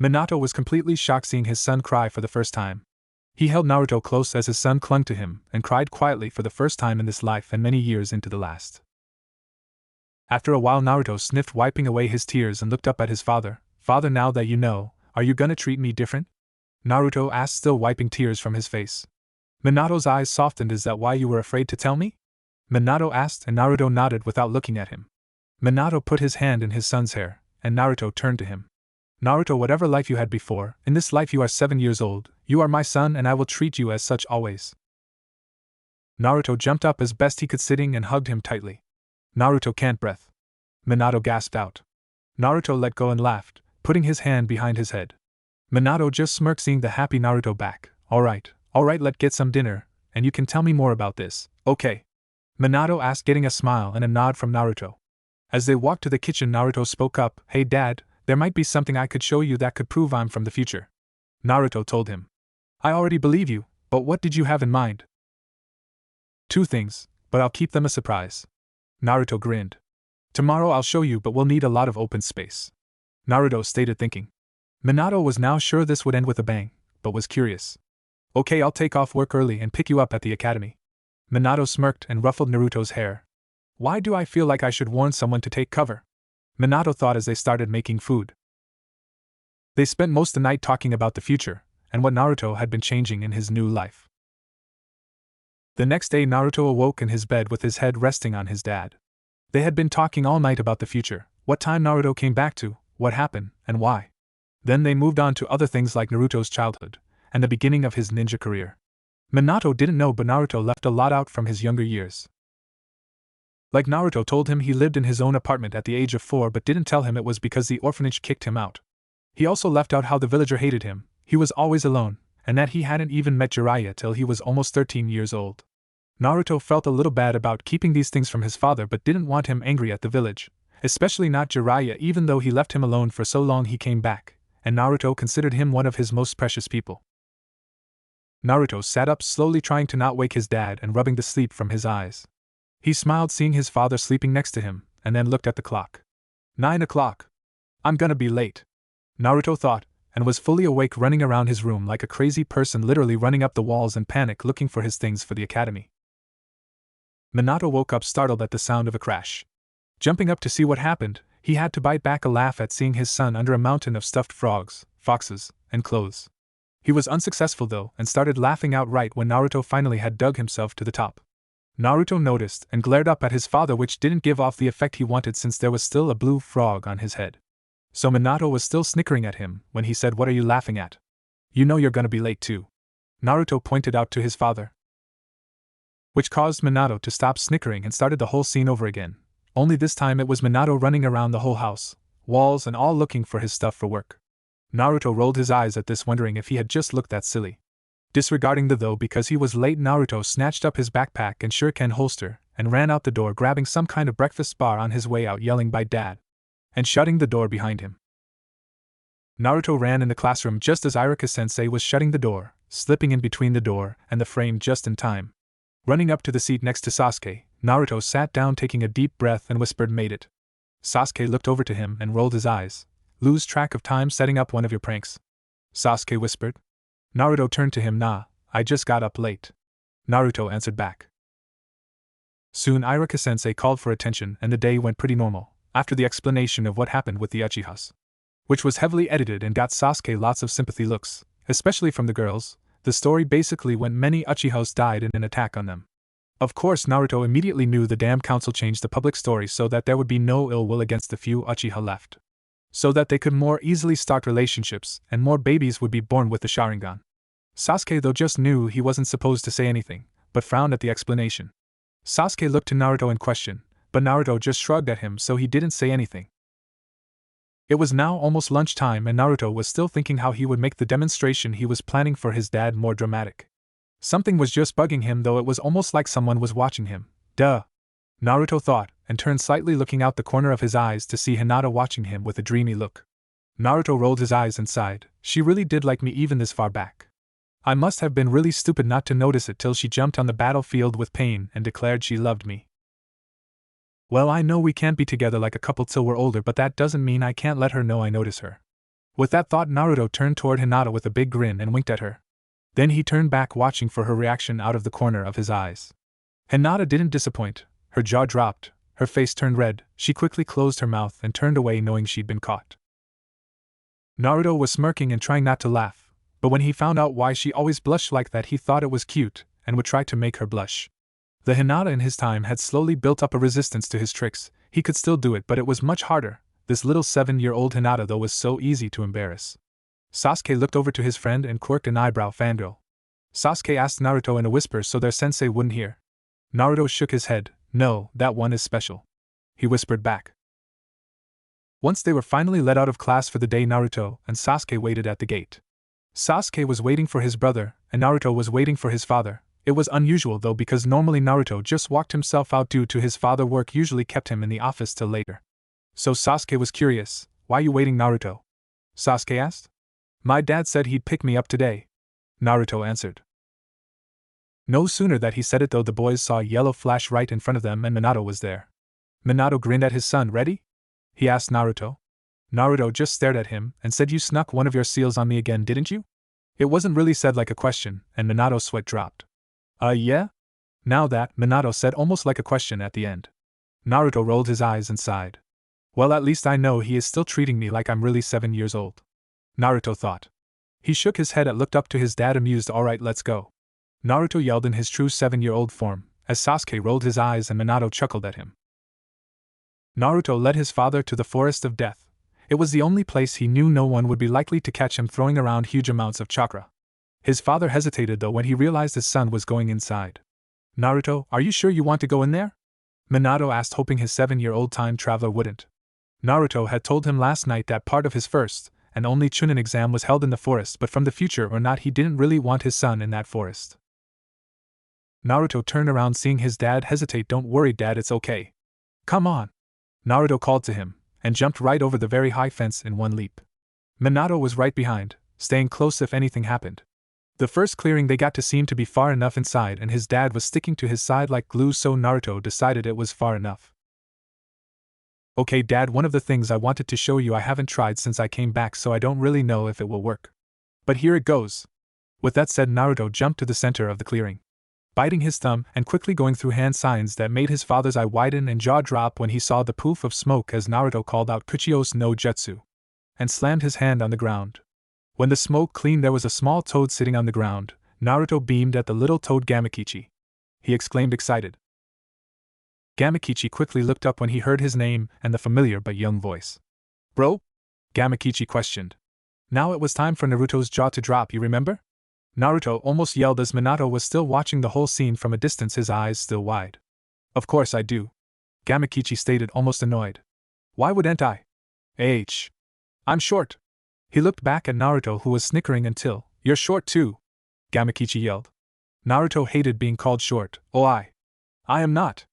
Minato was completely shocked seeing his son cry for the first time. He held Naruto close as his son clung to him and cried quietly for the first time in this life and many years into the last. After a while Naruto sniffed, wiping away his tears, and looked up at his father. Father, now that you know, are you gonna treat me different? Naruto asked, still wiping tears from his face. Minato's eyes softened. Is that why you were afraid to tell me? Minato asked, and Naruto nodded without looking at him. Minato put his hand in his son's hair, and Naruto turned to him. Naruto, whatever life you had before, in this life you are 7 years old, you are my son and I will treat you as such always. Naruto jumped up as best he could, sitting, and hugged him tightly. Naruto can't breathe. Minato gasped out. Naruto let go and laughed, putting his hand behind his head. Minato just smirked, seeing the happy Naruto back. Alright, let's get some dinner, and you can tell me more about this, okay? Minato asked, getting a smile and a nod from Naruto. As they walked to the kitchen, Naruto spoke up. Hey Dad, there might be something I could show you that could prove I'm from the future. Naruto told him. I already believe you, but what did you have in mind? 2 things, but I'll keep them a surprise. Naruto grinned. Tomorrow I'll show you, but we'll need a lot of open space. Naruto stated, thinking. Minato was now sure this would end with a bang, but was curious. Okay, I'll take off work early and pick you up at the academy. Minato smirked and ruffled Naruto's hair. Why do I feel like I should warn someone to take cover? Minato thought as they started making food. They spent most of the night talking about the future, and what Naruto had been changing in his new life. The next day Naruto awoke in his bed with his head resting on his dad. They had been talking all night about the future, what time Naruto came back to, what happened, and why. Then they moved on to other things like Naruto's childhood, and the beginning of his ninja career. Minato didn't know, but Naruto left a lot out from his younger years. Like Naruto told him, he lived in his own apartment at the age of 4, but didn't tell him it was because the orphanage kicked him out. He also left out how the villager hated him, he was always alone, and that he hadn't even met Jiraiya till he was almost 13 years old. Naruto felt a little bad about keeping these things from his father, but didn't want him angry at the village, especially not Jiraiya. Even though he left him alone for so long, he came back, and Naruto considered him one of his most precious people. Naruto sat up slowly, trying to not wake his dad and rubbing the sleep from his eyes. He smiled seeing his father sleeping next to him, and then looked at the clock. 9 o'clock. I'm gonna be late, Naruto thought, and was fully awake, running around his room like a crazy person, literally running up the walls in panic looking for his things for the academy. Minato woke up startled at the sound of a crash. Jumping up to see what happened, he had to bite back a laugh at seeing his son under a mountain of stuffed frogs, foxes, and clothes. He was unsuccessful though, and started laughing outright when Naruto finally had dug himself to the top. Naruto noticed and glared up at his father, which didn't give off the effect he wanted since there was still a blue frog on his head. So Minato was still snickering at him when he said, "What are you laughing at? You know you're gonna be late too." Naruto pointed out to his father, which caused Minato to stop snickering and started the whole scene over again. Only this time it was Minato running around the whole house, walls and all, looking for his stuff for work. Naruto rolled his eyes at this, wondering if he had just looked that silly. Disregarding the though because he was late, Naruto snatched up his backpack and shuriken holster and ran out the door, grabbing some kind of breakfast bar on his way out, yelling "Bye, Dad," and shutting the door behind him. Naruto ran in the classroom just as Iruka-sensei was shutting the door, slipping in between the door and the frame just in time. Running up to the seat next to Sasuke, Naruto sat down, taking a deep breath, and whispered, "Made it." Sasuke looked over to him and rolled his eyes. "Lose track of time setting up one of your pranks?" Sasuke whispered. Naruto turned to him. "Nah, I just got up late," Naruto answered back. Soon Iruka-sensei called for attention and the day went pretty normal, after the explanation of what happened with the Uchihas, which was heavily edited and got Sasuke lots of sympathy looks, especially from the girls. The story basically went many Uchihas died in an attack on them. Of course, Naruto immediately knew the damn council changed the public story so that there would be no ill will against the few Uchiha left, so that they could more easily start relationships and more babies would be born with the Sharingan. Sasuke though just knew he wasn't supposed to say anything, but frowned at the explanation. Sasuke looked to Naruto in question, but Naruto just shrugged at him, so he didn't say anything. It was now almost lunchtime and Naruto was still thinking how he would make the demonstration he was planning for his dad more dramatic. Something was just bugging him, though. It was almost like someone was watching him. Duh! Naruto thought, and turned slightly, looking out the corner of his eyes to see Hinata watching him with a dreamy look. Naruto rolled his eyes and sighed. She really did like me even this far back. I must have been really stupid not to notice it till she jumped on the battlefield with pain and declared she loved me. Well, I know we can't be together like a couple till we're older, but that doesn't mean I can't let her know I notice her. With that thought, Naruto turned toward Hinata with a big grin and winked at her. Then he turned back, watching for her reaction out of the corner of his eyes. Hinata didn't disappoint. Her jaw dropped, her face turned red, she quickly closed her mouth and turned away, knowing she'd been caught. Naruto was smirking and trying not to laugh, but when he found out why she always blushed like that, he thought it was cute and would try to make her blush. The Hinata in his time had slowly built up a resistance to his tricks. He could still do it, but it was much harder. This little 7-year-old Hinata though was so easy to embarrass. Sasuke looked over to his friend and quirked an eyebrow. "Fangirl?" Sasuke asked Naruto in a whisper so their sensei wouldn't hear. Naruto shook his head. "No, that one is special," he whispered back. Once they were finally let out of class for the day, Naruto and Sasuke waited at the gate. Sasuke was waiting for his brother, and Naruto was waiting for his father. It was unusual though, because normally Naruto just walked himself out due to his father work usually kept him in the office till later. So Sasuke was curious. "Why you waiting, Naruto?" Sasuke asked. "My dad said he'd pick me up today," Naruto answered. No sooner that he said it though, the boys saw a yellow flash right in front of them and Minato was there. Minato grinned at his son. "Ready?" he asked Naruto. Naruto just stared at him and said, "You snuck one of your seals on me again, didn't you?" It wasn't really said like a question, and Minato's sweat dropped. Yeah?" Now that, Minato said almost like a question at the end. Naruto rolled his eyes and sighed. "Well, at least I know he is still treating me like I'm really 7 years old," Naruto thought. He shook his head and looked up to his dad, amused. "Alright, let's go," Naruto yelled in his true 7-year-old form, as Sasuke rolled his eyes and Minato chuckled at him. Naruto led his father to the Forest of Death. It was the only place he knew no one would be likely to catch him throwing around huge amounts of chakra. His father hesitated though when he realized his son was going inside. "Naruto, are you sure you want to go in there?" Minato asked, hoping his 7-year-old time traveler wouldn't. Naruto had told him last night that part of his first and only Chunin exam was held in the forest, but from the future or not, he didn't really want his son in that forest. Naruto turned around, seeing his dad hesitate. "Don't worry, Dad, it's okay. Come on," Naruto called to him, and jumped right over the very high fence in one leap. Minato was right behind, staying close if anything happened. The first clearing they got to seemed to be far enough inside, and his dad was sticking to his side like glue, so Naruto decided it was far enough. "Okay, Dad, one of the things I wanted to show you I haven't tried since I came back, so I don't really know if it will work. But here it goes." With that said, Naruto jumped to the center of the clearing, biting his thumb and quickly going through hand signs that made his father's eye widen and jaw drop when he saw the poof of smoke as Naruto called out "Kuchios no Jutsu," and slammed his hand on the ground. When the smoke cleared, there was a small toad sitting on the ground. Naruto beamed at the little toad. "Gamakichi!" he exclaimed, excited. Gamakichi quickly looked up when he heard his name and the familiar but young voice. "Bro?" Gamakichi questioned. Now it was time for Naruto's jaw to drop. "You remember?" Naruto almost yelled as Minato was still watching the whole scene from a distance, his eyes still wide. Of course I do. Gamakichi stated, almost annoyed. Why wouldn't I? I'm short. He looked back at Naruto, who was snickering until, You're short too, Gamakichi yelled. Naruto hated being called short. Oh, I am not,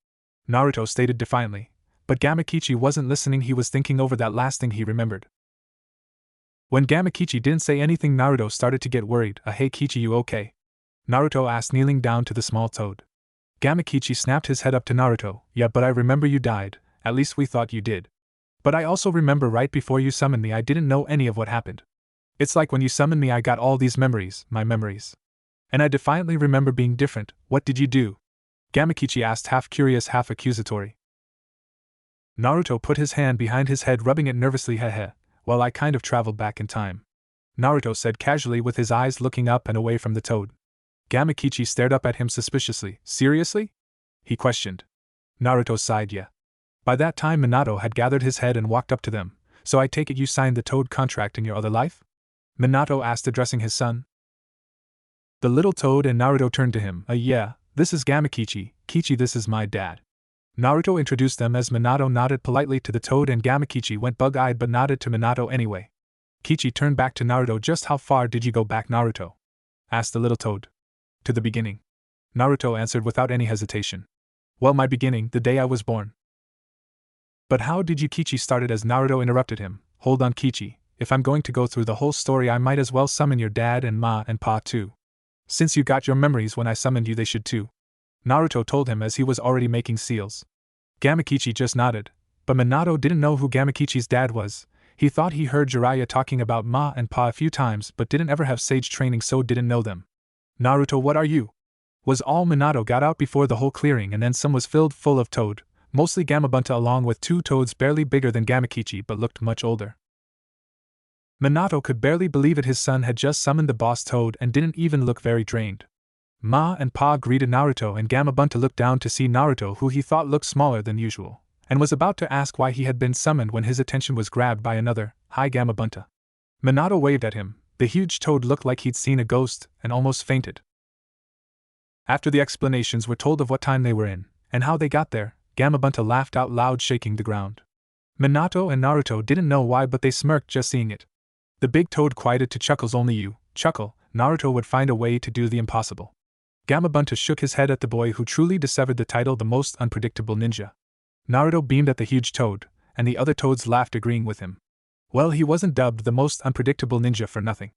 Naruto stated defiantly, but Gamakichi wasn't listening. He was thinking over that last thing he remembered. When Gamakichi didn't say anything, Naruto started to get worried. Hey Kichi, you okay? Naruto asked, kneeling down to the small toad. Gamakichi snapped his head up to Naruto. Yeah, but I remember you died, at least we thought you did. But I also remember right before you summoned me I didn't know any of what happened. It's like when you summoned me I got all these memories, my memories. And I defiantly remember being different. What did you do? Gamakichi asked, half curious, half accusatory. Naruto put his hand behind his head, rubbing it nervously. Well, I kind of traveled back in time, Naruto said casually, with his eyes looking up and away from the toad. Gamakichi stared up at him suspiciously. Seriously? He questioned. Naruto sighed. Yeah. By that time Minato had gathered his head and walked up to them. So I take it you signed the toad contract in your other life? Minato asked, addressing his son. The little toad and Naruto turned to him. Yeah, this is Gamakichi. Kichi, this is my dad. Naruto introduced them as Minato nodded politely to the toad and Gamakichi went bug-eyed but nodded to Minato anyway. Kichi turned back to Naruto. Just how far did you go back, Naruto? Asked the little toad. To the beginning, Naruto answered without any hesitation. Well, my beginning, the day I was born. But how did you? Kichi started as Naruto interrupted him. Hold on Kichi, if I'm going to go through the whole story I might as well summon your dad and ma and pa too. Since you got your memories when I summoned you, they should too, Naruto told him as he was already making seals. Gamakichi just nodded, but Minato didn't know who Gamakichi's dad was. He thought he heard Jiraiya talking about ma and pa a few times but didn't ever have sage training, so didn't know them. Naruto, what are you? Was all Minato got out before the whole clearing, and then some was filled full of toad, mostly Gamabunta, along with two toads barely bigger than Gamakichi but looked much older. Minato could barely believe it. His son had just summoned the boss toad and didn't even look very drained. Ma and Pa greeted Naruto, and Gamabunta looked down to see Naruto, who he thought looked smaller than usual, and was about to ask why he had been summoned when his attention was grabbed by another, Hi Gamabunta. Minato waved at him. The huge toad looked like he'd seen a ghost and almost fainted. After the explanations were told of what time they were in, and how they got there, Gamabunta laughed out loud, shaking the ground. Minato and Naruto didn't know why, but they smirked just seeing it. The big toad quieted to chuckles. Only you, chuckle, Naruto would find a way to do the impossible. Gamabunta shook his head at the boy who truly deserved the title the most unpredictable ninja. Naruto beamed at the huge toad, and the other toads laughed, agreeing with him. Well, he wasn't dubbed the most unpredictable ninja for nothing.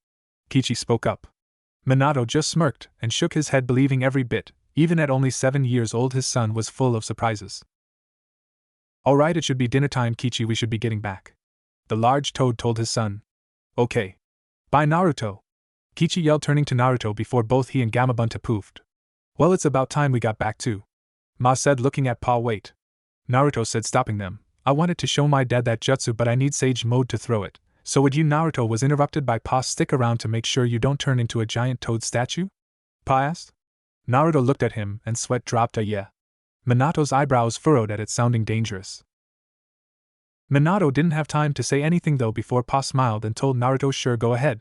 Kichi spoke up. Minato just smirked and shook his head, believing every bit. Even at only 7 years old, his son was full of surprises. Alright, it should be dinner time, Kichi, we should be getting back, the large toad told his son. Okay. Bye, Naruto, Kichi yelled, turning to Naruto before both he and Gamabunta poofed. Well, it's about time we got back too, Ma said, looking at Pa. Wait, Naruto said, stopping them. I wanted to show my dad that jutsu, but I need sage mode to throw it. So would you? Naruto was interrupted by Pa. Stick around to make sure you don't turn into a giant toad statue? Pa asked. Naruto looked at him and sweat dropped. Yeah. Minato's eyebrows furrowed at it, sounding dangerous. Minato didn't have time to say anything though before Pa smiled and told Naruto, sure, go ahead.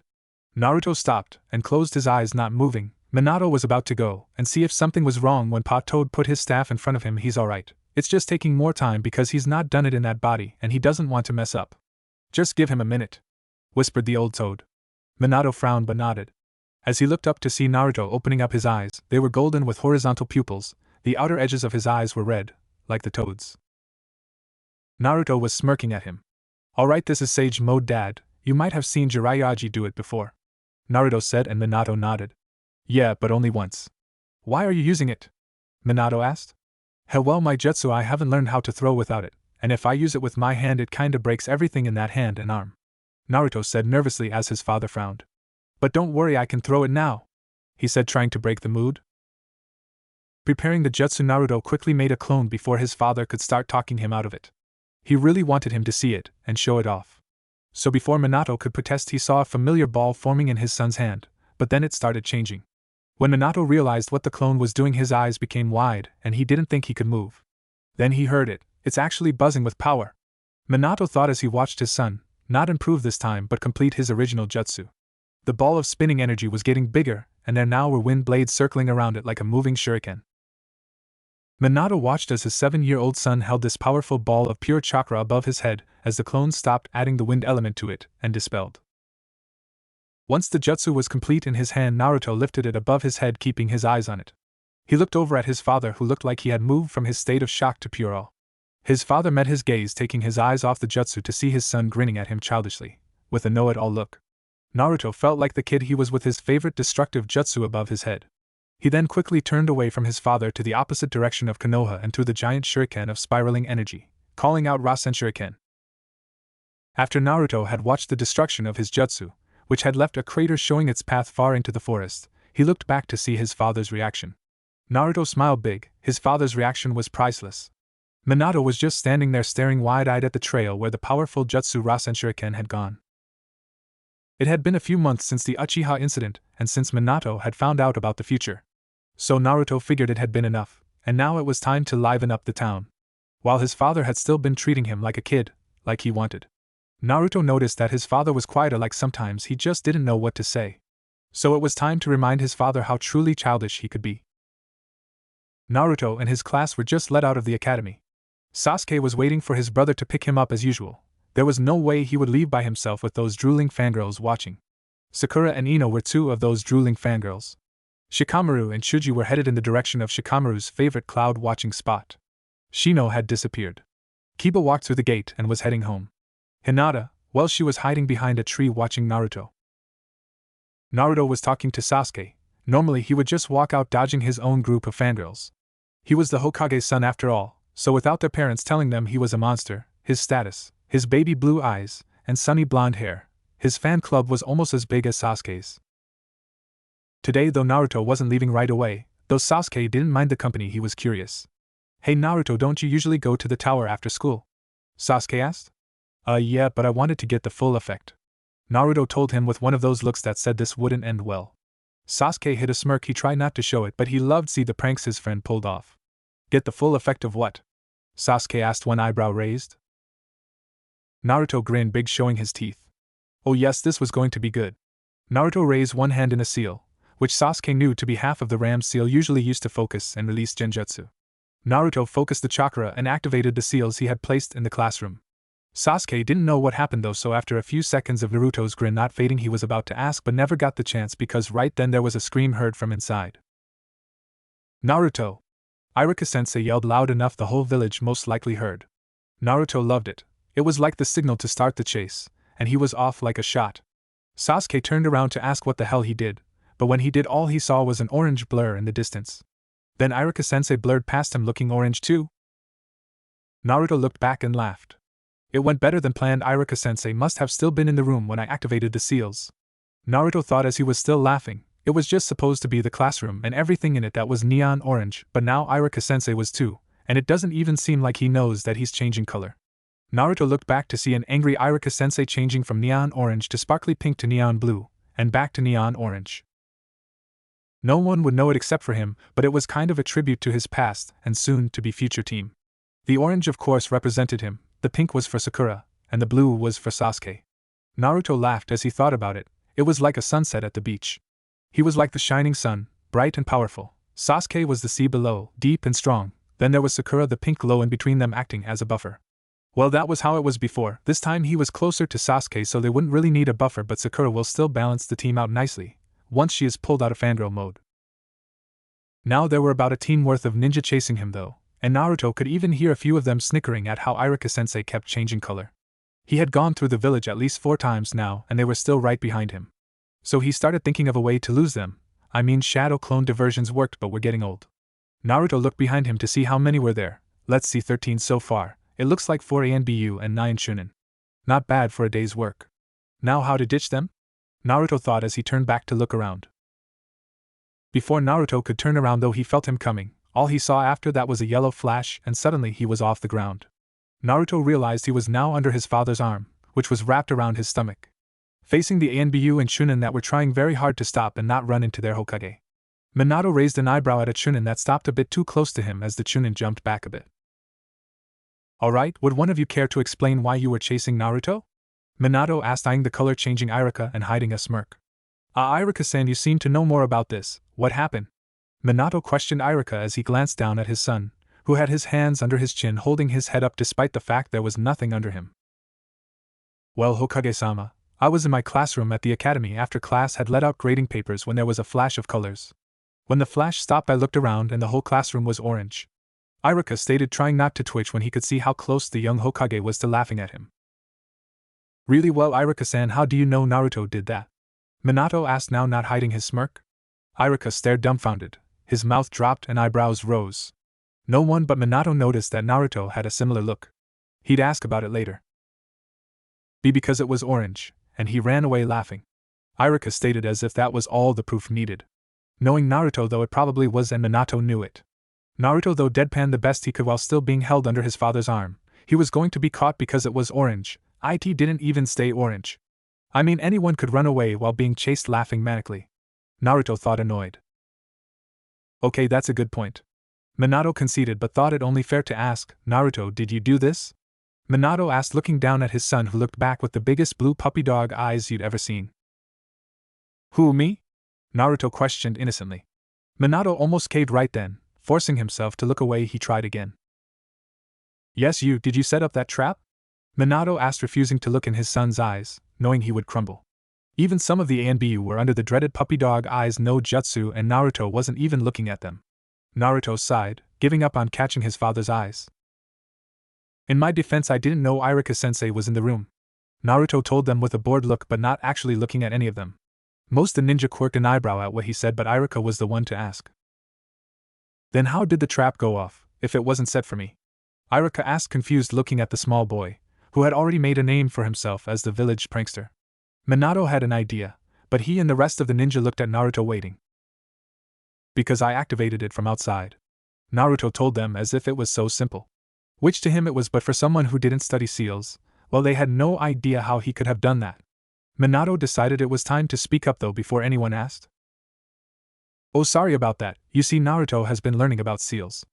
Naruto stopped and closed his eyes, not moving. Minato was about to go and see if something was wrong when Pa Toad put his staff in front of him. He's alright. It's just taking more time because he's not done it in that body and he doesn't want to mess up. Just give him a minute, whispered the old toad. Minato frowned but nodded. As he looked up to see Naruto opening up his eyes, they were golden with horizontal pupils. The outer edges of his eyes were red, like the toad's. Naruto was smirking at him. Alright, this is Sage Mode, Dad. You might have seen Jiraiya do it before, Naruto said, and Minato nodded. Yeah, but only once. Why are you using it? Minato asked. Well, my jutsu, I haven't learned how to throw without it, and if I use it with my hand it kinda breaks everything in that hand and arm, Naruto said nervously as his father frowned. But don't worry, I can throw it now, he said, trying to break the mood. Preparing the jutsu, Naruto quickly made a clone before his father could start talking him out of it. He really wanted him to see it and show it off. So before Minato could protest, he saw a familiar ball forming in his son's hand, but then it started changing. When Minato realized what the clone was doing, his eyes became wide and he didn't think he could move. Then he heard it. It's actually buzzing with power. Minato thought as he watched his son, not improve this time but complete his original jutsu. The ball of spinning energy was getting bigger, and there now were wind blades circling around it like a moving shuriken. Minato watched as his 7-year-old son held this powerful ball of pure chakra above his head as the clones stopped adding the wind element to it and dispelled. Once the jutsu was complete in his hand, Naruto lifted it above his head, keeping his eyes on it. He looked over at his father, who looked like he had moved from his state of shock to pure awe. His father met his gaze, taking his eyes off the jutsu to see his son grinning at him childishly, with a know-it-all look. Naruto felt like the kid he was with his favorite destructive jutsu above his head. He then quickly turned away from his father to the opposite direction of Konoha and threw the giant shuriken of spiraling energy, calling out Rasen Shuriken. After Naruto had watched the destruction of his jutsu, which had left a crater showing its path far into the forest, he looked back to see his father's reaction. Naruto smiled big. His father's reaction was priceless. Minato was just standing there staring wide-eyed at the trail where the powerful jutsu Rasen Shuriken had gone. It had been a few months since the Uchiha incident, and since Minato had found out about the future. So Naruto figured it had been enough, and now it was time to liven up the town. While his father had still been treating him like a kid, like he wanted. Naruto noticed that his father was quieter, like sometimes he just didn't know what to say. So it was time to remind his father how truly childish he could be. Naruto and his class were just let out of the academy. Sasuke was waiting for his brother to pick him up as usual. There was no way he would leave by himself with those drooling fangirls watching. Sakura and Ino were two of those drooling fangirls. Shikamaru and Shuji were headed in the direction of Shikamaru's favorite cloud-watching spot. Shino had disappeared. Kiba walked through the gate and was heading home. Hinata, well, she was hiding behind a tree watching Naruto. Naruto was talking to Sasuke. Normally he would just walk out dodging his own group of fangirls. He was the Hokage's son after all, so without their parents telling them he was a monster, his status, his baby blue eyes, and sunny blonde hair, his fan club was almost as big as Sasuke's. Today, though Naruto wasn't leaving right away, though Sasuke didn't mind the company, he was curious. "Hey Naruto, don't you usually go to the tower after school?" Sasuke asked. Yeah, but I wanted to get the full effect." Naruto told him with one of those looks that said this wouldn't end well. Sasuke hid a smirk. He tried not to show it, but he loved to see the pranks his friend pulled off. "Get the full effect of what?" Sasuke asked, one eyebrow raised. Naruto grinned big, showing his teeth. Oh yes, this was going to be good. Naruto raised one hand in a seal, which Sasuke knew to be half of the ram's seal usually used to focus and release genjutsu. Naruto focused the chakra and activated the seals he had placed in the classroom. Sasuke didn't know what happened though, so after a few seconds of Naruto's grin not fading, he was about to ask but never got the chance because right then there was a scream heard from inside. "Naruto!" Iruka-sensei yelled loud enough the whole village most likely heard. Naruto loved it. It was like the signal to start the chase, and he was off like a shot. Sasuke turned around to ask what the hell he did, but when he did, all he saw was an orange blur in the distance. Then Iruka-sensei blurred past him looking orange too. Naruto looked back and laughed. It went better than planned. Iruka-sensei must have still been in the room when I activated the seals. Naruto thought as he was still laughing. It was just supposed to be the classroom and everything in it that was neon orange, but now Iruka-sensei was too, and it doesn't even seem like he knows that he's changing color. Naruto looked back to see an angry Iruka-sensei changing from neon orange to sparkly pink to neon blue, and back to neon orange. No one would know it except for him, but it was kind of a tribute to his past and soon-to-be future team. The orange of course represented him, the pink was for Sakura, and the blue was for Sasuke. Naruto laughed as he thought about it. It was like a sunset at the beach. He was like the shining sun, bright and powerful. Sasuke was the sea below, deep and strong. Then there was Sakura, the pink glow in between them, acting as a buffer. Well, that was how it was before. This time he was closer to Sasuke, so they wouldn't really need a buffer, but Sakura will still balance the team out nicely once she is pulled out of fangirl mode. Now there were about a team worth of ninja chasing him though, and Naruto could even hear a few of them snickering at how Iruka-sensei kept changing color. He had gone through the village at least 4 times now, and they were still right behind him. So he started thinking of a way to lose them. I mean, shadow clone diversions worked, but we're getting old. Naruto looked behind him to see how many were there. Let's see, 13 so far. It looks like 4 ANBU and 9 Shunin. Not bad for a day's work. Now how to ditch them? Naruto thought as he turned back to look around. Before Naruto could turn around though, he felt him coming. All he saw after that was a yellow flash, and suddenly he was off the ground. Naruto realized he was now under his father's arm, which was wrapped around his stomach, facing the ANBU and Shunin that were trying very hard to stop and not run into their Hokage. Minato raised an eyebrow at a Chunin that stopped a bit too close to him as the Chunin jumped back a bit. "Alright, would one of you care to explain why you were chasing Naruto?" Minato asked, eyeing the color-changing Iruka and hiding a smirk. Iruka-san, you seem to know more about this. What happened? Minato questioned Iruka as he glanced down at his son, who had his hands under his chin holding his head up despite the fact there was nothing under him. Well, Hokage-sama, I was in my classroom at the academy after class had let out grading papers when there was a flash of colors. When the flash stopped, I looked around and the whole classroom was orange. Iruka stated, trying not to twitch when he could see how close the young Hokage was to laughing at him. Really? Well, Iruka-san, how do you know Naruto did that? Minato asked, now not hiding his smirk. Iruka stared dumbfounded, his mouth dropped and eyebrows rose. No one but Minato noticed that Naruto had a similar look. He'd ask about it later. Because it was orange, and he ran away laughing. Iruka stated as if that was all the proof needed. Knowing Naruto though it probably was, and Minato knew it. Naruto though deadpanned the best he could while still being held under his father's arm. He was going to be caught because it was orange. It didn't even stay orange. I mean, anyone could run away while being chased laughing manically. Naruto thought, annoyed. Okay, that's a good point. Minato conceded but thought it only fair to ask, Naruto, did you do this? Minato asked, looking down at his son who looked back with the biggest blue puppy dog eyes you'd ever seen. Who, me? Naruto questioned innocently. Minato almost caved right then, forcing himself to look away. He tried again. Yes, you. Did you set up that trap? Minato asked, refusing to look in his son's eyes, knowing he would crumble. Even some of the ANBU were under the dreaded puppy dog eyes no jutsu, and Naruto wasn't even looking at them. Naruto sighed, giving up on catching his father's eyes. In my defense, I didn't know Iruka-sensei was in the room. Naruto told them with a bored look but not actually looking at any of them. Most the ninja quirked an eyebrow at what he said, but Iruka was the one to ask. Then how did the trap go off, if it wasn't set for me? Iruka asked, confused, looking at the small boy, who had already made a name for himself as the village prankster. Minato had an idea, but he and the rest of the ninja looked at Naruto waiting. Because I activated it from outside. Naruto told them as if it was so simple. Which to him it was, but for someone who didn't study seals, well, they had no idea how he could have done that. Minato decided it was time to speak up though before anyone asked. Oh, sorry about that. You see, Naruto has been learning about seals.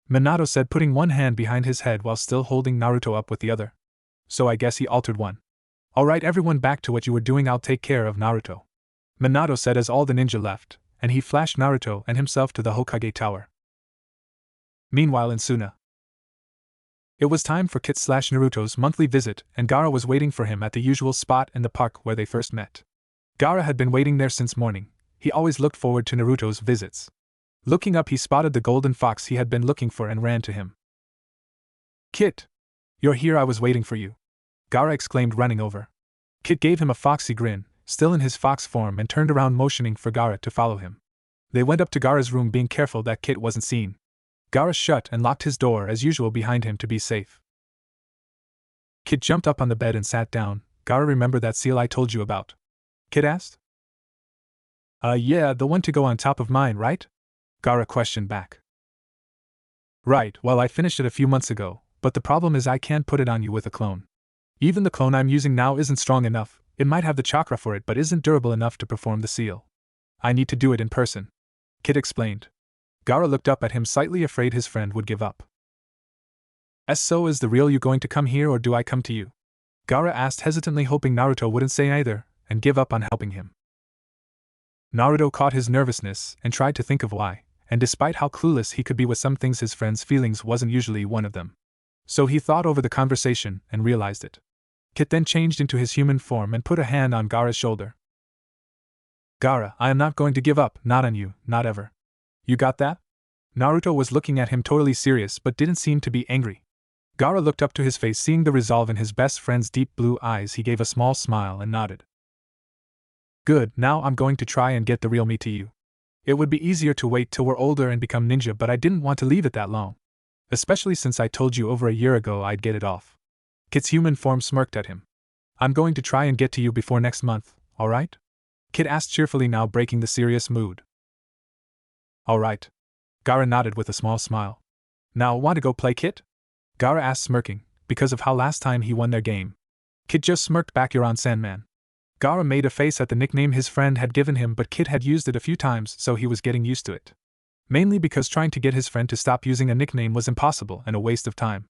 Minato said, putting one hand behind his head while still holding Naruto up with the other. So I guess he altered one. Alright, everyone, back to what you were doing. I'll take care of Naruto. Minato said as all the ninja left, and he flashed Naruto and himself to the Hokage Tower. Meanwhile in Suna. It was time for Kit/Naruto's monthly visit, and Gaara was waiting for him at the usual spot in the park where they first met. Gaara had been waiting there since morning. He always looked forward to Naruto's visits. Looking up, he spotted the golden fox he had been looking for and ran to him. Kit! You're here, I was waiting for you. Gaara exclaimed, running over. Kit gave him a foxy grin, still in his fox form, and turned around, motioning for Gaara to follow him. They went up to Gaara's room, being careful that Kit wasn't seen. Gaara shut and locked his door as usual behind him to be safe. Kit jumped up on the bed and sat down. Gaara, remember that seal I told you about? Kit asked. Yeah, the one to go on top of mine, right? Gaara questioned back. Right, well, I finished it a few months ago, but the problem is I can't put it on you with a clone. Even the clone I'm using now isn't strong enough. It might have the chakra for it but isn't durable enough to perform the seal. I need to do it in person. Kit explained. Gaara looked up at him, slightly afraid his friend would give up. So is the real you going to come here, or do I come to you? Gaara asked hesitantly, hoping Naruto wouldn't say either and give up on helping him. Naruto caught his nervousness and tried to think of why, and despite how clueless he could be with some things, his friend's feelings wasn't usually one of them. So he thought over the conversation and realized it. Kit then changed into his human form and put a hand on Gaara's shoulder. Gaara, I am not going to give up, not on you, not ever. You got that? Naruto was looking at him totally serious but didn't seem to be angry. Gaara looked up to his face, seeing the resolve in his best friend's deep blue eyes. He gave a small smile and nodded. Good, now I'm going to try and get the real me to you. It would be easier to wait till we're older and become ninja, but I didn't want to leave it that long. Especially since I told you over a year ago I'd get it off. Kit's human form smirked at him. I'm going to try and get to you before next month, alright? Kit asked cheerfully, now breaking the serious mood. Alright. Gaara nodded with a small smile. Now, want to go play, Kit? Gaara asked, smirking, because of how last time he won their game. Kit just smirked back, "You're on, Sandman." Gaara made a face at the nickname his friend had given him, but Kit had used it a few times, so he was getting used to it. Mainly because trying to get his friend to stop using a nickname was impossible and a waste of time.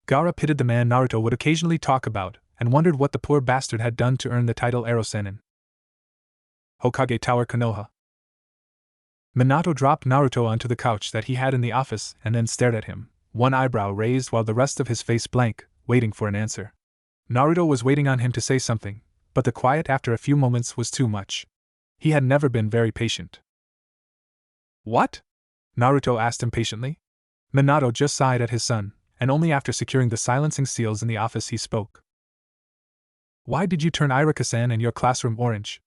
Gaara pitied the man Naruto would occasionally talk about, and wondered what the poor bastard had done to earn the title Ero Sennin. Hokage Tower Konoha. Minato dropped Naruto onto the couch that he had in the office and then stared at him, one eyebrow raised while the rest of his face blank, waiting for an answer. Naruto was waiting on him to say something, but the quiet after a few moments was too much. He had never been very patient. What? Naruto asked impatiently. Minato just sighed at his son, and only after securing the silencing seals in the office he spoke. Why did you turn Irika-san and your classroom orange?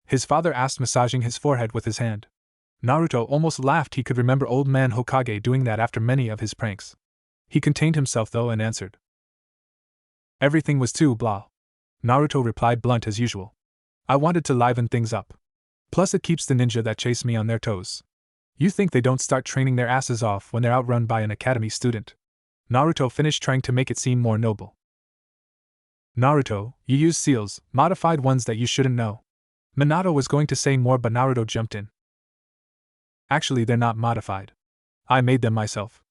His father asked, massaging his forehead with his hand. Naruto almost laughed. He could remember old man Hokage doing that after many of his pranks. He contained himself though and answered. Everything was too blah. Naruto replied, blunt as usual. I wanted to liven things up. Plus it keeps the ninja that chase me on their toes. You think they don't start training their asses off when they're outrun by an academy student? Naruto finished, trying to make it seem more noble. Naruto, you use seals, modified ones that you shouldn't know. Minato was going to say more, but Naruto jumped in. Actually, they're not modified. I made them myself.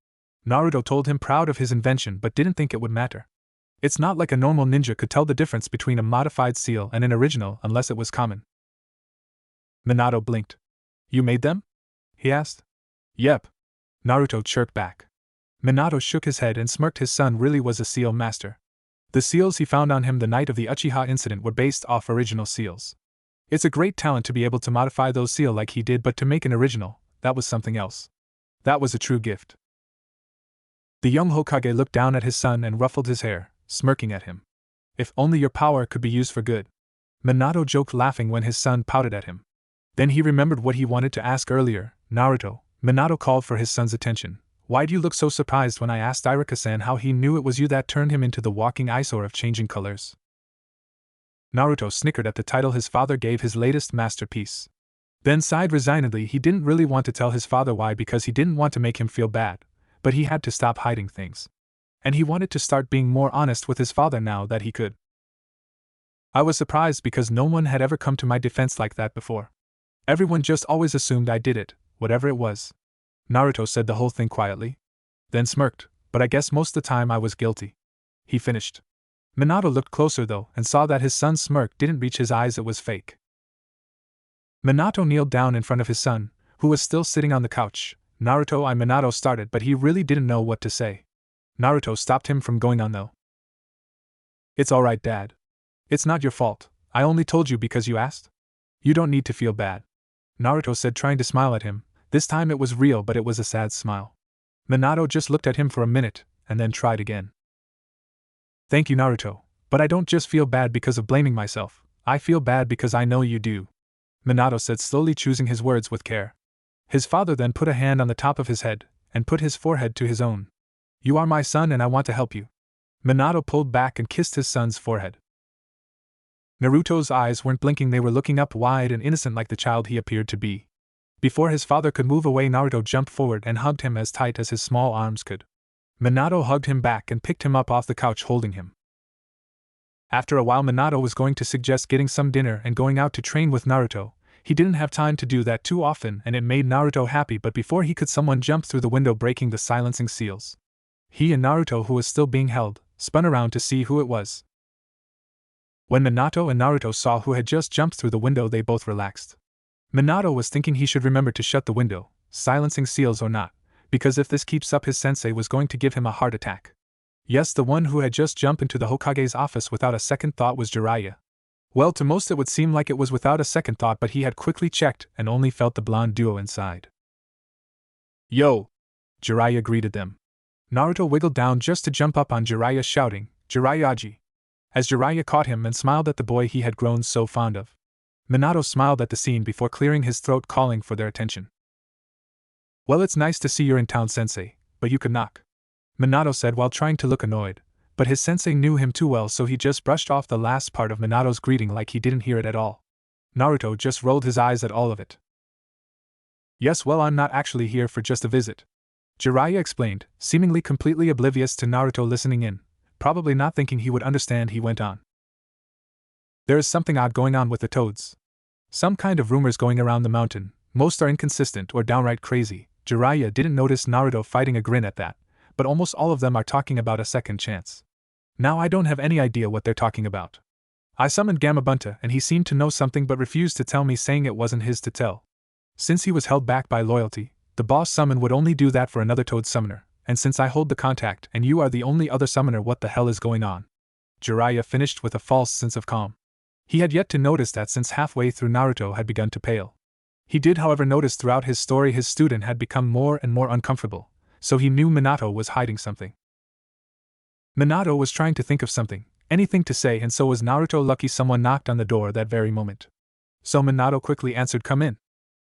Naruto told him, proud of his invention but didn't think it would matter. It's not like a normal ninja could tell the difference between a modified seal and an original unless it was common. Minato blinked. You made them? He asked. Yep. Naruto chirped back. Minato shook his head and smirked. His son really was a seal master. The seals he found on him the night of the Uchiha incident were based off original seals. It's a great talent to be able to modify those seal like he did, but to make an original, that was something else. That was a true gift. The young Hokage looked down at his son and ruffled his hair, smirking at him. If only your power could be used for good. Minato joked, laughing when his son pouted at him. Then he remembered what he wanted to ask earlier. Naruto, Minato called for his son's attention. Why do you look so surprised when I asked Irika-san how he knew it was you that turned him into the walking eyesore of changing colors? Naruto snickered at the title his father gave his latest masterpiece. Then sighed resignedly. He didn't really want to tell his father why, because he didn't want to make him feel bad, but he had to stop hiding things. And he wanted to start being more honest with his father now that he could. I was surprised because no one had ever come to my defense like that before. Everyone just always assumed I did it, whatever it was. Naruto said the whole thing quietly. Then smirked, but I guess most of the time I was guilty. He finished. Minato looked closer though and saw that his son's smirk didn't reach his eyes, it was fake. Minato kneeled down in front of his son, who was still sitting on the couch. Minato started, but he really didn't know what to say. Naruto stopped him from going on though. It's alright, Dad. It's not your fault. I only told you because you asked. You don't need to feel bad. Naruto said, trying to smile at him. This time it was real, but it was a sad smile. Minato just looked at him for a minute, and then tried again. Thank you, Naruto, but I don't just feel bad because of blaming myself. I feel bad because I know you do. Minato said, slowly choosing his words with care. His father then put a hand on the top of his head, and put his forehead to his own. You are my son and I want to help you. Minato pulled back and kissed his son's forehead. Naruto's eyes weren't blinking, they were looking up wide and innocent like the child he appeared to be. Before his father could move away, Naruto jumped forward and hugged him as tight as his small arms could. Minato hugged him back and picked him up off the couch, holding him. After a while, Minato was going to suggest getting some dinner and going out to train with Naruto. He didn't have time to do that too often and it made Naruto happy, but before he could, someone jumped through the window, breaking the silencing seals. He and Naruto, who was still being held, spun around to see who it was. When Minato and Naruto saw who had just jumped through the window, they both relaxed. Minato was thinking he should remember to shut the window, silencing seals or not, because if this keeps up, his sensei was going to give him a heart attack. Yes, the one who had just jumped into the Hokage's office without a second thought was Jiraiya. Well, to most it would seem like it was without a second thought, but he had quickly checked and only felt the blonde duo inside. Yo! Jiraiya greeted them. Naruto wiggled down just to jump up on Jiraiya, shouting, Jiraiya-ji! As Jiraiya caught him and smiled at the boy he had grown so fond of. Minato smiled at the scene before clearing his throat, calling for their attention. Well, it's nice to see you're in town, sensei, but you could knock. Minato said while trying to look annoyed, but his sensei knew him too well, so he just brushed off the last part of Minato's greeting like he didn't hear it at all. Naruto just rolled his eyes at all of it. Yes, well, I'm not actually here for just a visit, Jiraiya explained, seemingly completely oblivious to Naruto listening in. Probably not thinking he would understand, he went on. There is something odd going on with the toads. Some kind of rumors going around the mountain. Most are inconsistent or downright crazy. Jiraiya didn't notice Naruto fighting a grin at that, but almost all of them are talking about a second chance. Now I don't have any idea what they're talking about. I summoned Gamabunta and he seemed to know something but refused to tell me, saying it wasn't his to tell. Since he was held back by loyalty, the boss summon would only do that for another Toad summoner, and since I hold the contact and you are the only other summoner, what the hell is going on? Jiraiya finished with a false sense of calm. He had yet to notice that since halfway through Naruto had begun to pale. He did however notice throughout his story his student had become more and more uncomfortable, so he knew Minato was hiding something. Minato was trying to think of something, anything to say, and so was Naruto. Lucky someone knocked on the door that very moment. So Minato quickly answered, "Come in,"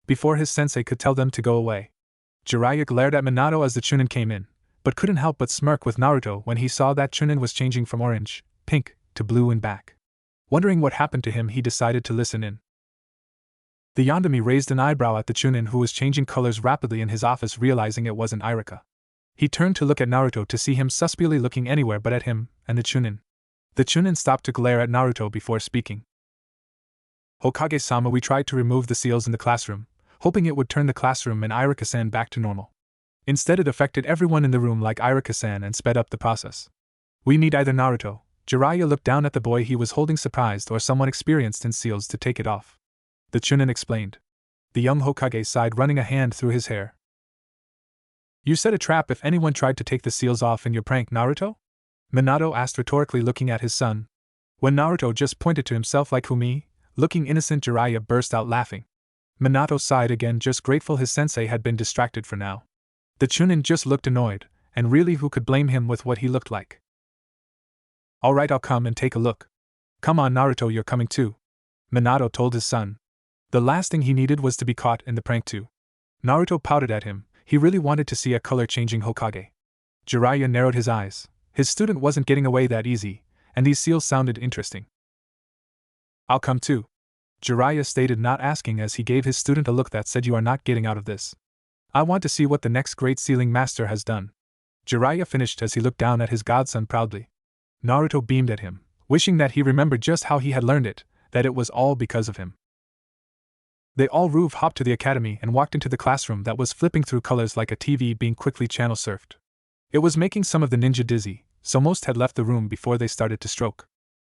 before his sensei could tell them to go away. Jiraiya glared at Minato as the Chunin came in, but couldn't help but smirk with Naruto when he saw that Chunin was changing from orange, pink, to blue and back. Wondering what happened to him, he decided to listen in. The Yandere raised an eyebrow at the Chunin, who was changing colors rapidly in his office. Realizing it wasn't Irika, he turned to look at Naruto to see him suspiciously looking anywhere but at him and the Chunin. The Chunin stopped to glare at Naruto before speaking. "Hokage-sama, we tried to remove the seals in the classroom, hoping it would turn the classroom and Irika-san back to normal. Instead, it affected everyone in the room like Irika-san and sped up the process. We need either Naruto," Jiraiya looked down at the boy he was holding, surprised, "or someone experienced in seals to take it off," the Chunin explained. The young Hokage sighed, running a hand through his hair. "You set a trap if anyone tried to take the seals off in your prank, Naruto?" Minato asked rhetorically, looking at his son. When Naruto just pointed to himself like, "Who, me?" Looking innocent, Jiraiya burst out laughing. Minato sighed again, just grateful his sensei had been distracted for now. The Chunin just looked annoyed, and really who could blame him with what he looked like? "Alright, I'll come and take a look." "Come on, Naruto, you're coming too," Minato told his son. The last thing he needed was to be caught in the prank too. Naruto pouted at him. He really wanted to see a color-changing Hokage. Jiraiya narrowed his eyes. His student wasn't getting away that easy, and these seals sounded interesting. "I'll come too," Jiraiya stated, not asking, as he gave his student a look that said, "You are not getting out of this. I want to see what the next great sealing master has done." Jiraiya finished as he looked down at his godson proudly. Naruto beamed at him, wishing that he remembered just how he had learned it, that it was all because of him. They all roof hopped to the academy and walked into the classroom that was flipping through colors like a TV being quickly channel surfed. It was making some of the ninja dizzy, so most had left the room before they started to stroke.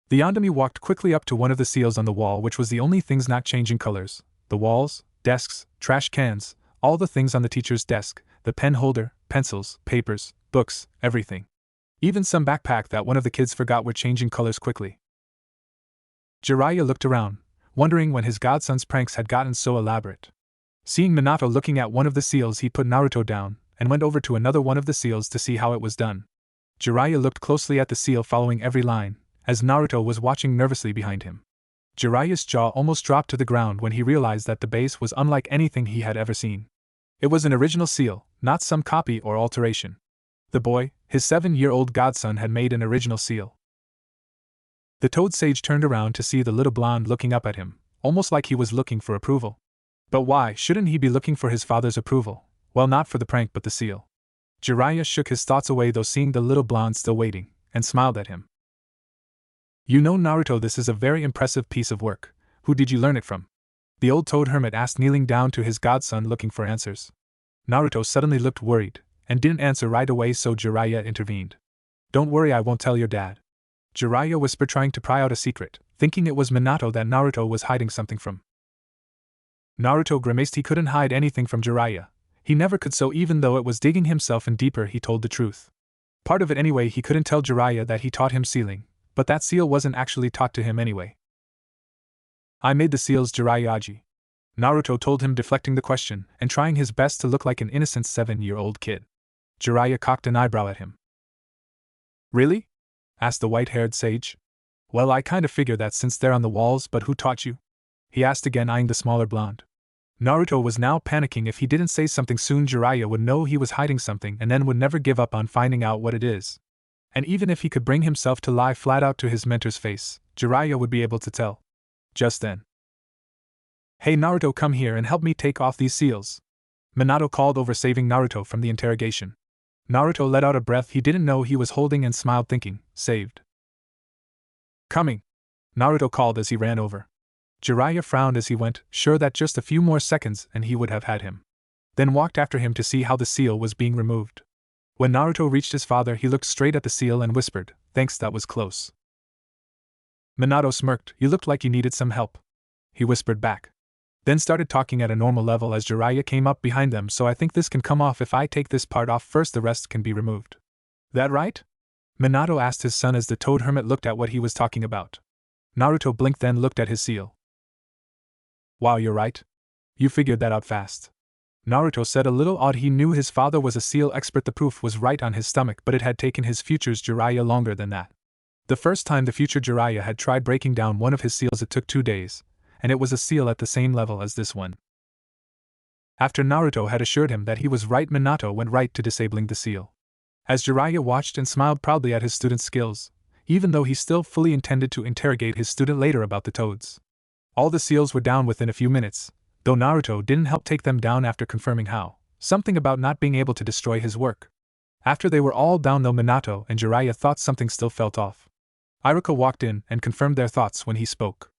The Yandere walked quickly up to one of the seals on the wall, which was the only things not changing colors. The walls, desks, trash cans, all the things on the teacher's desk, the pen holder, pencils, papers, books, everything. Even some backpack that one of the kids forgot were changing colors quickly. Jiraiya looked around, wondering when his godson's pranks had gotten so elaborate. Seeing Minato looking at one of the seals, he put Naruto down and went over to another one of the seals to see how it was done. Jiraiya looked closely at the seal, following every line, as Naruto was watching nervously behind him. Jiraiya's jaw almost dropped to the ground when he realized that the base was unlike anything he had ever seen. It was an original seal, not some copy or alteration. The boy, his 7-year-old godson, had made an original seal. The Toad Sage turned around to see the little blonde looking up at him, almost like he was looking for approval. But why shouldn't he be looking for his father's approval? Well, not for the prank but the seal. Jiraiya shook his thoughts away, though, seeing the little blonde still waiting, and smiled at him. "You know, Naruto, this is a very impressive piece of work. Who did you learn it from?" the old toad hermit asked, kneeling down to his godson looking for answers. Naruto suddenly looked worried, and didn't answer right away, so Jiraiya intervened. "Don't worry, I won't tell your dad," Jiraiya whispered, trying to pry out a secret, thinking it was Minato that Naruto was hiding something from. Naruto grimaced. He couldn't hide anything from Jiraiya. He never could, so even though it was digging himself in deeper, he told the truth. Part of it anyway. He couldn't tell Jiraiya that he taught him sealing, but that seal wasn't actually taught to him anyway. "I made the seals, Jiraiya-ji," Naruto told him, deflecting the question and trying his best to look like an innocent 7-year-old kid. Jiraiya cocked an eyebrow at him. "Really?" asked the white-haired sage. "Well, I kind of figure that since they're on the walls, but who taught you?" he asked again, eyeing the smaller blonde. Naruto was now panicking. If he didn't say something soon, Jiraiya would know he was hiding something and then would never give up on finding out what it is. And even if he could bring himself to lie flat out to his mentor's face, Jiraiya would be able to tell. Just then, "Hey Naruto, come here and help me take off these seals," Minato called over, saving Naruto from the interrogation. Naruto let out a breath he didn't know he was holding and smiled, thinking, saved. "Coming," Naruto called as he ran over. Jiraiya frowned as he went, sure that just a few more seconds and he would have had him. Then walked after him to see how the seal was being removed. When Naruto reached his father, he looked straight at the seal and whispered, "Thanks, that was close." Minato smirked. You looked like you needed some help, he whispered back. Then started talking at a normal level as Jiraiya came up behind them. So I think this can come off if I take this part off first, the rest can be removed. That right? Minato asked his son as the Toad Hermit looked at what he was talking about. Naruto blinked, then looked at his seal. Wow, you're right. You figured that out fast. Naruto said, a little odd. He knew his father was a seal expert. The proof was right on his stomach, but it had taken his future's Jiraiya longer than that. The first time the future Jiraiya had tried breaking down one of his seals, it took 2 days, and it was a seal at the same level as this one. After Naruto had assured him that he was right, Minato went right to disabling the seal. As Jiraiya watched and smiled proudly at his student's skills, even though he still fully intended to interrogate his student later about the toads. All the seals were down within a few minutes, though Naruto didn't help take them down after confirming how, something about not being able to destroy his work. After they were all down though, Minato and Jiraiya thought something still felt off. Iruka walked in and confirmed their thoughts when he spoke.